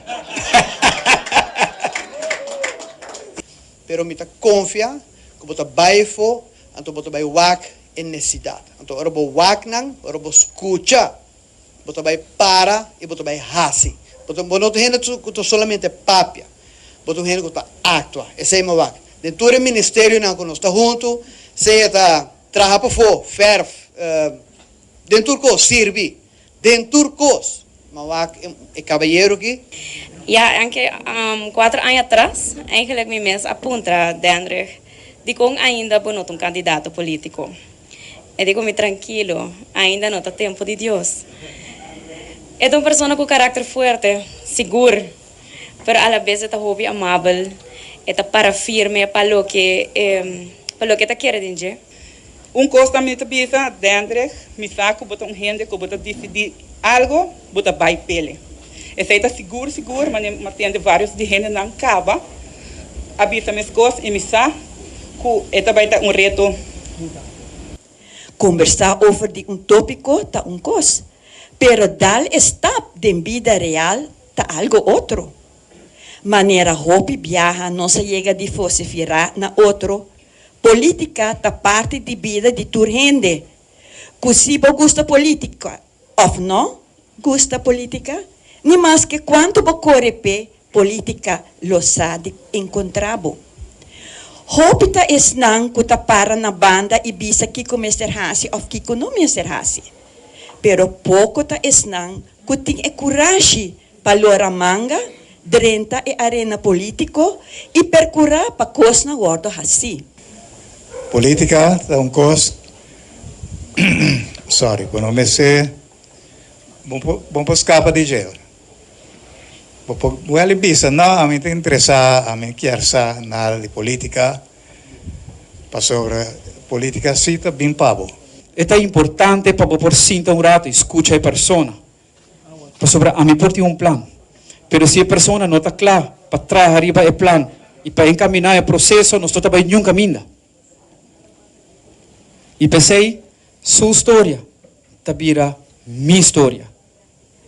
Pero mita confia que bota baifo, anto bota bai wak en necessidade. Anto ora bo wak nang, ora bo escucha. Bota bai para e bota bai hasi. Bota bonoto hena tu solamente papia. Bota hena que tá actua. Esse é meu wak. Dentro do ministério nang quando está junto, se tá trabalha para fo, ferf, dentro do sirvi, dentro do mawak é cavalheiro aqui. Ja, anche 4 anos atrás, eigenlijk mijn mes apunta Dendrich, di kong ainda bonot candidato político. E digo me tranquilo, ainda não está tempo de Deus. É uma pessoa com caráter forte, seguro, pero a la vez é hobby amável, é para firme para lo que está querendo dizer. Coisa me bisa Dendrich, me saco bota gente que bota decidir algo, bota vai pele. Esse está seguro, mas tem vários de gente não acaba. Habita minhas coisas e me sabe que esta vai ter reto. Conversar over tópico está coisa, pero dar step de vida real está algo outro. Maneira hobby viaja não se chega de falsificar na outro. Política está parte de vida de tua gente. Se você gosta política, ou não gosta política, nem mais que quanto você corre política lo sabe encontrabo. Hopita es nang kuta para na banda e bisa kiko Mr. Hasi of kiko no Mr. Hasi. Pero pouco ta es nang kuting e courage palora manga, drenta e arena politico e percura pa cos na gordo hasi. Politica è un cos sorry, quando me se bom po scapa di gel. Well, bisa no, a mim te interessa, a mim quer sa nada de política, para sobre política cita bem pavo. É importante para por sinta um rato, escuta a persona. Para sobre a mim por ti plano. Pero se a persona não está clara, para trás arriba é plano e para encaminhar o processo, nós estamos em caminho. E pensei, sua história está vira minha história.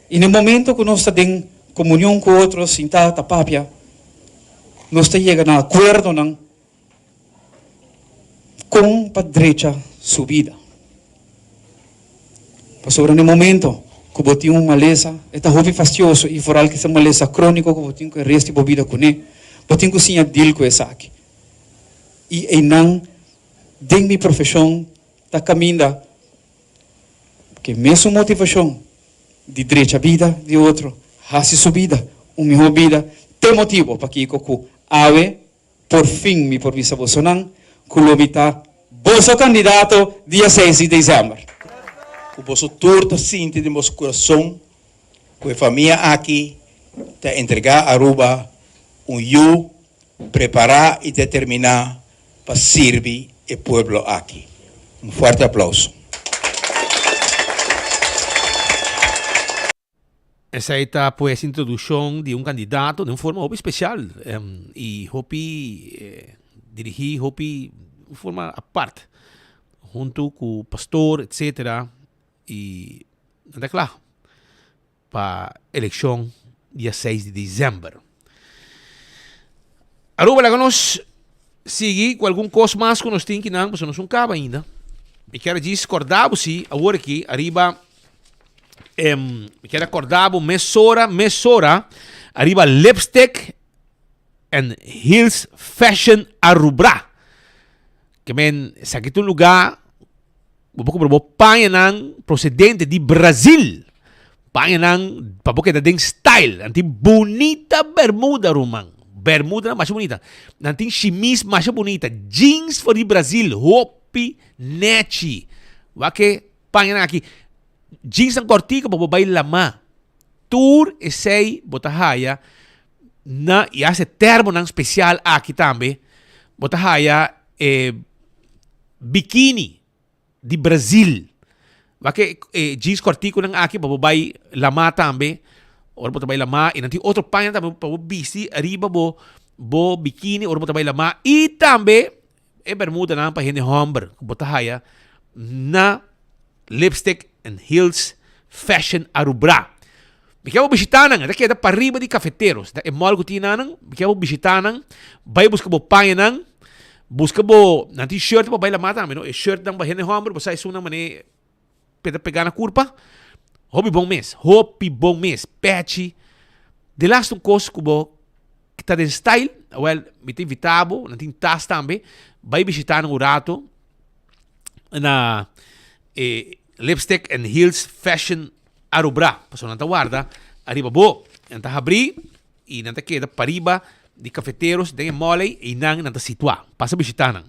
E no momento que nós estamos em comunhão com outros, sentada papia, nós chegamos a acordo com a direita sua vida. Para sobre no momento que botinho uma maleza, é hobby fastioso e for algo que é maleza crônico que botinho que resta de vida com ele, botinho que sim deal com essa aqui. E não dentro minha profissão está caminhando que mesmo motivação de direita a vida de outro hace sua vida, melhor vida, tem motivo para que eu ave, por fim, me por visa Bolsonaro, que o está bolso candidato dia 6 de dezembro. O bolso torto sinto de nosso coração, que a família aqui te entregar a Aruba eu preparar e determinar para servir o povo aqui. Forte aplauso. Esa esta pues introducción de un candidato de una forma muy especial y Hopi dirigí Hopi de forma aparte junto con pastor etcétera y anda claro para elección día 6 de diciembre. Aruba lá nós seguir com algum coisa mais que nós temos que não, mas nós não acaba ainda. Me quero discordar se agora aqui arriba me quero acordar mesora arriba lipstick and heels fashion Aruba. Que men sa kitong lugar Bobo panha ng procedente de Brasil. Panha ng paboke da ding style. Nanti bonita bermuda rumang. Bermuda na mais bonita. Nanti chemise mais bonita. Jeans for de Brasil. Hopi nechi. Wake panha na aqui. Jeans ang kortika babay lama. Tour esay botahaya na iase termo ng special aqui também. Botahaya bikini di Brasil. Wake jeans kortiko ng aki babay lama tambe. Or botabay lama e nanti outro panha tambe pabisi arriba bo bikini or botabay lama e tambe bermuda na pa hindi hombre botahaya na lipstick and heels fashion Aruba. Bikaya mo bisitanang, ito kaya da pariba di cafeteros. Da mall ko tinanang, bikaya mo bisitanang, bay busca mo panha nang, busca mo, nanti shirt pa bay lamata, no? Shirt nang bahene hombre, basta iso nang mani, pegar na curpa. Hopi bom mês, patchy. De last um costo que bo, que tá de style, well, me tem vitabo, nanti tas tambe, bay bisitanang urato, na, lipstick and heels fashion Aruba. Paso nanta guarda, arriba bo, nanta abri, e nanta queda pariba de cafeteros, de mole, e nang nanta situa. Passa bisitanang.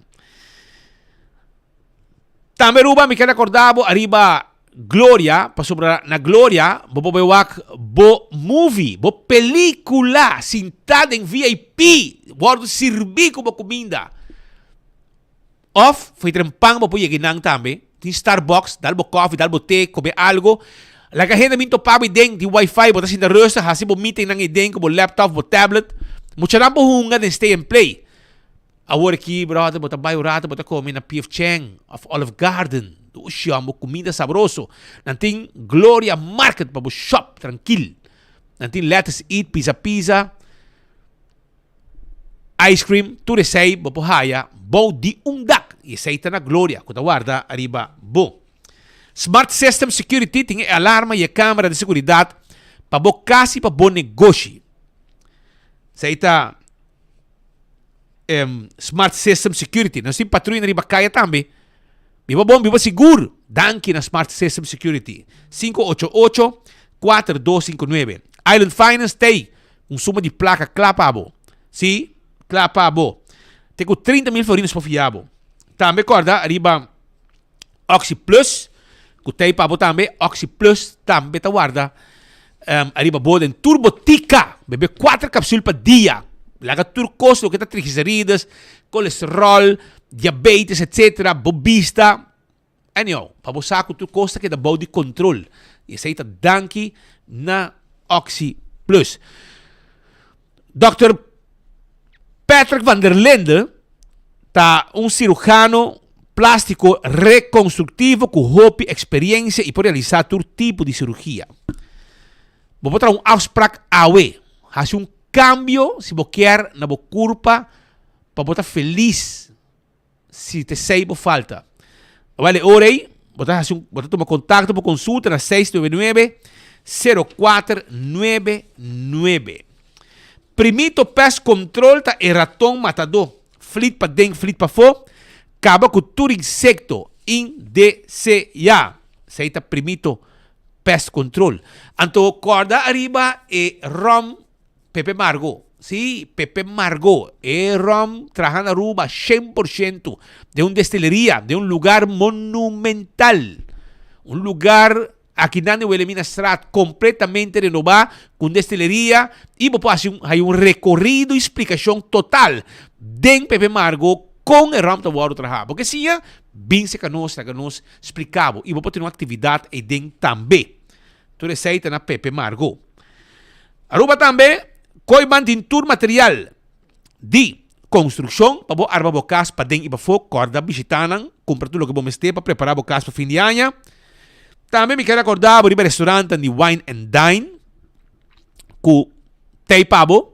Também Aruba, me quero acordar, arriba Gloria, paso na Gloria, bo bewak, bo movie, bo película, sentada em VIP, bordo servir como comida. Off, foi trempang bo po yeginang também. Tem Starbucks, dalbo coffee, dalbo tea, comer algo. La agenda minto pabi deng di wifi, botas in the rooster, hasi bo meeting nang ideng, bo laptop, bo tablet. Mucha lang bo hunga then stay and play. Awar ki, brother, bota bayo rata, bota kome na P.F. Chang of Olive Garden. Doon mo comida sabroso. Nanting Gloria Market pa bo shop, tranquil. Nanting let's eat, pizza, ice cream, turesay, bo pohaya, bo di undak. Isaita na Gloria, kuta guarda, arriba, bo. Smart System Security tinha alarma e câmera de seguridade para bo casa e para bo negócio. Saita Smart System Security. Nós temos patrulha na Kaya também. Biba bom, biba seguro. Danke na Smart System Security. 588-4259. Island Finance tem suma de placa clapabo. Sim, clapabo. Tenho 30 mil florinos para fiabo. Também corda, arriba Oxy Plus. Kutay pa bo também, Oxy Plus também ta guarda. Arriba boden Turbotica, bebe 4 capsules per dia. Laga turcos, lo que tá triglicérides, colesterol, diabetes, etc. Bobista. Anyhow, pa bo saco turcos que da body control. E aceita danki na Oxy Plus. Dr. Patrick van der Linde tá cirujano plástico reconstructivo com hope, experiência e pode realizar todo tipo de cirurgia. Vou botar afspraak awe. Faz cambio se você quer na sua corpo para botar feliz se te sei por falta. Vale, orei, botar tomar contato para consulta na 699-0499. Primito pest control ta e ratão matador. Flit para dentro, flit para fora. Acaba com todo insecto indeseado. Seita primito pest control. Anto corda arriba e rom Pepe Margo. Sí, Pepe Margo. E rom trajan Aruba 100% de una destilería, de un lugar monumental. Un lugar aquí en Wilhelmina Strat completamente renovado con destilería y hay un recorrido y explicación total de Pepe Margo com o rom tawaro trabalhar. Porque se ia, bem se canos explicava. E vou ter uma atividade e dentro também. Tu receita na Pepe Margo. Aruba também, coi mantintur material de construção, para arba bocas para dentro e para fora, corda visitanan, compra tudo o que vamos ter para preparar bocas para fim de ano. Também me quero acordar por ir restaurante de Wine and Dine, com tei pabo,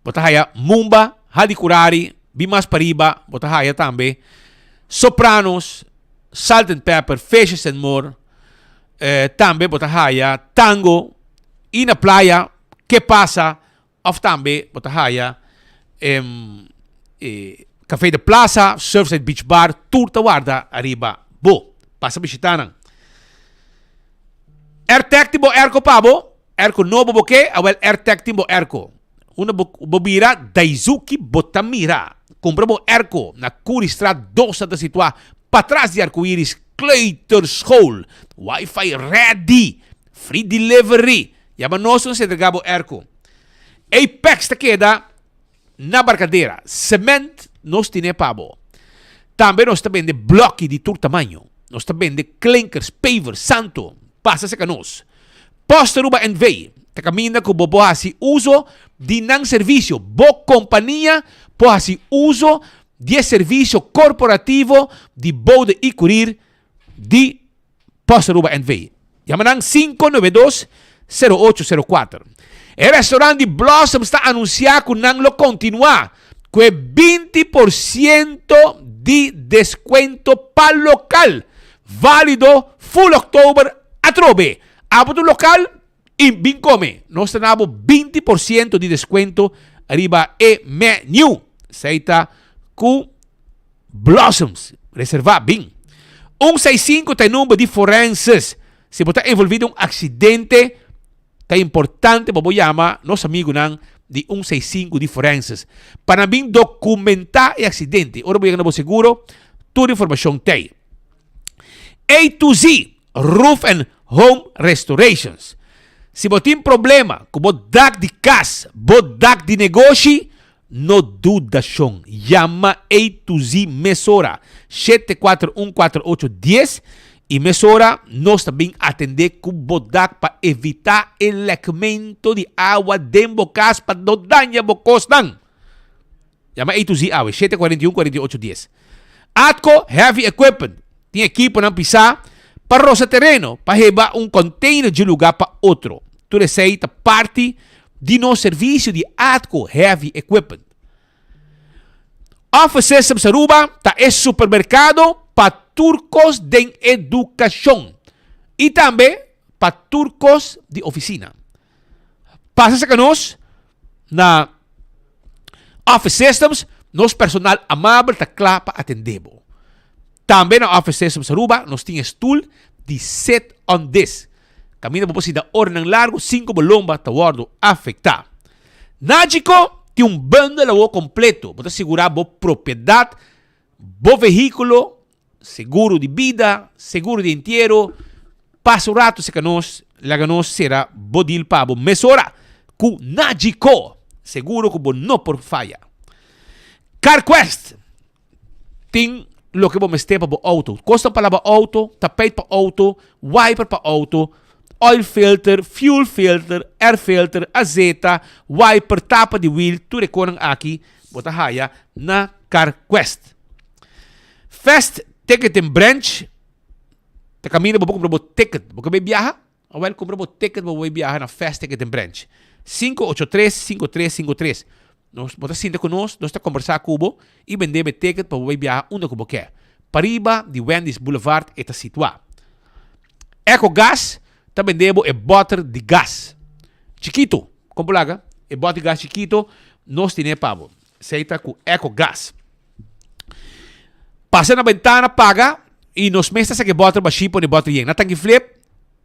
botar aí Mumba, hadi curari, bimas pariba, botahaya tambe, sopranos, salt and pepper, fishes and more, tambe botahaya, tango, ina playa, que pasa, of tambe botahaya, Café de Plaza, Surfside Beach Bar, turta guarda arriba, bo, passa bisitanan. Ertektibo erko pabo, erko no boboke, awel ertektibo erko. Una bobira Daizuki Botamira. Comprabo erko na Curistrat 2 da situa patras de arco-íris Kleuterschool. Wi-Fi ready. Free delivery. Yaman nosso se entregabo erko. Apex te queda na barcadeira. Cement nos tiene pabo. Também nós também de bloque de todo tamanho. Nós também de clinkers, pavers, santo. Passa-se a nós. Posteruba and vei. Te camina com bobo assim uso de não serviço. Bo companhia po assim uso de serviço corporativo de bode e curir de Posteruba and vei. Yamanang 592-0804. O restaurante Blossom está anunciando que não lo continua com 20% de desconto para local. Válido full October a trobe. Abo do local e bem come. Nós temos 20% de desconto arriba e menu. Seita com Blossoms. Reservar bem. 165 tem número de forenses. Se você está envolvido em um acidente, é importante para você chamar nosso amigo de 165 de forenses. Para bem documentar o acidente. Ora, você ganhar seguro, toda a informação tem. A to Z, Roof and Home Restorations. Se você tem problema com o dak de casa, o dak de negócio, não duda, chama A to Z Mesora 7414810 e Mesora nós também atender com o dak para evitar o lequimento de água dentro da casa para não danhar a costa. Chama A to Z 7414810. Atco Heavy Equipment. Tem equipo na pisar para roça terreno, para levar um container de lugar para outro. Tu receita parte de nosso serviço de Atco Heavy Equipment. Office Systems Aruba tá é supermercado para turcos de educação e também para turcos de oficina. Passa-se com nós na Office Systems, nosso personal amável está claro para atender. Também na Office Systems Aruba, nós temos stool de 7 on 10. Camina para você dar ordem largo, 5 bolomba, tá guardo afetar. Nágico, tem um bundle completo para segurar a propriedade, o veículo, seguro de vida, seguro de inteiro. Passa o rato, se que nós será bodil para o mesora, com Nágico, seguro que não por falha. CarQuest, tem lo que vamos ter para o auto. Costa para o auto, tapete para o auto, wiper para o auto, oil filter, fuel filter, air filter, azeta, wiper, tapa de wheel, tudo reconhecem aqui, bota raia na CarQuest. Fast Ticket and Branch, te camina para comprar o ticket, porque vai viajar, ou vai comprar o ticket para viajar na Fast Ticket and Branch. 583-5353. Nós bota sinta conosco, nós está conversar com o e vender o ticket para viajar onde que você quer. Pariba de Wendy's Boulevard está situado. EcoGas está vendendo o bote de gás. Chiquito, como laga, o bote de gás chiquito, nós temos pavo. Seita com EcoGas. Passa na ventana, paga, e nos mestres que bote para chipo e bote yen. Na tanque flip,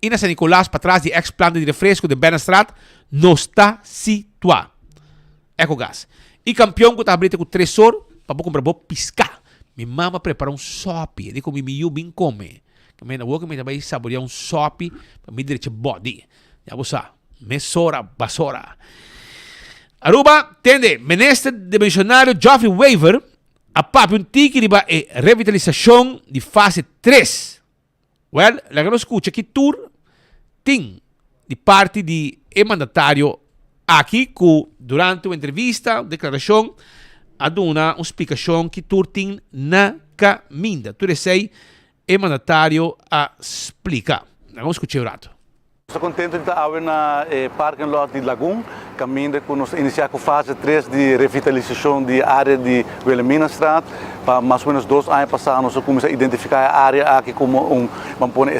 e na San Nicolás, para trás de ex-planta de refresco de Benestrat, nós está situado. EcoGas. E campeão que está abrindo com 3 horas, para comprar bom piscar. Minha mama prepara sope, digo mi miu bem come. Também na boca me também saborear sope para me direito body. Já você, mesora, basora. Aruba, tende, menester dimensionário Geoffrey Weaver, a papi tiki riba e revitalização de fase 3. Well, la que nos escucha que tour tem de parte de mandatário aqui que durante uma entrevista, declaração, aduna uma explicação que tour tem na caminha. Tu sei, mandatário a explicar. Vamos escutar o rato. Estou contente de estar na parking lot de Lagoon, caminho que nós iniciamos com a fase 3 de revitalização da área de Wilhelminastraat. Para mais ou menos 2 anos passados, nós começamos a identificar a área aqui como um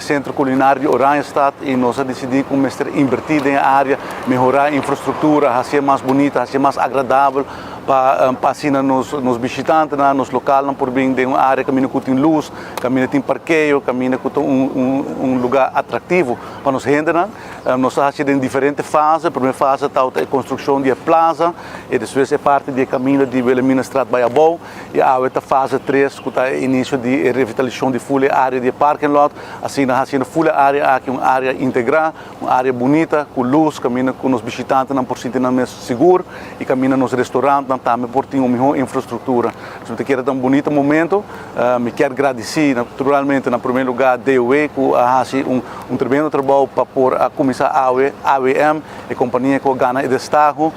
centro culinário de Oranjestad e nós decidimos começar a invertir na área, melhorar a infraestrutura, fazer mais bonita, fazer mais agradável para assim nos visitantes, nos locais, por bem de uma área que tem luz, que tem parqueio, que um lugar atrativo para nos render. Nós fazemos em diferentes fases. A primeira fase é a construção da plaza, e depois é parte do caminho de Wilhelminastraat Baiabou, e a outra fase 3, que é o início de revitalização de full área de parking lot, assim nós fazemos full área aqui, uma área integrada, uma área bonita, com luz, caminho com os visitantes, não por sentir mais seguro, e caminho nos restaurantes, também por ter uma melhor infraestrutura. Se você quer um bonito momento, me quero agradecer, naturalmente, no primeiro lugar, a DOE, que faz um tremendo trabalho para começar a AWM, a companhia que ganha o destaque,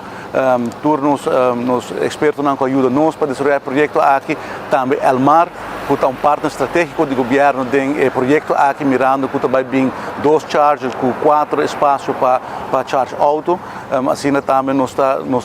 turnos, nos expertos que ajudam para desenvolver o projeto aqui, também Elmar, que é um partner estratégico do governo do projeto aqui, mirando que também tem 2 chargers, com 4 espaços para charge auto, assim também nos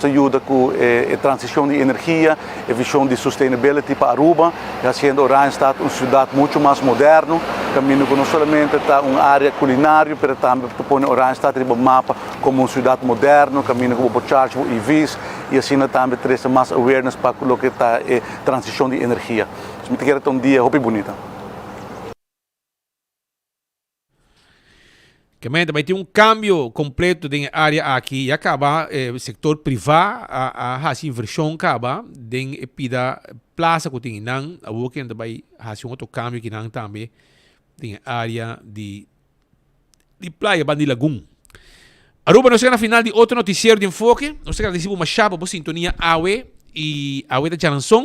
ajuda com a transição de energia, a visão de sustainability para Aruba, fazendo Oranjestad uma cidade muito mais moderna, caminho que não somente está uma área culinária, mas também põe Oranjestad no mapa como uma cidade moderna, caminho que pode charge EVs, e assim também traz mais awareness para o que está a transição de energia. Me quero ter um dia muito bonito. Vai ter um cambio completo na área aqui e acaba o setor privado a fazer inversão acaba em pida plaza que tem não a o que vai fazer outro cambio que não também na área de praia Bandi Lagoon. Aruba nós chegamos na final de outro noticiário de enfoque. Nós agradecemos uma chapa por sintonia AWE e AWE da Jaranson.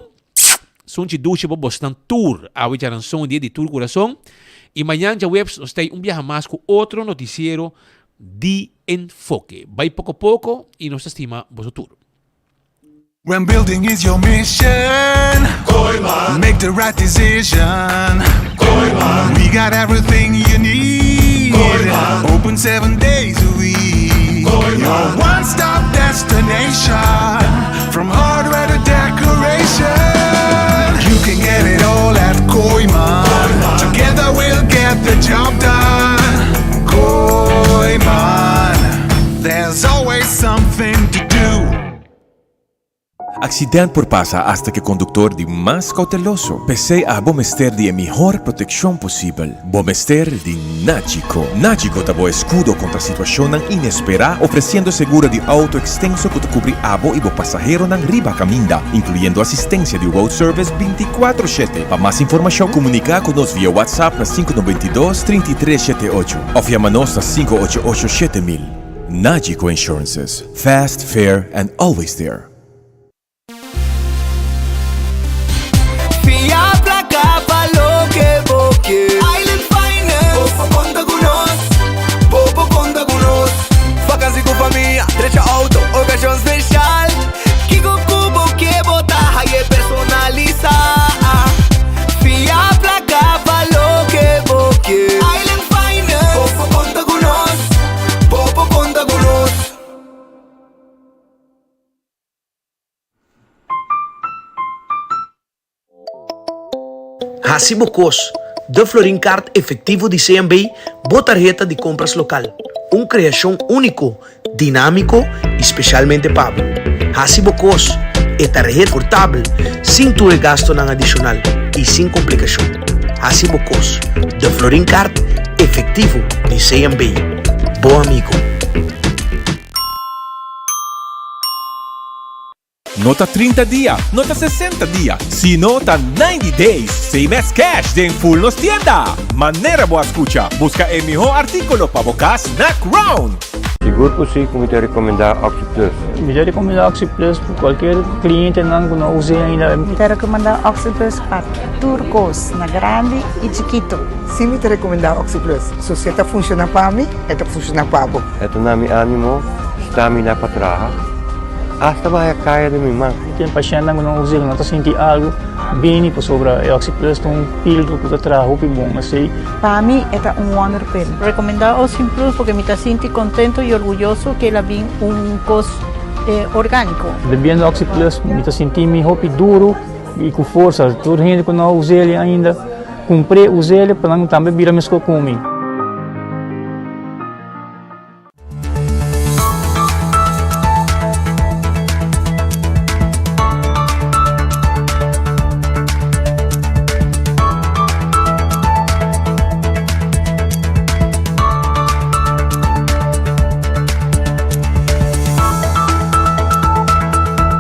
São de duas para Boston Tour. AWE Jaranson dia de Tour Coração. E amanhã já webs nós temos viaje mais com outro noticiário de enfoque. Vai pouco a pouco e nós estima vosso tour. When building is your mission, Koiman. Make the right decision. Koiman. We got everything you need. Koiman. Open 7 days a week. Koiman. Your one-stop destination. From hardware to decoration. You can get it all at Koiman. Together we'll get the job done. Koiman. There's always something to do. Accidente por passa hasta que o condutor de mais cauteloso. Pensei a Bomester de melhor proteção possível. Bomester de Nagico. Nagico dá escudo contra situação inesperada, oferecendo seguro de auto extenso que te cobre abo e o passageiro na riba caminda, incluindo assistência de road service 24/7. Para mais informação, comunicar conosco via WhatsApp na 592-3378 ou chama-nos na 588-7000. Nagico Insurances. Fast, fair and always there. Island Finance. Popo conta conosco. Popo conta conosco. Vacancy com família, trecha auto, ocasião especial. Kiko Kubo que botar aí personalizar. Fia placa, valor que boque. Island Finance. Popo conta conosco. Popo conta conosco. Hacibocos, de Florincard efetivo de CMB, boa tarjeta de compras local. Uma criação único, dinâmico e especialmente pago. Hacibocos é tarjeta portável, sem tu gasto não adicional e sem complicação. Hacibocos, de Florincard efetivo de CMB. Bom amigo. Nota 30 dias, nota 60 dias, se nota 90 days, CMS Cash de full nos tienda. Maneira boa escucha, busca o melhor artículo para vocês na Crown. Seguro por si, como te recomendar OxyPlus. Me recomendar OxyPlus para qualquer cliente que não use ainda. Me recomendar OxyPlus para turcos, na grande e chiquito. Sim, me recomendar OxyPlus. Se você funciona para mim, funciona para você. Ito na mi ânimo, stamina para trabalhar. Hasta vai a caia de minha mão. Tem paciente que não usa, não está sentindo algo, bem sobre a Oxy Plus, um pílula que traz roupa bom, assim. Para mim, é wonder pill. Recomendar Oxy Plus porque me sinto contento e orgulhoso que ela vem cos orgânico. Bebendo Oxy Plus, me sinto roupa duro e com força. Toda gente que não usa ele ainda, comprei, usei ele para não também virar mesmo comigo.